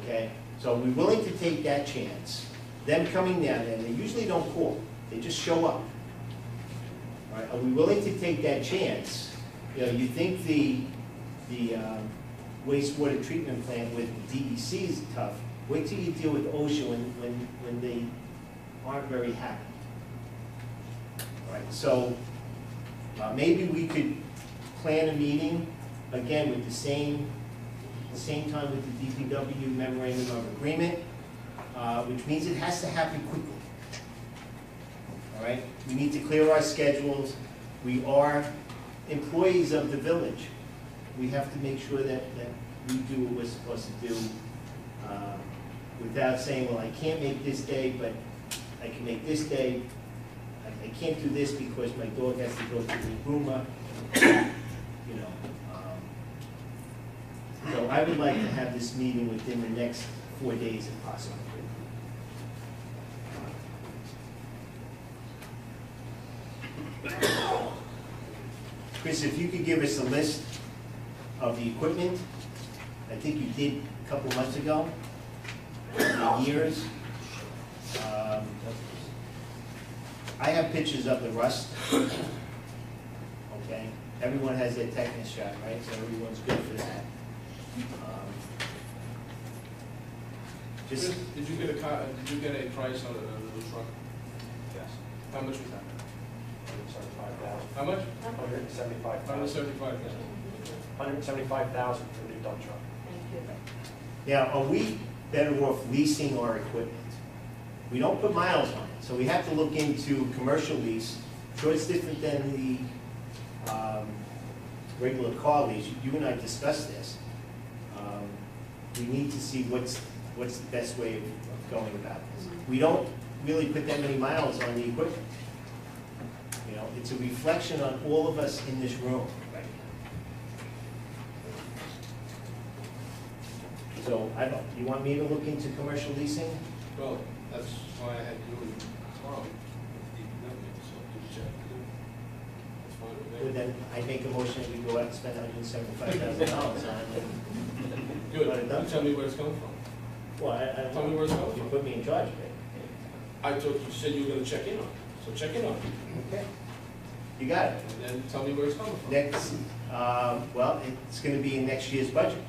Okay, so we're willing to take that chance. Them coming down there, and they usually don't call, they just show up. All right, are we willing to take that chance? You know, you think the wastewater treatment plant with DEC is tough. Wait till you deal with OSHA when they aren't very happy. All right, so maybe we could plan a meeting, again, with the same time with the DPW memorandum of agreement, which means it has to happen quickly. All right, we need to clear our schedules. We are employees of the village. We have to make sure that we do what we're supposed to do without saying, well, I can't make this day, but I can make this day. I can't do this because my dog has to go to the groomer. You know, so I would like to have this meeting within the next 4 days if possible. Chris, if you could give us a list of the equipment, I think you did a couple months ago, the years. I have pictures of the rust. Okay, everyone has their tetanus shot, right? So everyone's good for that. Just Did you get a price on a new truck? Yes. How much was that? 175,000. How much? 175,000. 175,000. 175,000 for a new dump truck. now, are we better off leasing our equipment? We don't put miles on it, so we have to look into commercial lease. Sure, it's different than the regular car lease. You and I discussed this. We need to see what's the best way of going about this. We don't really put that many miles on the equipment. You know, it's a reflection on all of us in this room right now. So, I don't, you want me to look into commercial leasing? Well, that's why I had you and Tom, so you check. That's fine with Well, me. then I make a motion that we go out and spend $175,000 on it. Good, But it you doesn't- tell me where it's coming from. Well, I don't Tell me where it's know. coming You from. put me in charge of it. I thought you said you were gonna check in on it, so check in on it, Okay. You got it. and then tell me where it's coming from. Next, well, it's gonna be in next year's budget.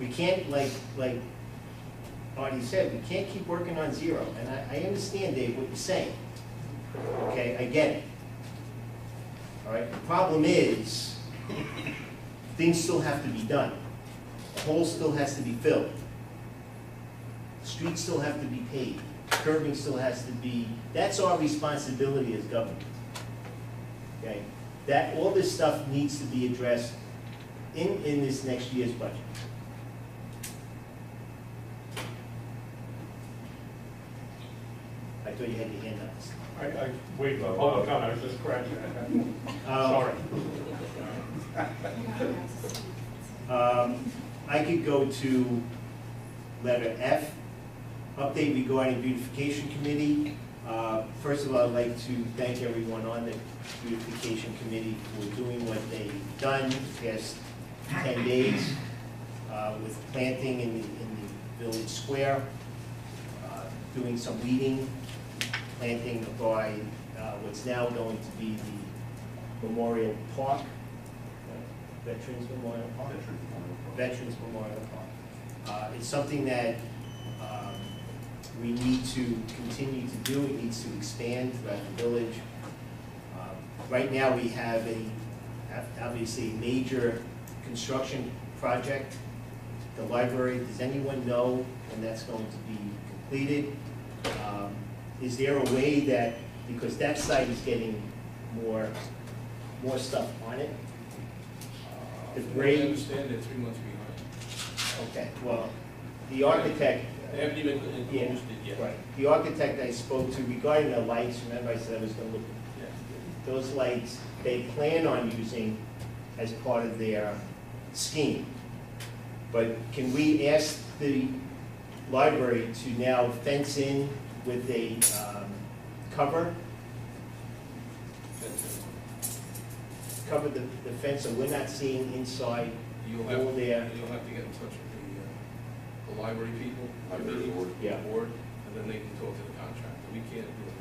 We can't, like Artie said, we can't keep working on zero. And I understand, Dave, what you're saying. Okay, I get it. All right, the problem is, things still have to be done. The hole still has to be filled. Streets still have to be paved. Curbing still has to be, that's our responsibility as government. Okay, that, all this stuff needs to be addressed in this next year's budget. I thought you had your hand up. I wait for public comment, I was just scratching it. Sorry. I could go to letter F, update regarding beautification committee. First of all, I'd like to thank everyone on the beautification committee for doing what they've done the past 10 days with planting in the village square, doing some weeding, planting by what's now going to be the Memorial Park, Veterans Memorial Park? Veterans Memorial Park. It's something that we need to continue to do. It needs to expand throughout the village. Right now, we have obviously a major construction project. The library, does anyone know when that's going to be completed? Is there a way that, because that site is getting more stuff on it? The I grade, understand they're 3 months behind. okay, well, the architect. They haven't even Yeah, enclosed it yet. right. The architect I spoke to regarding the lights, remember I said I was gonna look, those lights, they plan on using as part of their scheme. But can we ask the library to now fence in with a cover? Cover the fence so we're not seeing inside You'll all there. have to get in touch with the library people, Library board. Yeah. board, and then they can talk to the contractor. We can't do it.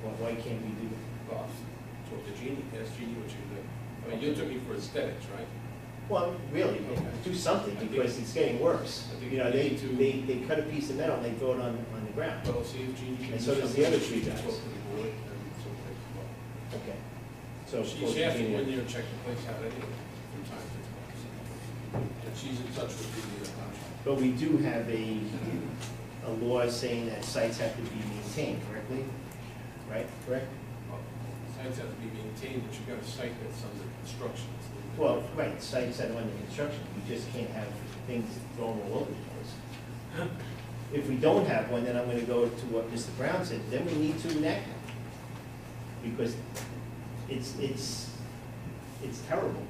Well, why can't we do that? Well, talk to Jeannie, ask Jeannie what you do. I mean, you took me for aesthetics, right? Well, really, Okay. do something, because it's getting worse. I think You know, we need to- they cut a piece of metal and they throw it on the ground. Well, see if Jeannie can. And so does the other three guys. Talk to the board and so they can talk. Okay. So. She's asking when you're checking the place out anyway, from time to time. And she's in touch with the contractor. But we do have a law saying that sites have to be maintained, correctly? Right, correct? Sites have to be maintained, but you've got a site that's under construction. It's a little bit Well, different. right, sites that are under construction, we just can't have things thrown all over the place. If we don't have one, then I'm gonna go to what Mr. Brown said, then we need to enact one. Because it's terrible.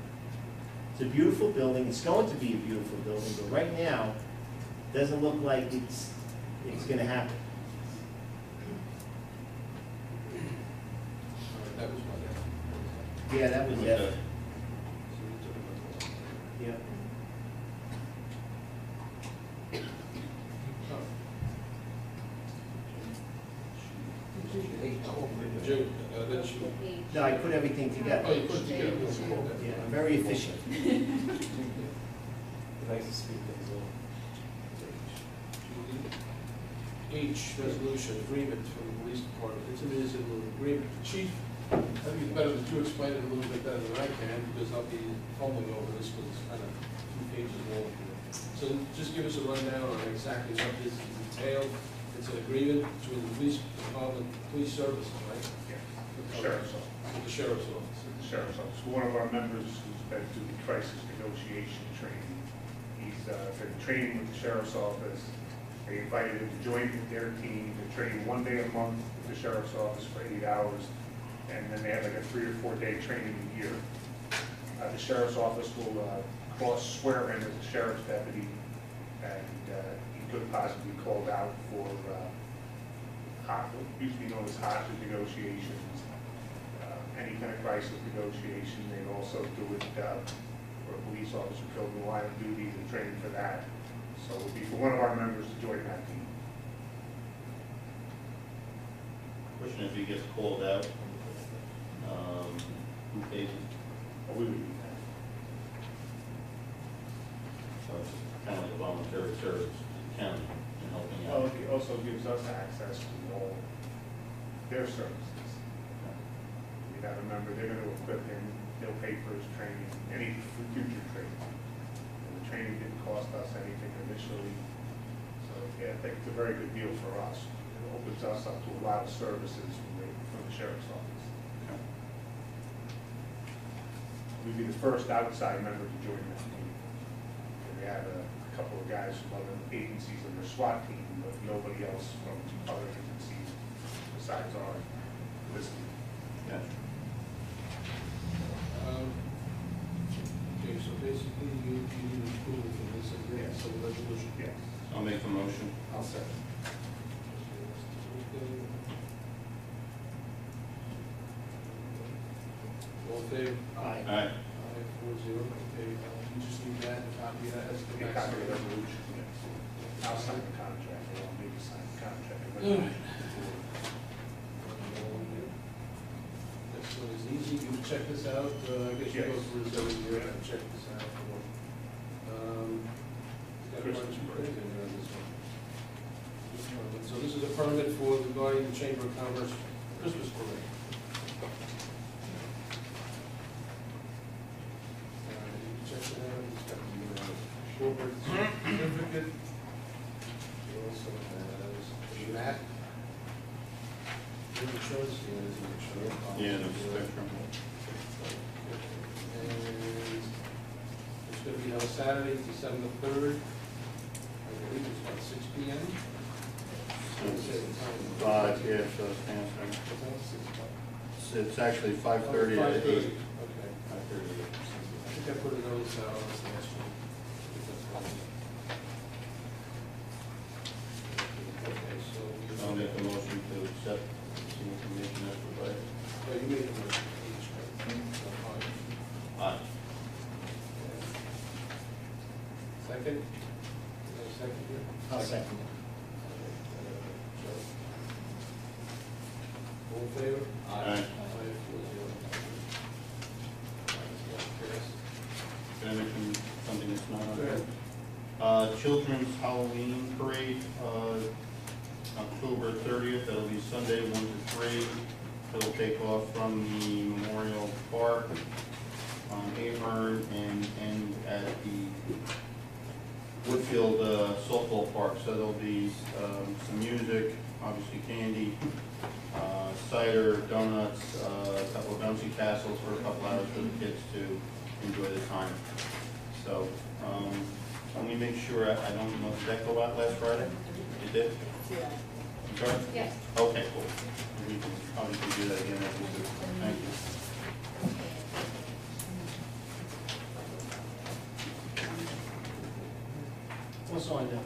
It's a beautiful building, it's going to be a beautiful building, but right now, it doesn't look like it's gonna happen. That was my, Yeah, that was Okay. it. Yeah. Joe, that's you. No, I put everything together. Oh, you put it together. Yeah, I'm very efficient. Nice to speak things over. H, resolution, agreement from the police department, it's a municipal agreement. Chief, I think it's better that you explain it a little bit better than I can, because I'll be fumbling over this, because it's kind of 2 pages long. So just give us a rundown on exactly what this entails. It's an agreement between the police department, police services, right? Yeah. Sheriff's Office. The sheriff's office. The Sheriff's Office. One of our members who's been through crisis negotiation training. He's been training with the Sheriff's Office. They invited him to join their team to train 1 day a month with the Sheriff's Office for 8 hours. And then they have like a 3 or 4 day training a year. The Sheriff's Office will cross-swear him as a sheriff's deputy, and he could possibly be called out for what used to be known as hostage negotiations, any kind of crisis negotiation. They also do it for a police officer killed in the line of duty and training for that. So it would be for one of our members to join that team. Question, if he gets called out, who pays him? Or we would do that. So it's kind of like a voluntary service to the county in helping Well, out. it also gives us access to all their services. We have a member, they're gonna equip him, they'll pay for his training, any future training. And the training didn't cost us anything initially, so yeah, I think it's a very good deal for us. It opens us up to a lot of services from the sheriff's office. We'd be the first outside member to join that team. And we have a couple of guys from other agencies in their SWAT team, but nobody else from other agencies besides our listing. Gotcha. Okay, so basically, you need approval for this, and Yes. so the resolution. Yes. I'll make a motion. I'll second. in favor? Aye. Aye. Aye, 4-0. Okay, you just need that, a copy of that, that's the Get a back copy of the side. resolution, yeah. I'll sign the contract, I won't need to sign the contract. All right. This one is easy, you check this out, I guess you go Yes. through this every year and check this out. Got a bunch Christmas of parade. things in there, this one. So this is a permit for the Guardian Chamber of Commerce Christmas parade. You can check it out, it's got the corporate certificate. It also has the map. The insurance, yeah, there's an insurance. Yeah, the spectrum. And it's gonna be on Saturday, December 3rd. I believe it's about 6 P.M. Yeah, so it's answering. It's actually 5:30 to 8. Okay. 5:30 to 8. I think I put a notice out on this last one. Okay, so. I'll make a motion to accept the information as provided. Oh, you made the motion. Aye. Second? Is there a second here? I'll second All in favor? Aye. 4-0. Can I mention something that's not on Go there? ahead. Children's Halloween Parade, October 30th, that'll be Sunday, 1 to 3. It'll take off from the Memorial Park on Avern and end at the Woodfield Softball Park. So there'll be some music, obviously candy, cider, donuts, a couple of bouncy castles for a couple hours for the kids to enjoy the time. So, let me make sure, I don't know, did that go out last Friday? It did? Yeah. I'm sorry? Yes. Okay, cool. We can obviously do that again after this. Thank you. Also on the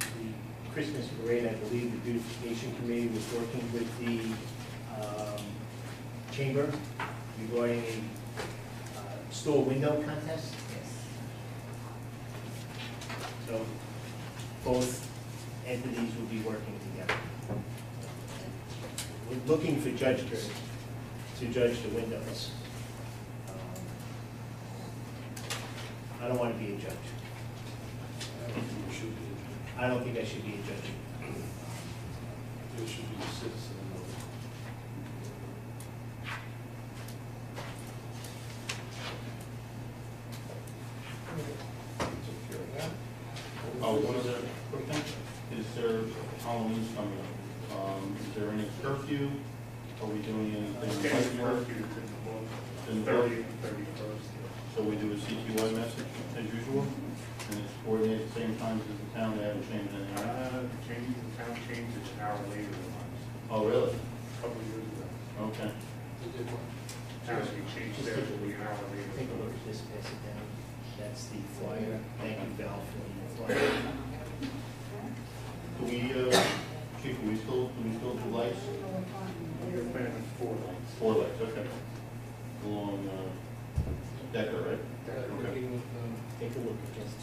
Christmas parade, I believe the beautification committee was working with the chamber regarding a store window contest. So both entities will be working together. We're looking for judges to judge the windows. I don't want to be a judge. I don't think you should be. I don't think I should be a judge. You should be a citizen. Took care of that. Oh, one other quick thing, is there, Halloween's coming up, is there any curfew? Are we doing anything? Getting like curfew that? to In the the 30th, 31st. So we do a CTY message as usual, and it's coordinated at the same time as the town, they haven't changed anything? The town changed it an hour later than ours, Oh, really? a couple of years ago. Okay. They did what? Town changed Just theirs to be an hour later. take a look at this, pass it down. That's the flyer. Thank you, Val, for the flyer. Do we, Chief, do we still do lights? We're planning 4 lights. 4 lights, okay. Along, Decker, right? That working with, Take a look at this.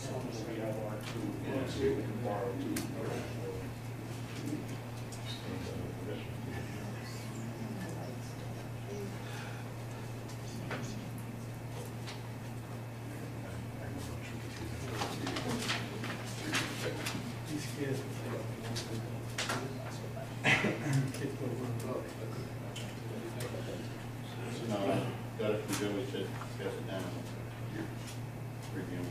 We have our 2, we can borrow 2. these kids. Kids go run up. No, I got it from Joe, he said, pass it down. Review.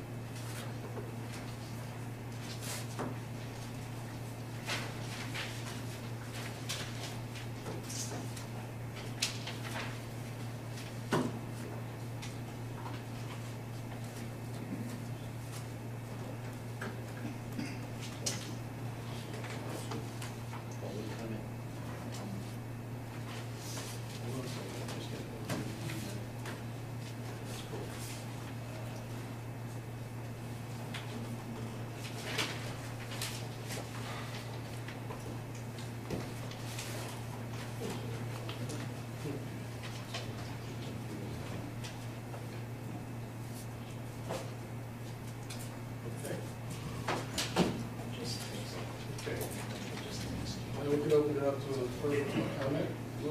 Now we can open it up to a further comment. Lou?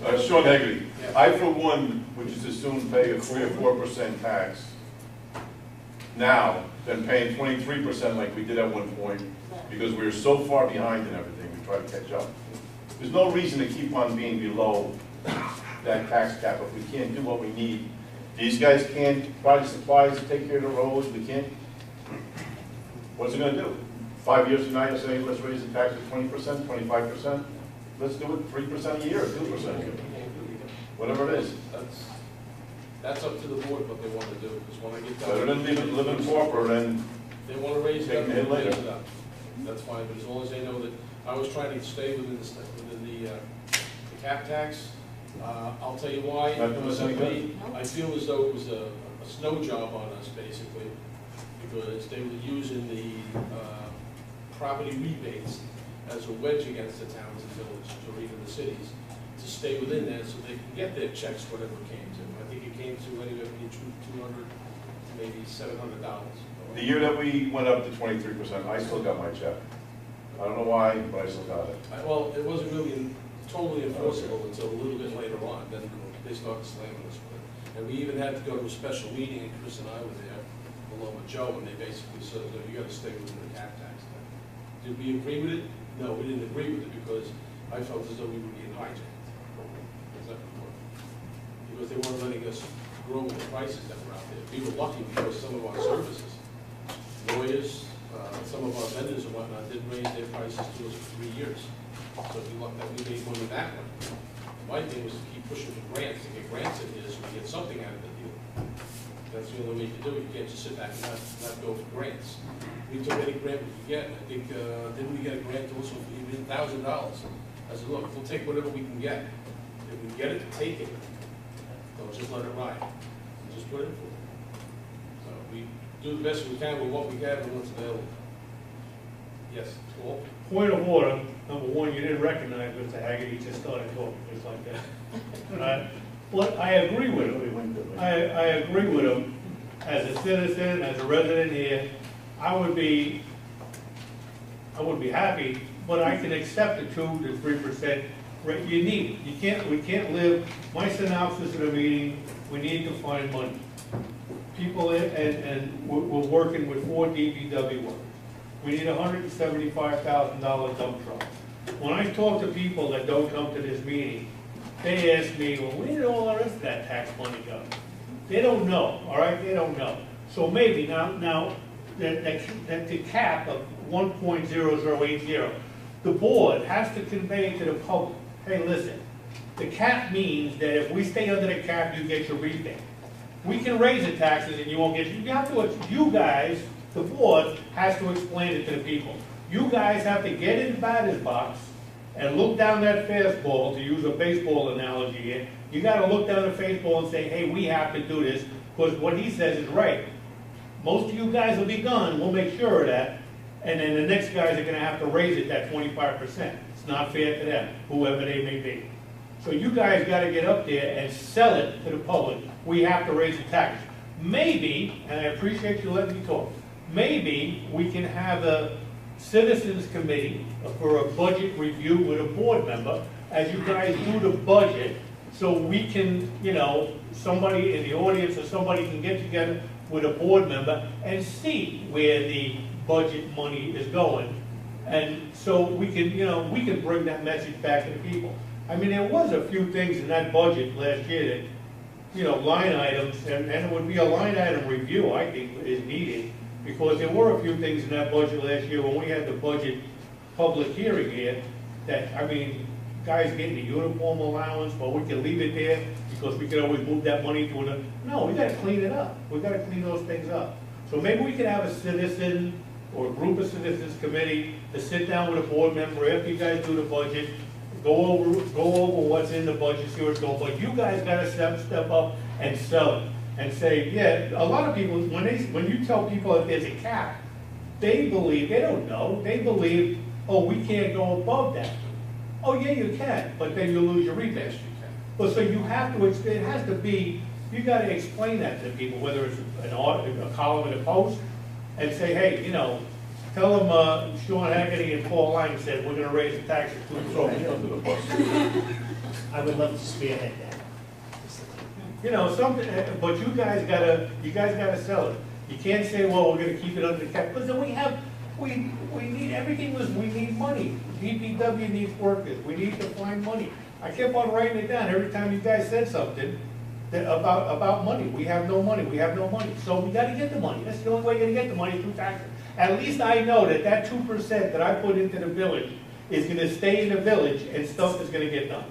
Okay. Sean Hegarty, Yeah. I for one would just as soon pay a 3 or 4% tax now than paying 23% like we did at one point, because we were so far behind in everything, we try to catch up. There's no reason to keep on being below that tax cap if we can't do what we need. These guys can't provide supplies to take care of the roads, we can't. What's it gonna do? 5 years from now, you'll say, let's raise the tax to 20%, 25%? Let's do it 3% a year, 2%, whatever it is. That's up to the board what they want to do, because when I get Better down, than live in pauper and they want to raise it up, Take the hit they'll raise later. it up. That's fine, but as long as they know that I was trying to stay within the cap tax, I'll tell you why. Not doing us any good. I feel as though it was a snow job on us, basically, because they were using the property rebates as a wedge against the towns and villages, or even the cities, to stay within that so they can get their checks, whatever it came to. I think it came to anywhere between $200 to maybe $700. the year that we went up to 23%, I still got my check. I don't know why, but I still got it. Well, it wasn't really totally enforceable until a little bit later on, then they started slamming us with it. And we even had to go to a special meeting, and Chris and I were there, along with Joe, and they basically said, "No, you gotta stay within the cap tax." Did we agree with it? No, we didn't agree with it, because I felt as though we were being hijacked. Because they weren't letting us grow with the prices that were out there. We were lucky because some of our services, lawyers, some of our vendors and whatnot, did raise their prices to us for 3 years. So we lucked that we made money that way. My thing was to keep pushing for grants, to get grants in here so we get something out of the deal. That's the only way to do it. You can't just sit back and not go for grants. We took any grant we could get. I think, didn't we get a grant also for even $1,000? I said, look, we'll take whatever we can get. If we can get it, take it. Don't just let it ride. Just put it for it. So we do the best we can with what we have and what's available. Yes, Paul? Point of order, number one, you didn't recognize Mr. Hagerty, he just started talking, just like that. But I agree with him. I agree with him. As a citizen, as a resident here, I would be happy, but I can accept the 2 to 3% rate. You need it. We can't live, my synopsis of the meeting, we need to find money. People, and we're working with 4 DPW workers. We need a $175,000 dump truck. When I talk to people that don't come to this meeting, they ask me, well, where did all the rest of that tax money go? They don't know, all right? They don't know. So maybe now the cap of 1.0080, the board has to convey to the public, hey, listen, the cap means that if we stay under the cap, you get your rebate. We can raise the taxes and you won't get, you guys, the board has to explain it to the people. You guys have to get in the batter's box and look down that fastball, to use a baseball analogy here. You gotta look down the fastball and say, hey, we have to do this, because what he says is right. Most of you guys will be gone, we'll make sure of that, and then the next guys are gonna have to raise it that 25%. It's not fair to them, whoever they may be. So you guys gotta get up there and sell it to the public. We have to raise the tax. Maybe, and I appreciate you letting me talk, maybe we can have a citizens committee for a budget review with a board member as you guys do the budget, so we can, somebody in the audience or somebody can get together with a board member and see where the budget money is going. And so we can bring that message back to the people. I mean, there was a few things in that budget last year that, line items, and it would be a line item review, I think, is needed, because there were a few things in that budget last year when we had the budget public hearing here that, guys getting the uniform allowance, but we can leave it there because we can always move that money to another. No, we gotta clean it up. We gotta clean those things up. So maybe we could have a citizen or a group of citizens committee to sit down with a board member after you guys do the budget, go over what's in the budget, see where it's going. But you guys gotta step up and sell it and say, yeah, a lot of people, when you tell people that there's a cap, they don't know, they believe, oh, we can't go above that. Oh, yeah, you can, but then you lose your rebate. Well, so you have to, it has to be, you gotta explain that to people, whether it's a column in the Post, and say, hey, you know, tell them, Sean Haggerty and Paul Lang said, we're gonna raise the taxes to Throw me under the bus. I would love to spearhead that. You know, something, but you guys gotta sell it. You can't say, well, we're gonna keep it under the cap, because then we need, everything we need money. DPW needs workers, we need to find money. I kept on writing it down every time you guys said something about money. We have no money, we have no money. So we gotta get the money. That's the only way you're gonna get the money, through taxes. At least I know that 2% that I put into the village is gonna stay in the village and stuff is gonna get done.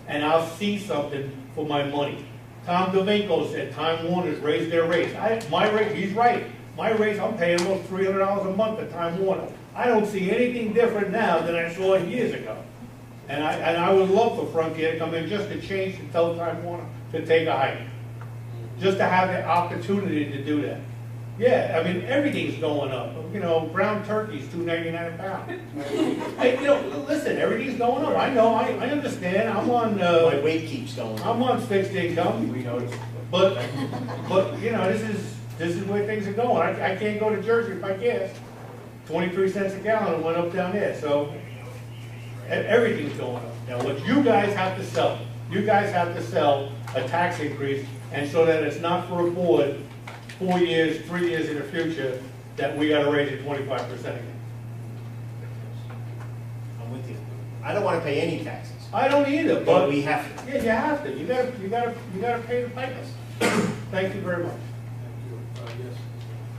And I'll see something for my money. Tom DeVinco said Time Warner's raised their rates. My rate, he's right. My rates, I'm paying almost $300 a month at Time Warner. I don't see anything different now than I saw years ago. And I would love for Frontier to come in just to change and tell Time Warner to take a hike. Just to have the opportunity to do that. Yeah, I mean, everything's going up. You know, brown turkey's $2.99 a pound. Hey, you know, listen, everything's going up. I know, I understand. I'm on, My weight keeps going up. I'm on fixed income. We noticed. But, you know, this is where things are going. I can't go to Jersey if I gas. 23 cents a gallon, it went up down there, so everything's going up. Now, what you guys have to sell, a tax increase, and so that it's not for a board 4 years, 3 years in the future, that we gotta raise it 25% again. I'm with you. I don't wanna pay any taxes. I don't either, But but, we have to. yeah, you have to. You gotta pay the piper. Thank you very much.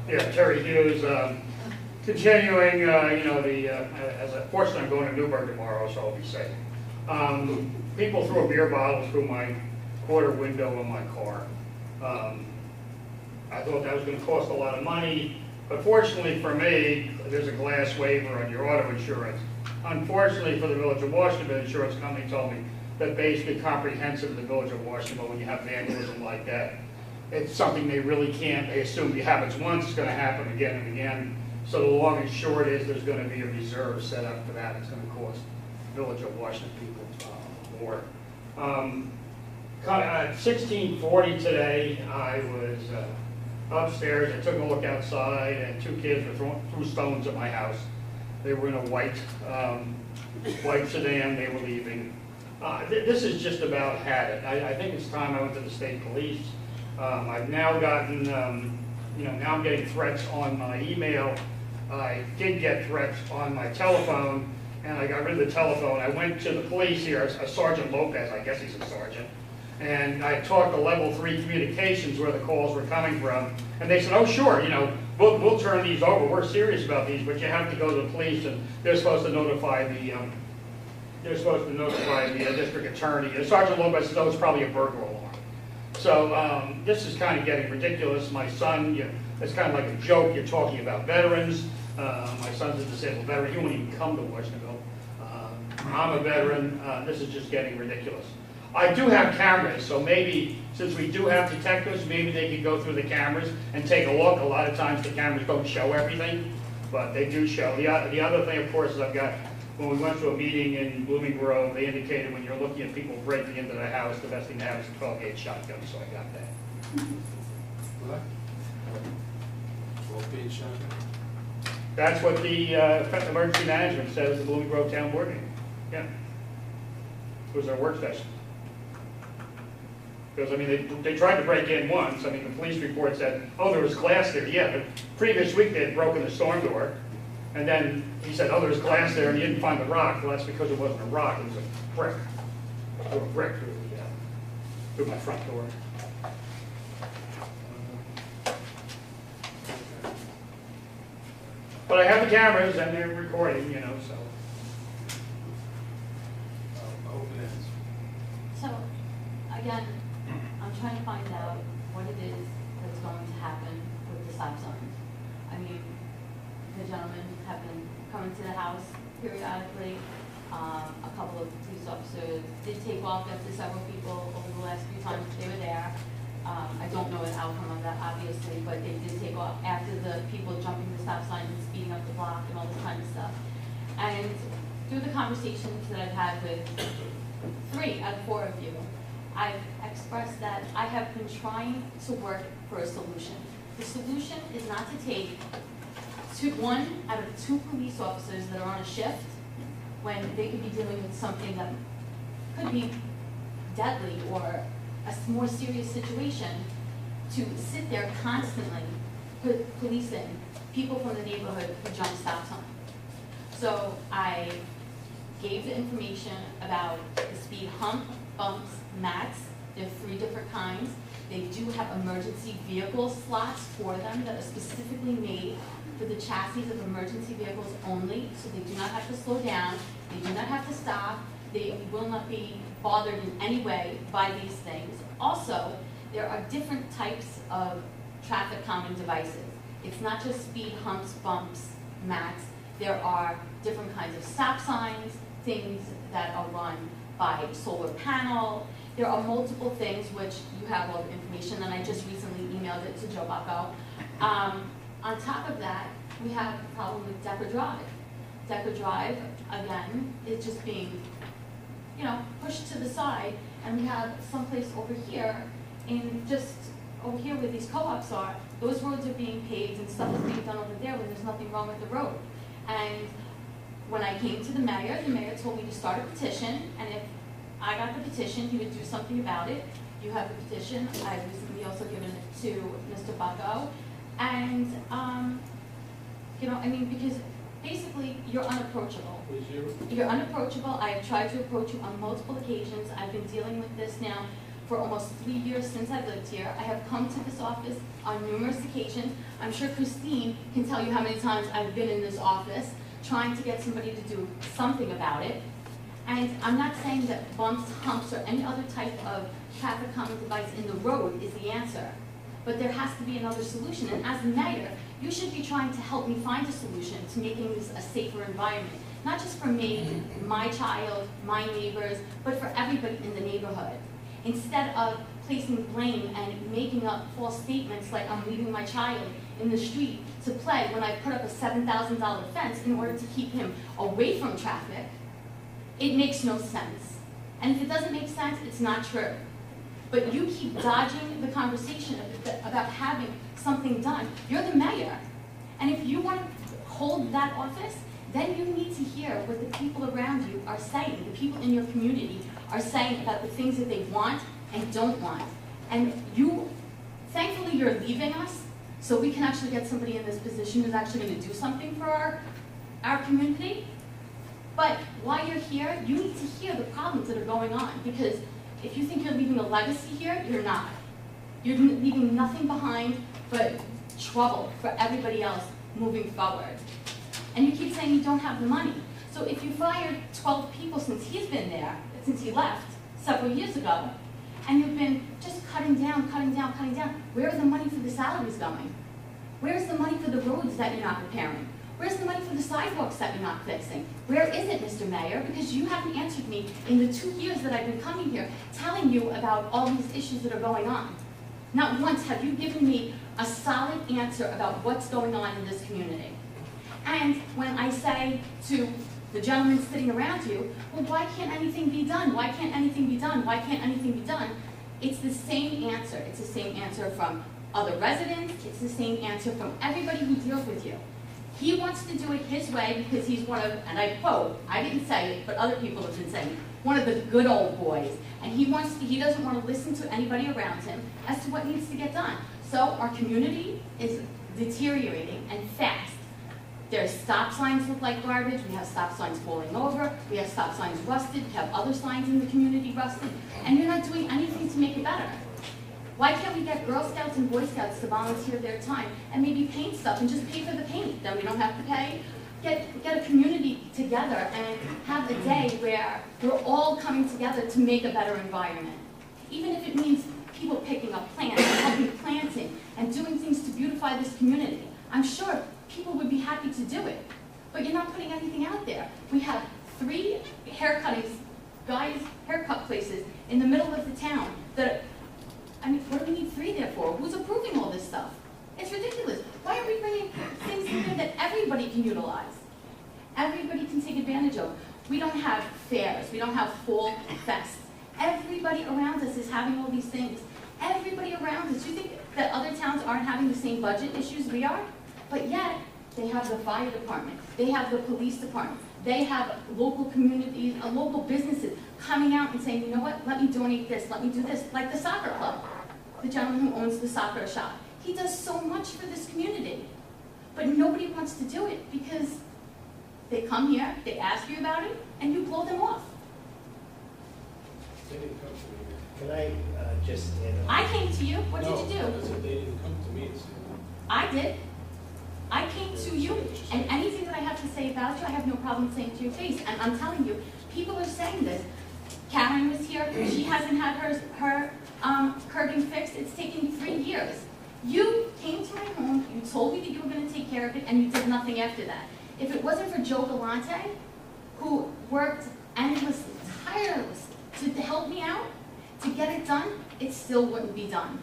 Yes. Yeah, Terry Hughes, continuing, you know, fortunately I'm going to Newburgh tomorrow, so I'll be safe. People threw a beer bottle through my quarter window in my car. I thought that was gonna cost a lot of money, but fortunately for me, there's a glass waiver on your auto insurance. Unfortunately for the Village of Washington, the insurance company told me that basically comprehensive in the Village of Washington, when you have vandalism like that, it's something they really can't, they assume it happens once, it's gonna happen again and again. So the long and short is there's gonna be a reserve set up for that. It's gonna cost the Village of Washington people more. At 1640 today, I was upstairs, I took a look outside, and 2 kids threw stones at my house. They were in a white sedan, they were leaving. This is just about had it. I think it's time I went to the state police. I've now gotten, now I'm getting threats on my email. I did get threats on my telephone, and I got rid of the telephone. I went to the police here, Sergeant Lopez, I guess he's a sergeant, and I talked to level 3 communications where the calls were coming from, and they said, oh sure, we'll turn these over, we're serious about these, but you have to go to the police, and they're supposed to notify the district attorney. Sergeant Lopez says, oh, it's probably a burglar alarm. So this is kind of getting ridiculous. My son, it's kind of like a joke, you're talking about veterans. My son's a disabled veteran, he won't even come to Washingtonville. I'm a veteran, this is just getting ridiculous. I do have cameras, so maybe, since we do have detectives, maybe they could go through the cameras and take a look. A lot of times the cameras don't show everything, but they do show. The other thing, of course, is I've got, when we went to a meeting in Blooming Grove, they indicated when you're looking at people breaking into the house, the best thing to have is a 12-gauge shotgun, so I got that. What? 12-gauge shotgun? That's what the emergency management says at the Blooming Grove Town Board meeting. Yeah. It was their work session. Because, I mean, they tried to break in once. I mean, the police report said, oh, there was glass there. Yeah, the previous week they had broken the storm door. And then he said, oh, there was glass there, and he didn't find the rock. Well, that's because it wasn't a rock, it was a brick. Threw a brick through my front door. But I have the cameras, and they're recording, so. Open it. So, again, I'm trying to find out what it is that's going to happen with the stop signs. I mean, the gentlemen have been coming to the house periodically. A couple of police officers did take off after several people over the last few times they were there. I don't know the outcome of that, obviously, but they did take off after the people jumping the stop signs and speeding up the block and all this kind of stuff. And through the conversations that I've had with 3 out of 4 of you, I've expressed that I have been trying to work for a solution. The solution is not to take one out of 2 police officers that are on a shift, when they could be dealing with something that could be deadly or a more serious situation, to sit there constantly policing people from the neighborhood who jump stop sign. So I gave the information about the speed hump, bumps, mats. There are 3 different kinds. They do have emergency vehicle slots for them that are specifically made for the chassis of emergency vehicles only, so they do not have to slow down, they do not have to stop, they will not be bothered in any way by these things. Also, there are different types of traffic calming devices. It's not just speed humps, bumps, mats. There are different kinds of stop signs, things that are run by solar panel. There are multiple things which you have all the information, and I just recently emailed it to Joe Bucco. On top of that, we have a problem with Decker Drive. Decker Drive, again, is just being, pushed to the side, and we have someplace over here, and just over here where these co-ops are, those roads are being paved and stuff is being done over there when there's nothing wrong with the road. And when I came to the mayor told me to start a petition, and if I got the petition, he would do something about it. You have the petition. I've recently also given it to Mr. Bucco. And, because basically you're unapproachable. You're unapproachable. I have tried to approach you on multiple occasions. I've been dealing with this now for almost 3 years since I lived here. I have come to this office on numerous occasions. I'm sure Christine can tell you how many times I've been in this office trying to get somebody to do something about it. And I'm not saying that bumps, humps, or any other type of traffic calming device in the road is the answer. But there has to be another solution. And as the mayor, you should be trying to help me find a solution to making this a safer environment. Not just for me, my child, my neighbors, but for everybody in the neighborhood. Instead of placing blame and making up false statements like I'm leaving my child in the street to play when I put up a $7,000 fence in order to keep him away from traffic, it makes no sense. And if it doesn't make sense, it's not true. But you keep dodging the conversation about having something done. You're the mayor. And if you want to hold that office, then you need to hear what the people around you are saying, the people in your community are saying about the things that they want and don't want. And thankfully you're leaving us, so we can actually get somebody in this position who's actually going to do something for our community. But while you're here, you need to hear the problems that are going on, because if you think you're leaving a legacy here, you're not. You're leaving nothing behind but trouble for everybody else moving forward. And you keep saying you don't have the money. So if you fired 12 people since he's been there, since he left several years ago, and you've been just cutting down, where is the money for the salaries going? Where's the money for the roads that you're not repairing? Where's the money for the sidewalks that you're not fixing? Where is it, Mr. Mayor? Because you haven't answered me in the 2 years that I've been coming here, telling you about all these issues that are going on. Not once have you given me a solid answer about what's going on in this community. And when I say to the gentleman sitting around you, well, why can't anything be done? Why can't anything be done? Why can't anything be done? It's the same answer. It's the same answer from other residents. It's the same answer from everybody who deals with you. He wants to do it his way because he's one of, and I quote, I didn't say it, but other people have been saying, one of the good old boys. And he doesn't want to listen to anybody around him as to what needs to get done. So our community is deteriorating and fast. There's stop signs look like garbage. We have stop signs falling over. We have stop signs rusted. We have other signs in the community rusted. And you're not doing anything to make it better. Why can't we get Girl Scouts and Boy Scouts to volunteer their time and maybe paint stuff and just pay for the paint? Then we don't have to pay. Get a community together and have a day where we're all coming together to make a better environment. Even if it means people picking up plants and helping planting and doing things to beautify this community. I'm sure people would be happy to do it, but you're not putting anything out there. We have 3 guys' haircut places in the middle of the town that, what do we need 3 there for? Who's approving all this stuff? It's ridiculous. Why are we bringing things in here that everybody can utilize? Everybody can take advantage of. We don't have fairs. We don't have fall fests. Everybody around us is having all these things. Everybody around us. You think that other towns aren't having the same budget issues we are? But yet, They have the fire department, they have the police department, they have local communities, local businesses coming out and saying, you know what, let me donate this, let me do this, like the soccer club. The gentleman who owns the soccer shop. He does so much for this community, but nobody wants to do it because they come here, they ask you about it, and you blow them off. They didn't come to me. Can I just add on? I came to you, what did you No, do? I said they didn't come to me and say, I did. I came to you, and anything that I have to say about you, I have no problem saying to your face. And I'm telling you, people are saying this. Karen was here, she hasn't had her curbing fixed, it's taken 3 years. You came to my home, you told me that you were gonna take care of it, and you did nothing after that. If it wasn't for Joe Galante, who worked endlessly, tirelessly, to help me out, to get it done, it still wouldn't be done.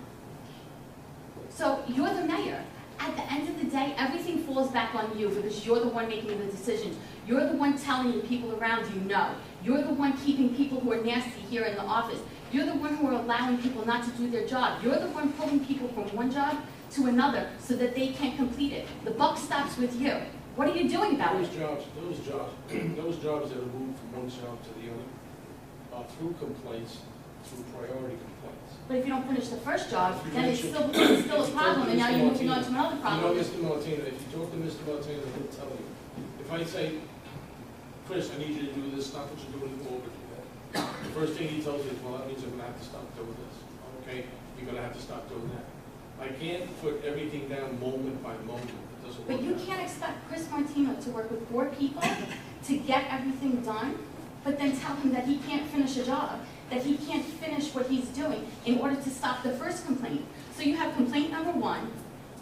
So you're the mayor. At the end of the day, everything falls back on you because you're the one making the decisions. You're the one telling the people around you no. You're the one keeping people who are nasty here in the office. You're the one who are allowing people not to do their job. You're the one pulling people from one job to another so that they can't complete it. The buck stops with you. What are you doing about it? those jobs that are moved from one job to the other are through complaints, through priority complaints. But if you don't finish the first job, then it's still a problem, and now you're moving on to another problem. You know, Mr. Martina, if you talk to Mr. Martina, he'll tell you. If I say, Chris, I need you to do this, stop what you're doing, go over to that. The first thing he tells you is, well, that means I'm gonna have to stop doing this. Okay, you're gonna have to stop doing that. I can't put everything down moment by moment. It doesn't work. But you that way. can't expect Chris Martino to work with 4 people to get everything done, but then tell him that he can't finish a job, that he can't finish what he's doing in order to stop the first complaint. So you have complaint number 1,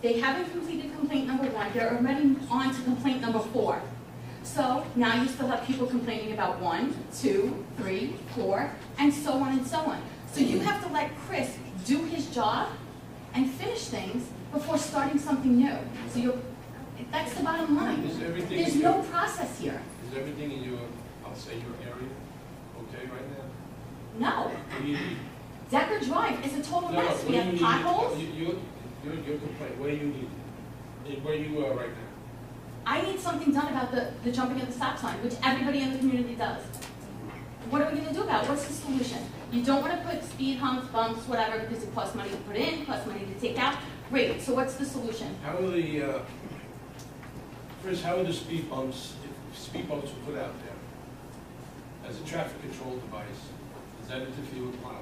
they haven't completed complaint number 1, they're already on to complaint number 4. So now you still have people complaining about 1, 2, 3, 4, and so on and so on. So you have to let Chris do his job and finish things before starting something new. So that's the bottom line. Is everything There's in no your- process here. Is everything in your, I'll say your area, okay right now? No. What do you need? Decker Drive is a total No, mess. what We do have you need? potholes. Your complaint, what do you need? Where you are right now? I need something done about the jumping of the stop sign, which everybody in the community does. What are we gonna do about it? What's the solution? You don't wanna put speed humps, bumps, whatever, because it costs money to put in, costs money to take out. Great, so what's the solution? How are the, Chris, how are the speed bumps, if speed bumps were put out there as a traffic control device, does that interfere with plowing?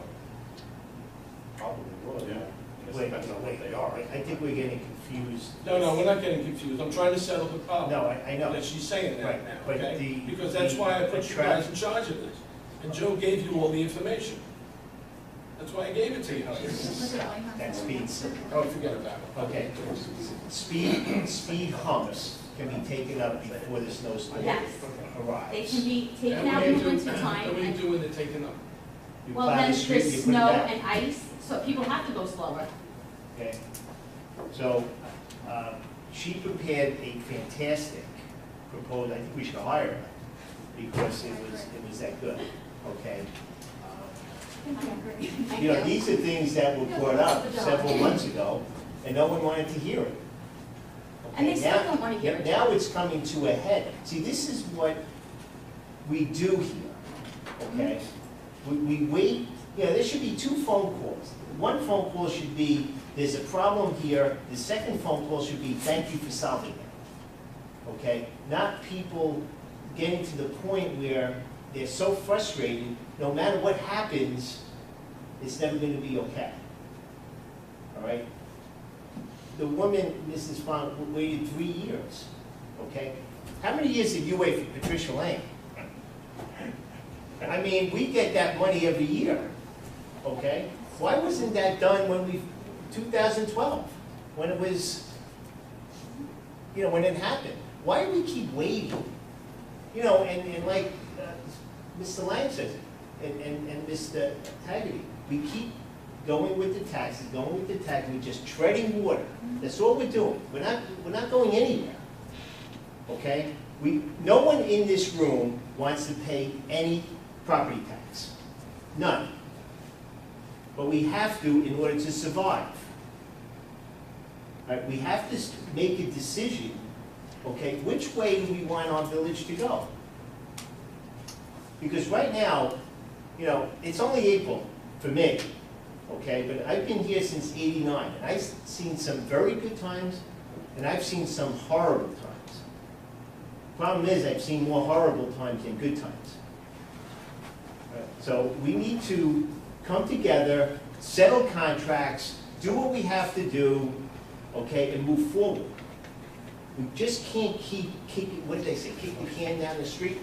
Probably would, yeah. It Wait, depends on what they wait, are. I think we're getting confused. No, we're not getting confused, I'm trying to settle the problem. No, I know. That she's saying that Right, now, but okay? the- Because that's why I the put you tra- guys in charge of this. And Joe gave you all the information. That's why I gave it to you. That speeds. Oh, forget about it. Okay. Speed humps can be taken up before the snowstorm Yes. arrives. They can be taken And out what do in you the do- winter time. What do you do when they're taken up? You Well, plow then the street, there's you put it snow back. and ice, so people have to go slower. Okay, so, she prepared a fantastic proposal, I think we should hire her, because it was that good, okay? Thank You know, you. these are things that were brought up several months ago, and no one wanted to hear it. And they Okay, still now- don't wanna hear it. Now it's coming to a head. See, this is what we do here, okay? We wait, you know, there should be 2 phone calls. One phone call should be, there's a problem here. The second phone call should be, thank you for solving it, okay? Not people getting to the point where they're so frustrated, no matter what happens, it's never gonna be okay. All right? The woman, Mrs. Font, waited 3 years, okay? How many years did you wait for Patricia Lane? I mean, we get that money every year, okay? Why wasn't that done when 2012, when it was, you know, when it happened? Why do we keep waiting? You know, and like Mr. Lang says, and Mr. Haggerty, we keep going with the taxes, we're just treading water. That's all we're doing. We're not going anywhere, okay? No one in this room wants to pay any property tax, none. But we have to in order to survive. Right? We have to make a decision okay, which way do we want our village to go? Because right now, you know, it's only April for me, okay, but I've been here since '89, and I've seen some very good times, and I've seen some horrible times. Problem is, I've seen more horrible times than good times. So we need to come together, settle contracts, do what we have to do, okay, and move forward. We just can't keep kicking, what do they say, kick the can down the street?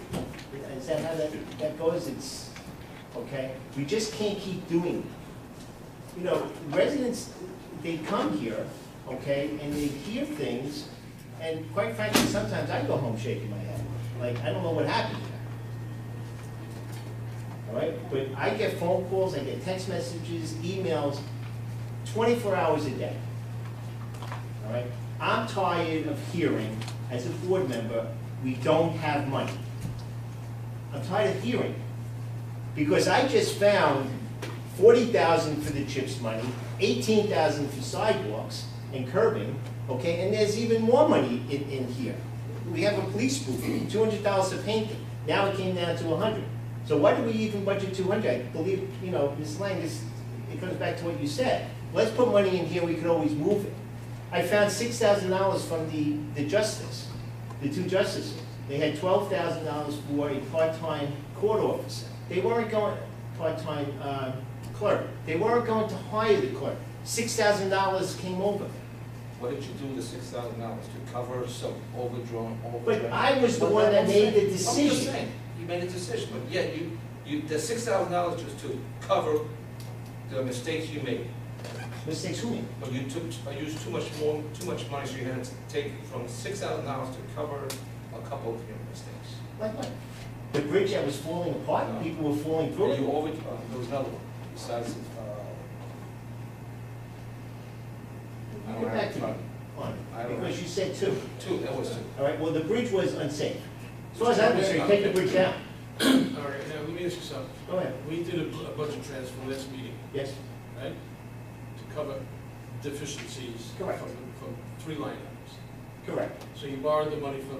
Is that how that goes? It's, okay? We just can't keep doing it. You know, residents, they come here, okay, and they hear things, and quite frankly, sometimes I go home shaking my head. Like, I don't know what happened here. All right? But I get phone calls, I get text messages, emails, 24 hours a day. All right? I'm tired of hearing, as a board member, we don't have money. I'm tired of hearing. Because I just found $40,000 for the CHIPS money, $18,000 for sidewalks and curbing, okay, and there's even more money in here. We have a police booth, $200 to paint it. Now it came down to $100. So why did we even budget $200? I believe, you know, Ms. Lang, it comes back to what you said. Let's put money in here, we could always move it. I found $6,000 from the justice, the two justices. They had $12,000 for a part-time court officer. They weren't going, part-time clerk. They weren't going to hire the clerk. $6,000 came over. What did you do with the $6,000 to cover some overdrawn? But I was the one that made the I'm just decision. saying, you made a decision, but yet the $6,000 was to cover the mistakes you made. Mistakes who made? But you used too much money, so you had to take from $6,000 to cover a couple of your mistakes. Like what? The bridge that was falling apart, No. people were falling through it. You there was another one, besides, I don't Get have back it to in me front. on I it, don't because have- you said two. Two, that was two. All right, well, the bridge was unsafe. As far as I'm concerned, take the bridge down. All right, now, let me ask you something. Go ahead. We did a budget transfer last meeting, Yes, right? To cover deficiencies. Correct. From 3 line items. correct, So you borrowed the money from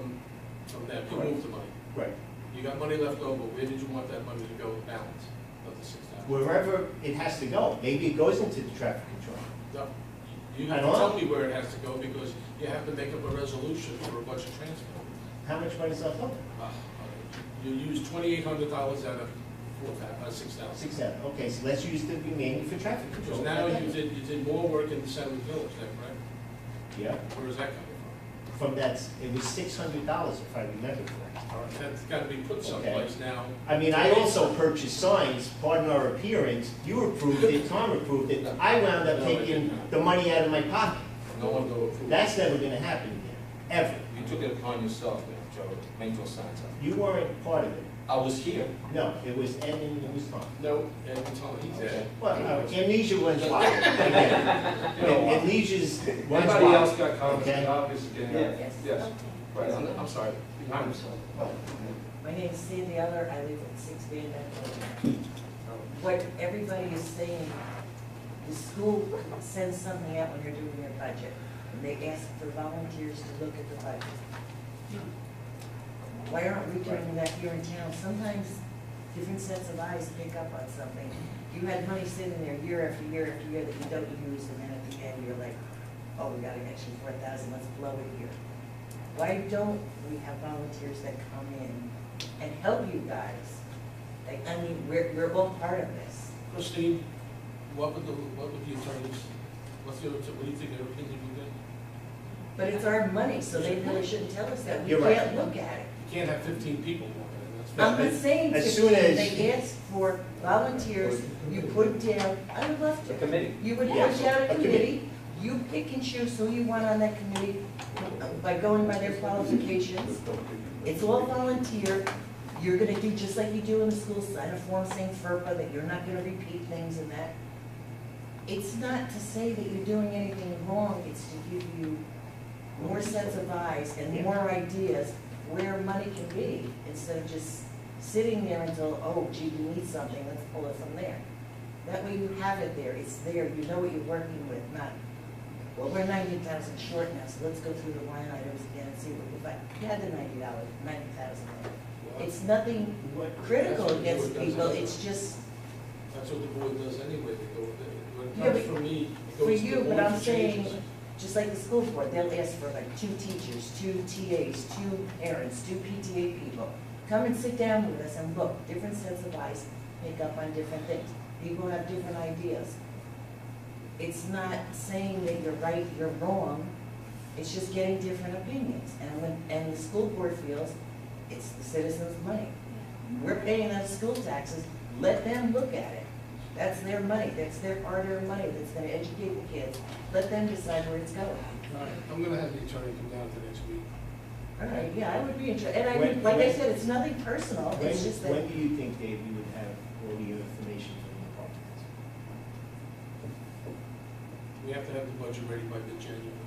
them, you Correct. moved the money. right. You got money left over, where did you want that money to go, balance of the 6,000? Wherever it has to go. Maybe it goes into the traffic control. No, you I have to don't know. tell me where it has to go, because you have to make up a resolution for a budget transfer. How much money is left over? You used $2,800 out of 6,000. 6,000. Okay, so let's use the remaining for traffic control. Because now you did more work in the center of the village, is that correct? Yeah, Where is that coming from that, it was $600 if I remember correctly. from? All right, that's got to be put someplace now. I mean, I also purchased signs, pardon our appearance, you approved it, Tom approved it, I wound up taking the money out of my pocket. No one will approve. That's never gonna happen again, ever. You took it upon yourself, Joe, to make those signs up. You weren't part of it. I was here. No, it was Ed and it was Tom. No, and Tom, he's dead. Well, amnesia runs wild, again. Amnesia's runs wild. Anybody else got comments? Okay. Obviously, getting out. Yes. Right, I'm sorry. Behind yourself. My name is Sandy Eller, I live at 6 Van Dyke Road. What everybody is saying, the school sends something out when they're doing their budget, and they ask for volunteers to look at the budget. Why aren't we doing that here in town? Sometimes different sets of eyes pick up on something. You had money sitting there year after year after year that you don't use, and then at the end, you're like, oh, we got an extra 4,000, let's blow it here. Why don't we have volunteers that come in and help you guys? Like, I mean, we're all part of this. Christine, what would the attorneys, what do you think their opinion would be? But it's our money, so they really shouldn't tell us that. We You're right. can't look at it. You can't have 15 people walking in, I'm that's. not saying As soon 15, as- they ask for volunteers, you put down, I would love to. The committee. You would Yes, put down a a committee, you pick and choose who you want on that committee by going by their qualifications. It's all volunteer. You're gonna do just like you do in the school, sign a form saying FERPA, that you're not gonna repeat things and that. It's not to say that you're doing anything wrong, it's to give you more sets of eyes and more ideas where money can be, instead of just sitting there until, oh gee, we need something, let's pull it from there. That way you have it there, it's there, you know what you're working with, not well, we're 90,000 short now, so let's go through the line items again and see what we find. You had the $90, 90,000 there. It's nothing critical against people, it's just, That's what the board does anyway, they go, when it Yeah, comes but from me, it for goes to the you, board but I'm for saying, changes. just like the school board, they'll ask for like 2 teachers, 2 TAs, 2 parents, 2 PTA people. Come and sit down with us and look, different sets of eyes pick up on different things. People have different ideas. It's not saying that you're right, you're wrong, it's just getting different opinions. And the school board feels it's the citizens' money. We're paying them school taxes, let them look at it. That's their money, that's their hard-earned money that's gonna educate the kids. Let them decide where it's going. All right, I'm gonna have the attorney come down to next week. All right, yeah, I would be interested, and I When- would, like I when- said, it's nothing personal, it's just that. When do you think, Dave, you would have all the information from the department heads? We have to have the budget ready by mid-January.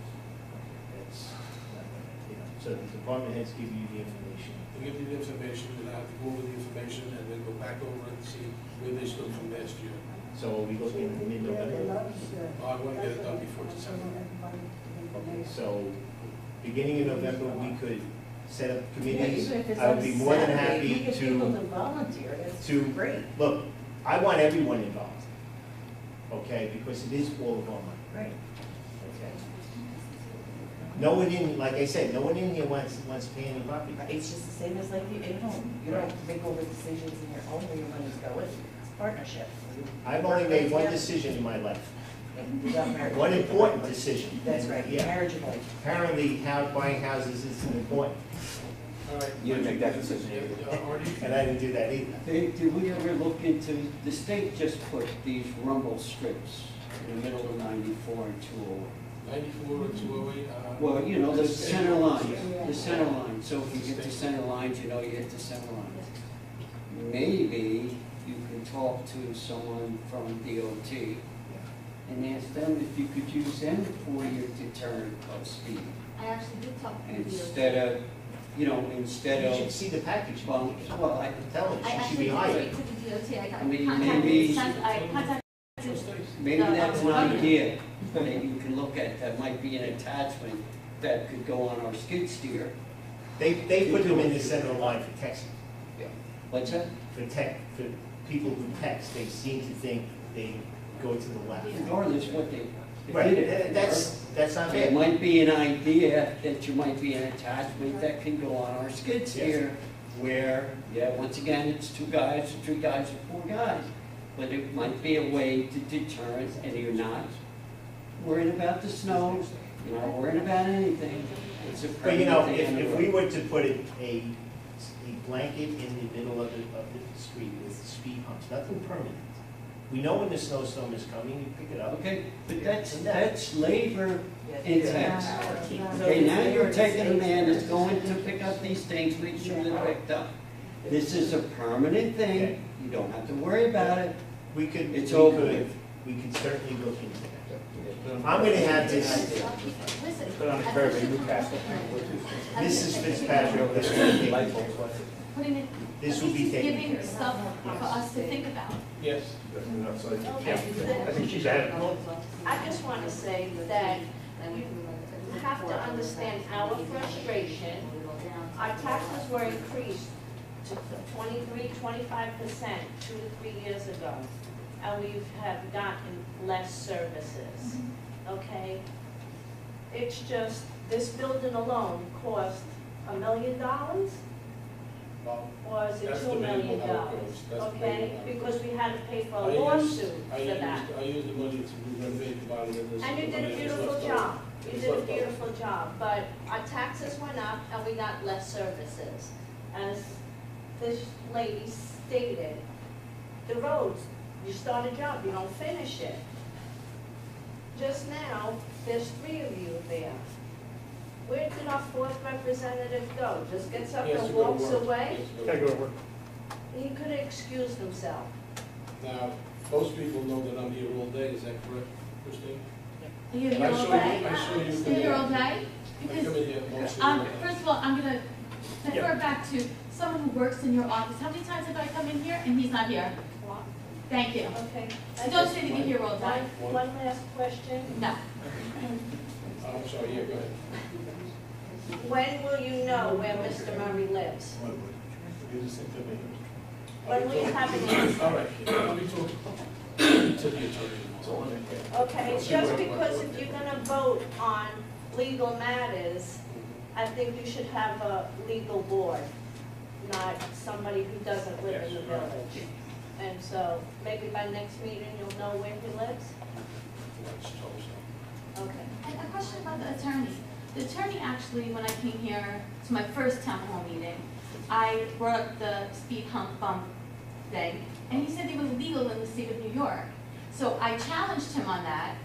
That's not gonna, you know, so the department heads give you the information. They give you the information, then I have to go over the information and then go back over and see where they stood from last year. So are we looking at mid-November? I want to get it done before December. Okay, so beginning of November, we could set up Yeah, committees. even if it's I would on be more than Saturday, happy you get people to to, volunteer, that's great. look, I want everyone involved, okay, because it is all of our money, Right. okay? No one in, like I said, no one in here wants to pay any property. It's just the same as like you at home. You don't make all the decisions in your home where your money's going. It's a partnership. I've only made one decision in my life, You got married. one important decision. That's right, Yeah. marriage of life. Apparently, buying houses is important, All right. You didn't make that decision either. Artie? and I didn't do that either. Did we ever look into, the state just put these rumble strips in the middle of 94 and 201. 94 or 208? Well, you know, the center line, the center line, so if you hit the center lines, you know you hit the center lines. Maybe you can talk to someone from DOT and ask them if you could use them for your deterrent of speed. I actually did talk to the DOT. Instead of, you know, instead You of. should see the package. Well, I, I'm telling you, I she should be actually higher. did speak to the DOT, I got I mean, contacted, maybe- I contacted. maybe the- that's an idea, maybe you can look at, that might be an attachment that could go on our skid steer. They put them in the center line for texting. What's that? For people who text, they seem to think they go to the left. Regardless what they. Right, that's not It bad. might be an idea that you might be an attachment that can go on our skid steer, where, yeah, once again, it's 2 guys, or 3 guys, or 4 guys. But it might be a way to deter it, and you're not worried about the snow, you're not worried about anything. It's a But you know, permanent thing on the if we road. were to put a blanket in the middle of the street with speed humps, nothing permanent. We know when the snowstorm is coming, you pick it up. Okay, but that's labor intense. So Okay, now it's you're taking a state's man that's fair. going to pick up these things, make sure they're picked up. This is a permanent thing, you don't have to worry about it. We could, It's over with. we could certainly look into that. I'm gonna have this, Listen. Put on the curb in Newcastle. Mrs. Fitzpatrick, this will be, Putting it, this at will least be he's taken giving care of. stuff for us to think about. Yes. I think she's ahead. I just want to say that you have to understand our frustration. Our taxes were increased to 23, 25% 2 to 3 years ago, and we have gotten less services, okay? It's just, this building alone cost $1 million? Or is it That's $2 debatable million? how it goes. That's Okay, debatable. because we had to pay for I a used- lawsuit I for used- that. I used the money to renovate the bottom of this. And you did a beautiful job. You did a beautiful job, but our taxes went up and we got less services. As this lady stated, the roads, you start a job, you don't finish it. Just now, there's 3 of you there. Where did our 4th representative go? Just gets up Yes, and to go to walks work. away? Yes, to Gotta go to work. He could have excused himself. Now, most people know that I'm here all day, is that correct, Christine? Are you And here I all saw you- day? I saw you Stay come here in. all day? I Because, come in here most of the day. first of all, I'm gonna defer back to someone who works in your office. How many times have I come in here and he's not here? Thank you. Okay. So don't say that you hear all the time. One last question. No. I'm sorry, yeah, go ahead. When will you know where Mr. Murray lives? When will you have an answer? All right, let me talk to the attorney. Okay, just because if you're gonna vote on legal matters, I think you should have a legal board, not somebody who doesn't live in the village. And so, maybe by next meeting, you'll know where he lives? Okay. And a question about the attorney. The attorney actually, when I came here to my first town hall meeting, I brought up the speed hump bump thing, and he said they were legal in the state of New York. So I challenged him on that,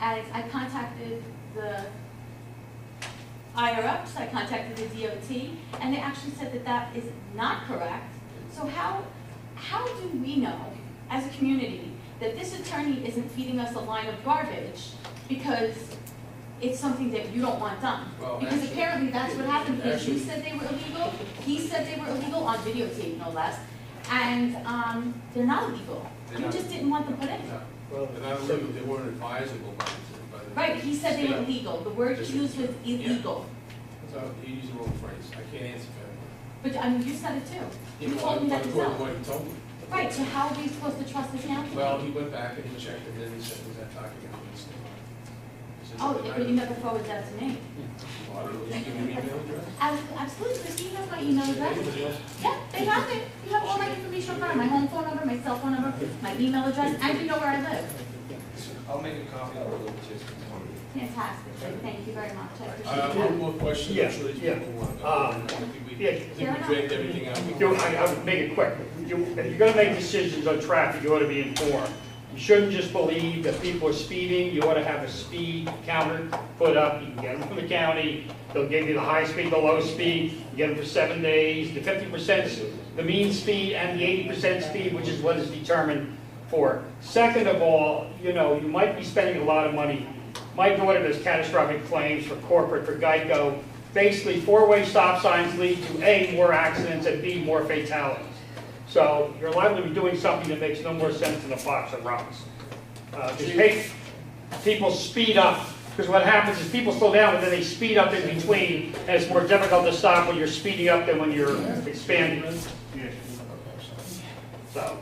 and I contacted the higher ups, I contacted the DOT, and they actually said that that is not correct. So how do we know, as a community, that this attorney isn't feeding us a line of garbage because it's something that you don't want done? Well, Because actually- apparently that's what happened, because you actually- said they were illegal, he said they were illegal on videotape, no less, and they're not illegal. They're You not. just didn't want them put in. No, they're not illegal, they weren't advisable by the. Right, he said they were state. illegal, the word he used was illegal. So you used the wrong phrase, I can't answer for that. But, I mean, you said it too. You told me that According to yourself. what he told me. Right, so how are we supposed to trust this now? Well, he went back and he checked and then he said, was that document on the state? He said, Oh, "No, but you never forwarded that to me. Well, you give me your email address? Absolutely, Christine has my email address. Anybody else? Yeah, they have it. You have all my information on file, my home phone number, my cell phone number, my email address, and you know where I live. I'll make a copy of it, just. Fantastic, thank you very much. I appreciate One it. more question, Yeah, I'm sure these yeah. people want to. Yeah. I think we dragged everything out. I would make it quick. If you're gonna make decisions on traffic, you ought to be informed. You shouldn't just believe that people are speeding, you ought to have a speed counter put up, you can get them from the county, they'll give you the high speed, the low speed, you get them for 7 days, the 50% the mean speed and the 80% speed, which is what is determined for. Second of all, you might be spending a lot of money. My daughter does catastrophic claims for corporate, for Geico. Basically, four-way stop signs lead to A, more accidents, and B, more fatalities. So you're liable to be doing something that makes no more sense than a box of rocks. Just people speed up, because what happens is people slow down, but then they speed up in between, and it's more difficult to stop when you're speeding up than when you're expanding. So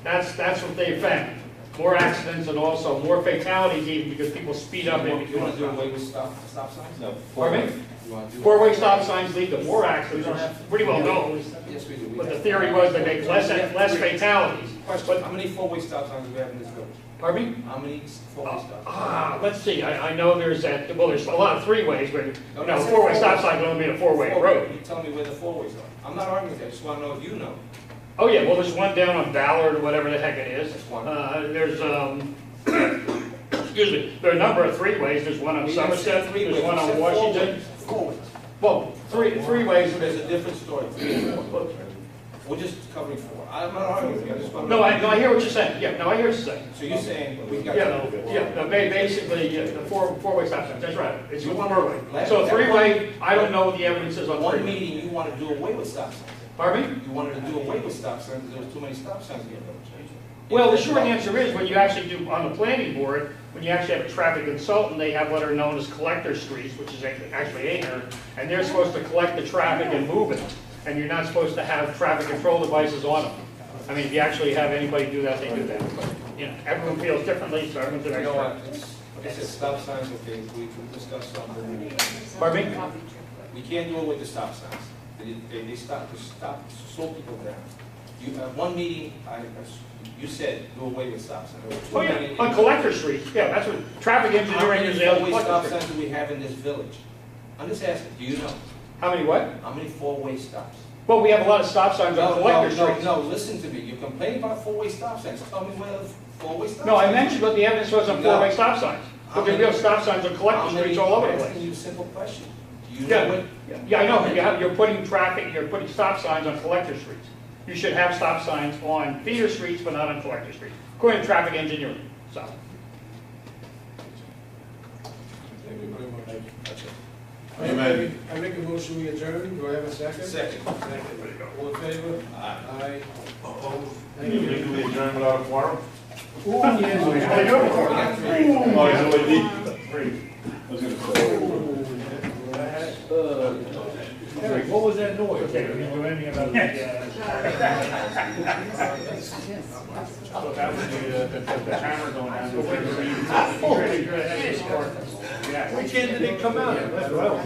that's what they found. More accidents and also more fatalities even because people speed up in between. You want to do away with stop signs? No. Pardon me? You want to do? Four-way stop signs lead to more accidents, pretty well known. Yes, we do. But the theory was they make less fatalities. Question, how many four-way stop signs do we have in this village? Pardon me? How many four-way stop signs? Let's see, I know there's that, well, there's a lot of three-ways, but, No, a four-way stop sign would only be a four-way road. You tell me where the four-ways are. I'm not arguing with you, I just want to know if you know. Oh, yeah, well, there's one down on Ballard or whatever the heck it is. That's one. There's, excuse me, there are a number of three-ways. There's one on You didn't say Somerset, three-ways, there's one you on said Washington. four-ways. Well, three ways. There's a different story. We're just covering four. I'm not arguing with you, I just want to No, know. I hear what you're saying. Yeah, no, I hear what you're saying. So you're saying we've got. Basically, the four-way stop signs, that's right. It's You one want- four-way. So three-way, I don't know what the evidence is on One three-way. meeting, you want to do away with stop signs. Pardon me? You wanted to do away with stop signs because there was too many stop signs in the village. Well, the short answer is, when you actually do, on the planning board, when you actually have a traffic consultant, they have what are known as collector streets, which is actually 800, and they're supposed to collect the traffic and move it, and you're not supposed to have traffic control devices on them. I mean, if you actually have anybody do that, they do that. But, everyone feels differently, so everyone's an You know expert. what, like I said, stop signs, okay, we discussed something. Pardon me? We can't do away with the stop signs. They stop to slow people down. You, one meeting, you said do away with stop signs. There were too Oh, many- yeah, on collector streets, yeah, that's what, traffic How engineering many is the other four-way stop collector signs street. do we have in this village? I'm just asking, do you know? How many what? How many four-way stops? Well, we have a lot of stop signs on collector streets. No, listen to me. You're complaining about four-way stop signs. Tell me where the four-way stop signs. No, I mentioned what the evidence was on No. four-way stop signs. But there's real stop signs on collector streets all over the I'm place. asking you a simple question. Do you know Yeah, what? yeah, I know, but you're putting traffic, you're putting stop signs on collector streets. You should have stop signs on feeder streets, but not on collector streets, according to traffic engineering, so. Thank you very much. That's it. Amen. I make a motion, we adjourn, do I have a second? Second. Second. All in favor? Aye. Opposed? Thank You you. think we adjourn without a quorum? Ooh, yes, we got it. Oh, he's already deep. I was gonna say. Eric, what was that noise? Okay, we didn't do anything about the, so that was the hammer going down. Yeah. Which end did it come out? That's well.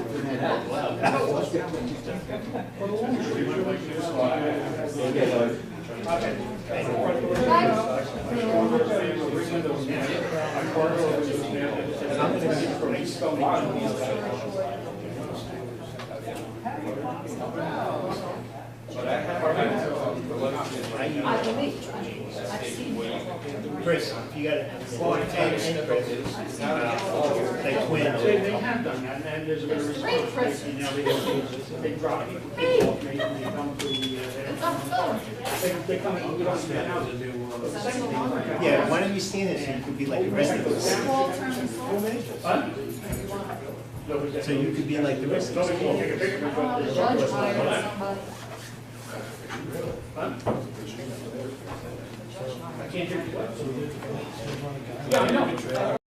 But I have. Chris, if you got it. They twin. They have done that, and there's a bit of response. You know, they drop people off, they come to the, they come and get on the house and do. Yeah, why don't you stand there so you could be like the rest of us? So you could be like the rest of us. Judge hired somebody. I can't hear you. Yeah, I know.